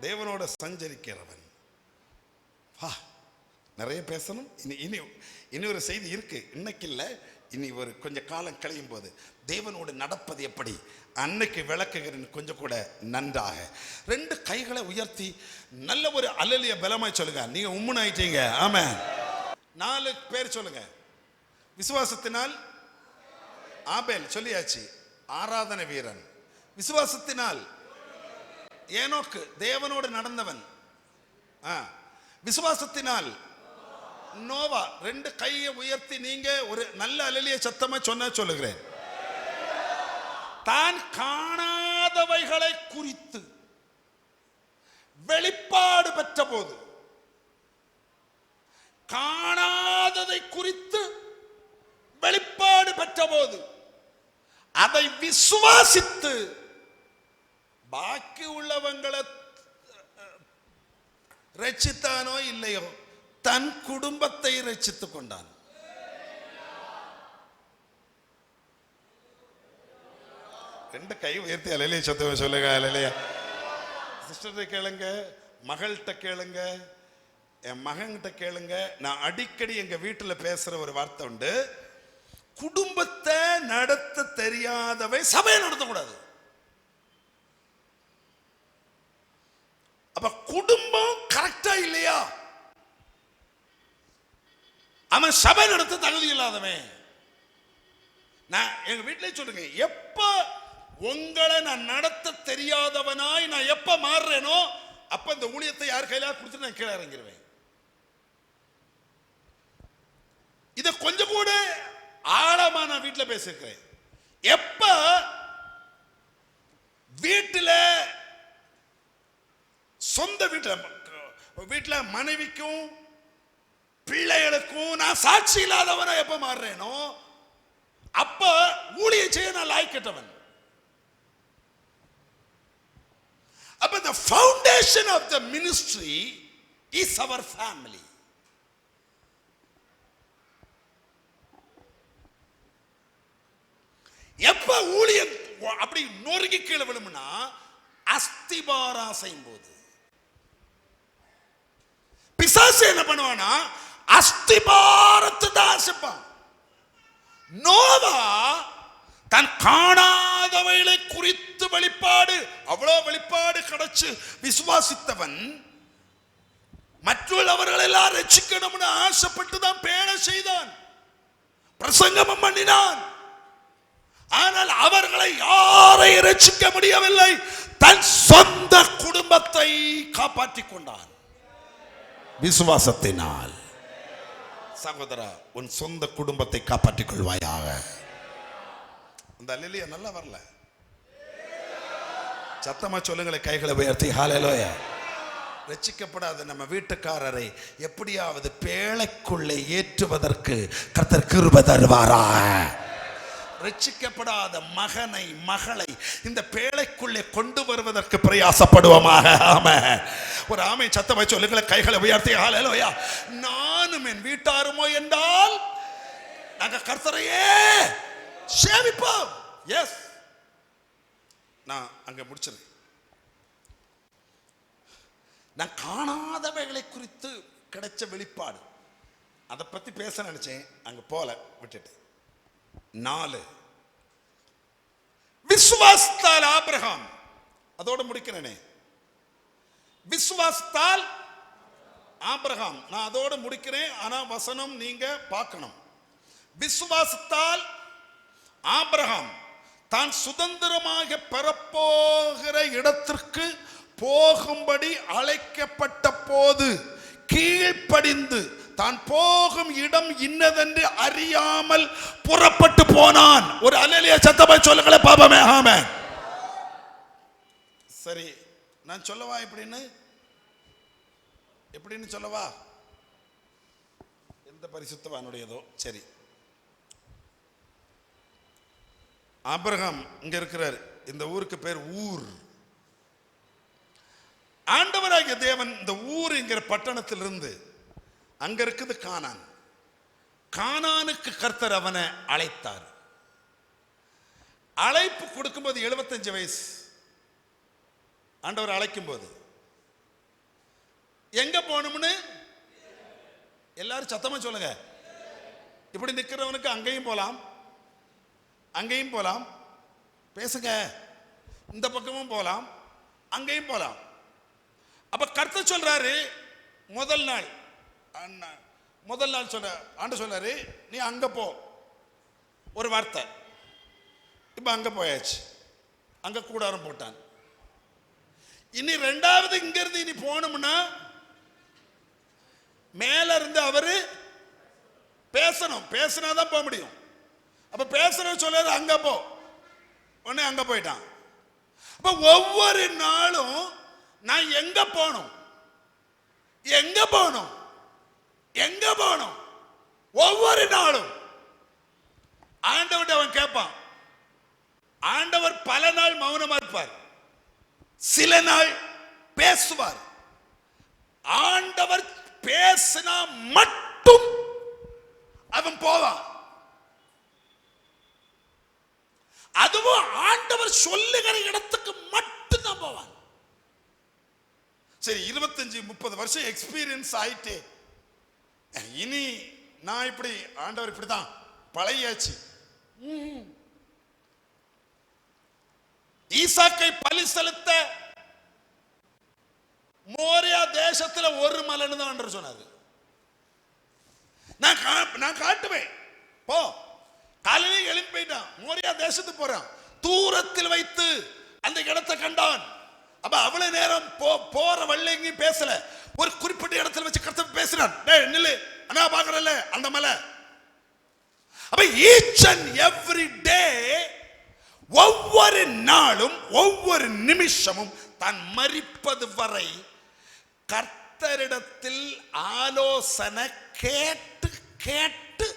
தேவனோட சஞ்சரிக்கிறவன். நிறைய பேசணும். இனி ஒரு செய்தி இருக்கு, இன்னைக்கு இல்லை, இனி ஒரு கொஞ்சம் காலம் கழியும் போது தேவனோடு நடப்பது எப்படி அன்னைக்கு விளக்குகிறேன் கொஞ்சம் கூட நன்றாக. 2 கைகளை உயர்த்தி நல்ல ஒரு அல்லேலூயா பலமாய் சொல்லுங்க. நீங்க உம்முன்னு ஆயிட்டீங்க. ஆமென். 4 பேர் சொல்லுங்க. விசுவாசத்தினால் ஆபேல் சொல்லியாச்சு, ஆராதனை வீரன். விசுவாசத்தினால் ஏனோக்கு தேவனோடு நடந்தவன். விசுவாசத்தினால் நோவா. 2 கையை உயர்த்தி நீங்க ஒரு நல்ல அல்லேலூயா சத்தமா சொன்னா சொல்லுகிறேன். தான் காணாதவைகளை குறித்து வெளிப்பாடு பெற்ற போது, காணாததை குறித்து வெளிப்பாடு பெற்ற போது அதை விசுவாசித்து பாக்கி உள்ளவங்களை ரட்சித்தானோ இல்லையோ தன் குடும்பத்தை ரட்சித்துக் கொண்டான். ரெண்டு கை உயர்த்தி அல்லேலூயா சத்தமா சொல்லுங்க. அல்லேலூயா. சிஸ்டர்கிட்ட கேளுங்க, மகள்கிட்ட கேளுங்க, என் மகன்கிட்ட கேளுங்க. நான் அடிக்கடி எங்க வீட்டுல பேசுற ஒரு வார்த்தை உண்டு, குடும்பத்தை நடத்த தெரியாதவை சபையை நடத்தக்கூடாது. அப்ப குடும்பம் கரெக்டா இல்லையா, அவன் சபை நடத்த தகுதி இல்லாதவன். நான் எங்க வீட்டிலே சொல்லுங்க, எப்ப உங்களை நான் நடத்த தெரியாதவனாய் நான் எப்ப மாறுறேனோ அப்ப இந்த ஊழியத்தை யார் கையில கொடுத்து நான் கீழே இறங்கிடுவேன். இத கொஞ்சம் கூட ஆழமா நான் வீட்டுல பேசிருக்கிறேன். எப்ப வீட்டுல சொந்த வீட்டுல மனைவிக்கும் பிள்ளைகளுக்கும் நான் சாட்சி இல்லாதவனா எப்ப மாறுறேனோ அப்ப ஊழியம் செய்ய நான் லாய்க்கட்டவன். அப்ப the foundation of the ministry is our family. எப்ப ஊழியம் அப்படி நொறுங்கி கீழே விழும்னா அஸ்திபாரம் செய்யும் போது. பிசாசு என்ன பண்ணுவானா அஸ்திபாரத்தை தான் ஆசைப்பான். நோவா தன் காணாதவைகளை குறித்து வெளிப்பாடு அவ்வளவு வெளிப்பாடு கிடைச்சு விசுவாசித்தவன் மற்றவர்கள் எல்லாம் ரட்சிக்கணும்னு ஆசைப்பட்டு தான் பேண செய்தான், பிரசங்கமும் பண்ணினான். ஆனால் அவர்களை யாரை ரட்சிக்க முடியவில்லை, தன் சொந்த குடும்பத்தை காப்பாற்றிக் கொண்டான் விசுவாசத்தினால். சகோதரா, உன் சொந்த குடும்பத்தை காப்பாற்றிக் கொள்வாயாக. அந்த அல்லேலூயா நல்லா வரல, சத்தமா சொல்லுங்களேன், கைகளை உயர்த்தி ஹல்லேலூயா. ரட்சிக்கப்படாத நம்ம வீட்டுக்காரரை எப்படியாவது பேழைக்குள்ளே ஏற்றுவதற்கு கர்த்தர் கிருபை தருவாரா? ரட்சிக்கப்படாத மகனை மகளை இந்த பேழைக்குள்ளே கொண்டு வருவதற்கு பிரயாசப்படுவோமாக. ஆமென். ஒரு ஆமென் சத்தமா சொல்லுங்களேன், கைகளை உயர்த்தி ஹல்லேலூயா. நானும் என் வீட்டாருமோ என்றால் நாங்க கர்த்தரையே சேவிப்போம். எஸ், நான் அங்க முடிச்சது. நான் காணாதவைகளை குறித்து கிடைச்ச வெளிப்பாடு அதை பத்தி பேச நினைச்சேன், அங்க போல விட்டுட்டு. 4 விசுவாசத்தால் ஆபிரகாம், அதோட முடிக்கிறேனே, விசுவாசத்தால் ஆபிரகாம், நான் அதோட முடிக்கிறேன். ஆனா வசனம் நீங்க பார்க்கணும். விசுவாசத்தால் ஆபிரகாம் தான் சுதந்திரமாக பெறப்போகிற இடத்திற்கு போகும்படி அழைக்கப்பட்ட போது கீழ்ப்படிந்து தான் போகும் இடம் இன்னதென்று அறியாமல் புறப்பட்டு போனான். ஒரு அல்லேலூயா சத்தமாய் சொல்லுங்களே பாப்பமே. ஆமென். சரி, நான் சொல்லவா எப்படின்னு சொல்லவா? எந்த பரிசுத்தவானுடையதோ. சரி, ஆபிரகாம் இங்க இருக்கிறார். இந்த ஊருக்கு பேர் ஊர். ஆண்டவராகிய தேவன் இந்த ஊர் என்கிற பட்டணத்திலிருந்து அங்க இருக்குது கானான். கானானுக்கு கர்த்தர் அவனை அழைத்தார். அழைப்பு கொடுக்கும்போது 75 வயசு. ஆண்டவர் அழைக்கும் போது எங்க போகணும்னு எல்லாரும் சத்தமா சொல்லுங்க. இப்படி நிக்கிறவனுக்கு அங்கேயும் போலாம், அங்கேயும் போலாம், பேசுங்க, இந்த பக்கமும் போலாம், அங்கேயும் போலாம். அப்ப கர்த்தர் சொல்றாரு, முதல் நாள் சொல்ற ஆண்டு சொல்றாரு, நீ அங்க போ. ஒரு வார்த்தை. இப்ப அங்க போயாச்சு, அங்க கூடாரம் போட்டான். இனி 2வது இங்க இருந்து இனி போனோம்னா மேல இருந்து அவரு பேசணும், பேசினாதான் போக முடியும். அப்ப பேசுற சொல்றாரு அங்க போ, உடனே அங்க போயிட்டான். அப்ப ஒவ்வொரு நாளும் நான் எங்க போகணும், எங்க போகணும், எங்க போகணும், ஒவ்வொரு நாளும் ஆண்டவர் அவன் கேட்பான். ஆண்டவர் பல நாள் மௌனமா இருப்பார், சில நாள் பேசுவார். ஆண்டவர் பேசினா மட்டும் அவன் போவான். அதுவும் ஆண்டவர் சொல்லுகிற இடத்துக்கு மட்டும் தான் போவான். சரி, 25-30 வருஷம் எக்ஸ்பீரியன்ஸ் ஆயிட்டே, இனி நான் இப்படி ஆண்டவர் இப்படிதான் பழையாச்சு. ஈசாக்கை பலி செலுத்த மோரியா தேசத்துல ஒரு மலைன்னு தான் ஆண்டவர் சொன்னாரு. நான் காட்டுவேன், போ. காலையில எழுப்பி போயிட்டான், மோரியா தேசத்துக்கு போறான். தூரத்தில் வைத்து அந்த இடத்தை கண்டான். அப்ப அவ்வளவு நேரம் போற வழியில எங்கேயும் பேசல. ஒரு குறிப்பிட்ட இடத்துல வச்சு கர்த்தர் பேசினான். டேய் நில்லு, அண்ணா பாக்குறல அந்த மலை. அப்ப ஈச் அண்ட் எவ்ரி டே, ஒவ்வொரு நாளும் ஒவ்வொரு நிமிஷமும் தான் மரிப்பது வரை கர்த்தரிடத்தில் ஆலோசனை கேட்டு கேட்டு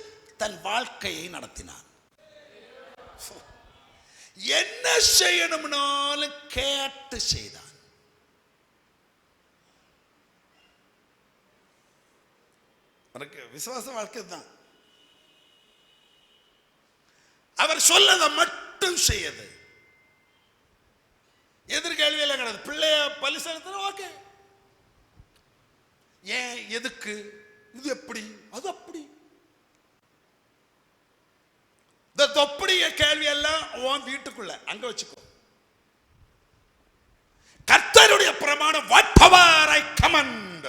தன் வாழ்க்கையை நடத்தினான். என்ன செய்யணும்னாலும் கேட்டு செய்தான். விசுவாச வாழ்க்கை தான். அவர் சொல்லதை மட்டும் செய்யது. எதிர்கேள்வியெல்லாம் கிடையாது. பிள்ளைய பலி செலுத்தின ஓகே, ஏன் எதுக்கு, இது எப்படி அது அப்படி, தொப்படிய கேள்வி எல்லாம் உன் வீட்டுக்குள்ள அங்க வச்சுக்கோ. கர்த்தருடைய பிரமாணம், whatever I command,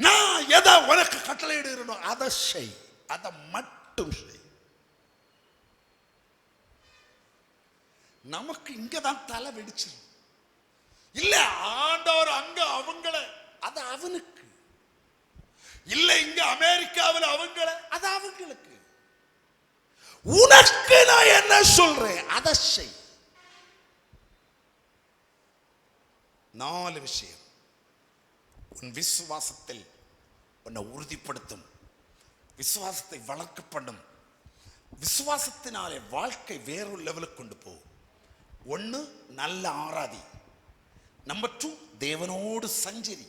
நான் எதை உனக்கு கட்டளையிடுறேனோ அதை செய், அதை மட்டும் செய். நமக்கு இங்கதான் தலை வெடிச்சிடும். இல்ல ஆண்டவர் அங்க அவங்கள, அது அவனுக்கு. இல்ல இங்க அமெரிக்காவில் அவங்கள, அது அவங்களுக்கு. உனக்கு நான் என்ன சொல்றேன் அதை செய். 4 விஷயம் உன் விசுவாசத்தில் உன்னை உறுதிப்படுத்தும், விசுவாசத்தை வளர்க்கப்படும், விசுவாசத்தினாலே வாழ்க்கை வேறொரு லெவலுக்கு கொண்டு போ. 1, நல்ல ஆராதி. நம்பர் 2, தேவனோடு சஞ்சரி.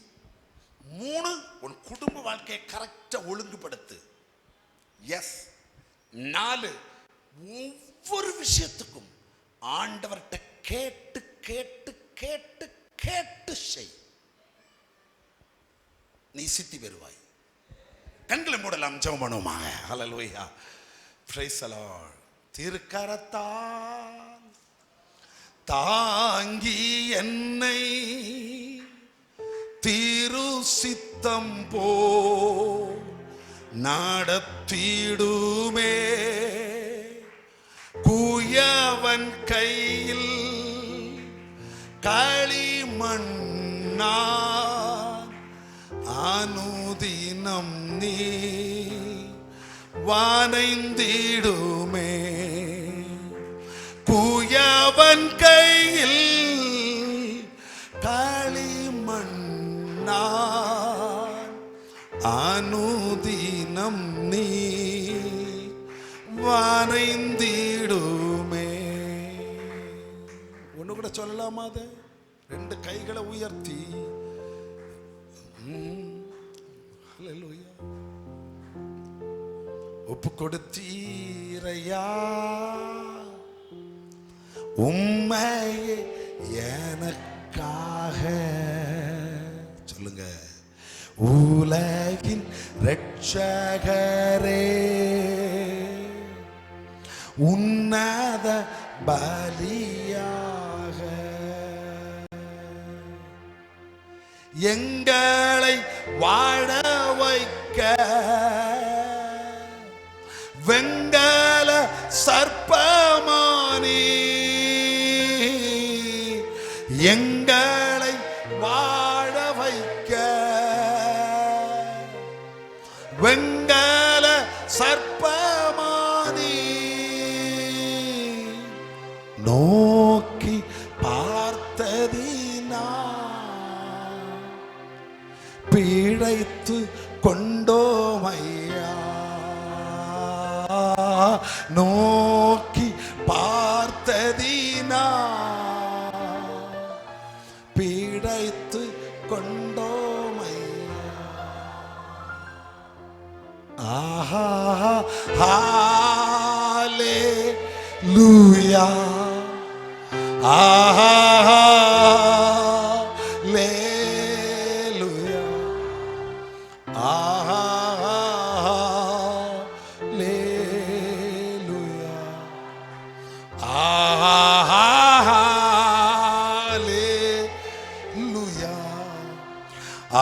3, உன் குடும்ப வாழ்க்கையை கரெக்டா ஒழுங்குபடுத்து. எஸ். 4, ஒவ்வொரு விஷயத்துக்கும் ஆண்டவர்கிட்ட கேட்டு கேட்டு கேட்டு கேட்டு செய். நீ சித்தி பெறுவாய். கண்களை மூடலாம், ஜெபம் பண்ணுவோமாக. ஹல்லேலூயா, பிரைஸ் தி லார்ட். திருக்கரத்தால் தாங்கி என்னை திரு சித்தம் போ நடத்திடுமே, குயவன் கையில் களிமண்ணா அனுதினம் நீ வானைந்திடுமே, குயவன் கையில் களிமண்ணா அனுதினம் நீ வானைந்திடுமே. ஒண்ணு கூட சொல்லலாமா? அது 2 கைகளை உயர்த்தி ஹல்லேலூயா ஒப்பு கொடுத்தீரையா, உம்மையே எனக்காக. சொல்லுங்க. உலகின் இரட்சகரே, உன்னத பலியாக எங்களை வாழ வைக்க வெங்கல சர்ப்பமானி, எங்களை வாழ வைக்க வெங்கல சர்ப்பமானி, நோக்கி பார்த்ததினா பிழைத்து கொண்டோமையா, நோக்கி பார்த்ததினா பிழைத்து கொண்டோமையா. ஆஹா ஹல்லேலூயா, ஆஹா ஹல்லேலூயா, ஆஹா ஹல்லேலூயா, ஆஹா ஹல்லேலூயா,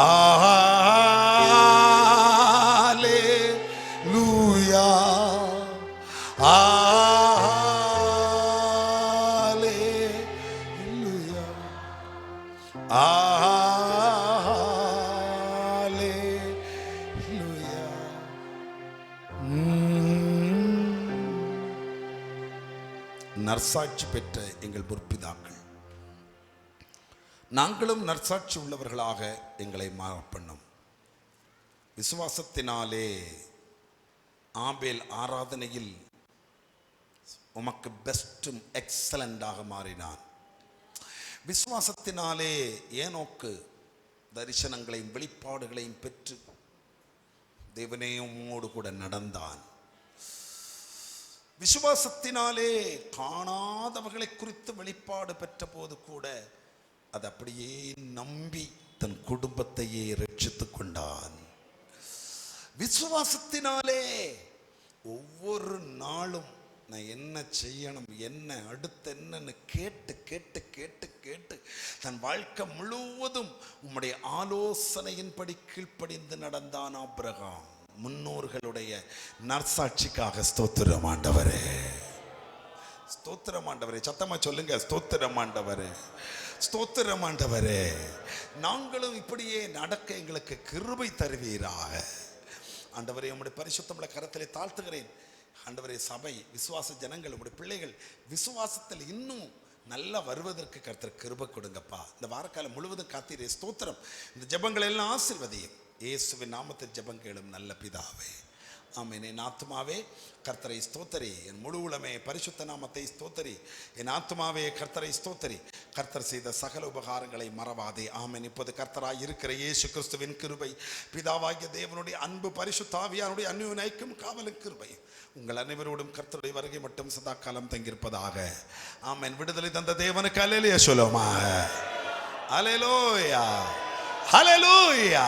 ஆஹா ஹல்லேலூயா, ஆஹா ஹல்லேலூயா. நற்சாட்சி பெற்ற எங்கள் முற்பிதாக்கள், நாங்களும் நற்சாட்சி உள்ளவர்களாக எங்களை மாறப்பண்ணும். விசுவாசத்தினாலே ஆபேல் ஆராதனையில் உமக்கு பெஸ்டும் எக்ஸலண்டாக மாறினான். விசுவாசத்தினாலே ஏனோக்கு தரிசனங்களையும் வெளிப்பாடுகளையும் பெற்று தேவனே உம்மோடு கூட நடந்தான். விசுவாசத்தினாலே காணாதவர்களை குறித்து வெளிப்பாடு பெற்ற போது கூட அது அப்படியே நம்பி தன் குடும்பத்தையே ரட்சித்துக் கொண்டான். விசுவாசத்தினாலே ஒவ்வொரு நாளும் நான் என்ன செய்யணும், என்ன அடுத்து என்னன்னு கேட்டு கேட்டு கேட்டு கேட்டு தன் வாழ்க்கை முழுவதும் உம்முடைய ஆலோசனையின்படி கீழ்ப்படிந்து நடந்தான் ஆபிரகாம். முன்னோர்களுடைய நற்சாட்சிக்காக ஸ்தோத்திரம் ஆண்டவரே, ஸ்தோத்திரம் ஆண்டவரே. சத்தமா சொல்லுங்க, ஸ்தோத்திரம் ஆண்டவரே, ஸ்தோத்திரம் ஆண்டவரே. நாங்களும் இப்படியே நடக்க எங்களுக்கு கிருபை தருவீராக ஆண்டவரே. உம்முடைய பரிசுத்தமுள்ள கரத்திலே தாழ்த்துகிறேன் ஆண்டவரே. சபை, விசுவாச ஜனங்கள், உங்களுடைய பிள்ளைகள் விசுவாசத்தில் இன்னும் நல்லா வருவதற்கு கர்த்தர் கிருபை கொடுங்கப்பா. இந்த வாரக்காலம் முழுவதும் காத்தீரே, ஸ்தோத்திரம். இந்த ஜெபங்கள் எல்லாம் ஆசீர்வதியும். இயேசுவின் நாமத்தில் ஜெபம் கேளும் நல்ல பிதாவே, ஆமென். என் ஆத்துமாவே கர்த்தரை ஸ்தோத்தரி, என் முழு உளமே பரிசுத்த நாமத்தை ஸ்தோத்தரி. என் ஆத்துமாவே கர்த்தரை ஸ்தோத்தரி, கர்த்தர் செய்த சகல உபகாரங்களை மறவாதே. ஆமென். இப்போது கர்த்தராய் இருக்கிற இயேசு கிறிஸ்துவின் கிருபை, பிதாவாகிய தேவனுடைய அன்பு, பரிசுத்த ஆவியானுடைய அந்நிய ஐக்கியம், காவலும் கிருபை உங்கள் அனைவரோடும் கர்த்தருடைய வருகை மட்டும் சதா காலம் தங்கியிருப்பதாக. ஆமென். விடுதலை தந்த தேவனுக்கு அல்லேலூயா சொல்லுமா. அல்லேலூயா, அல்லேலூயா.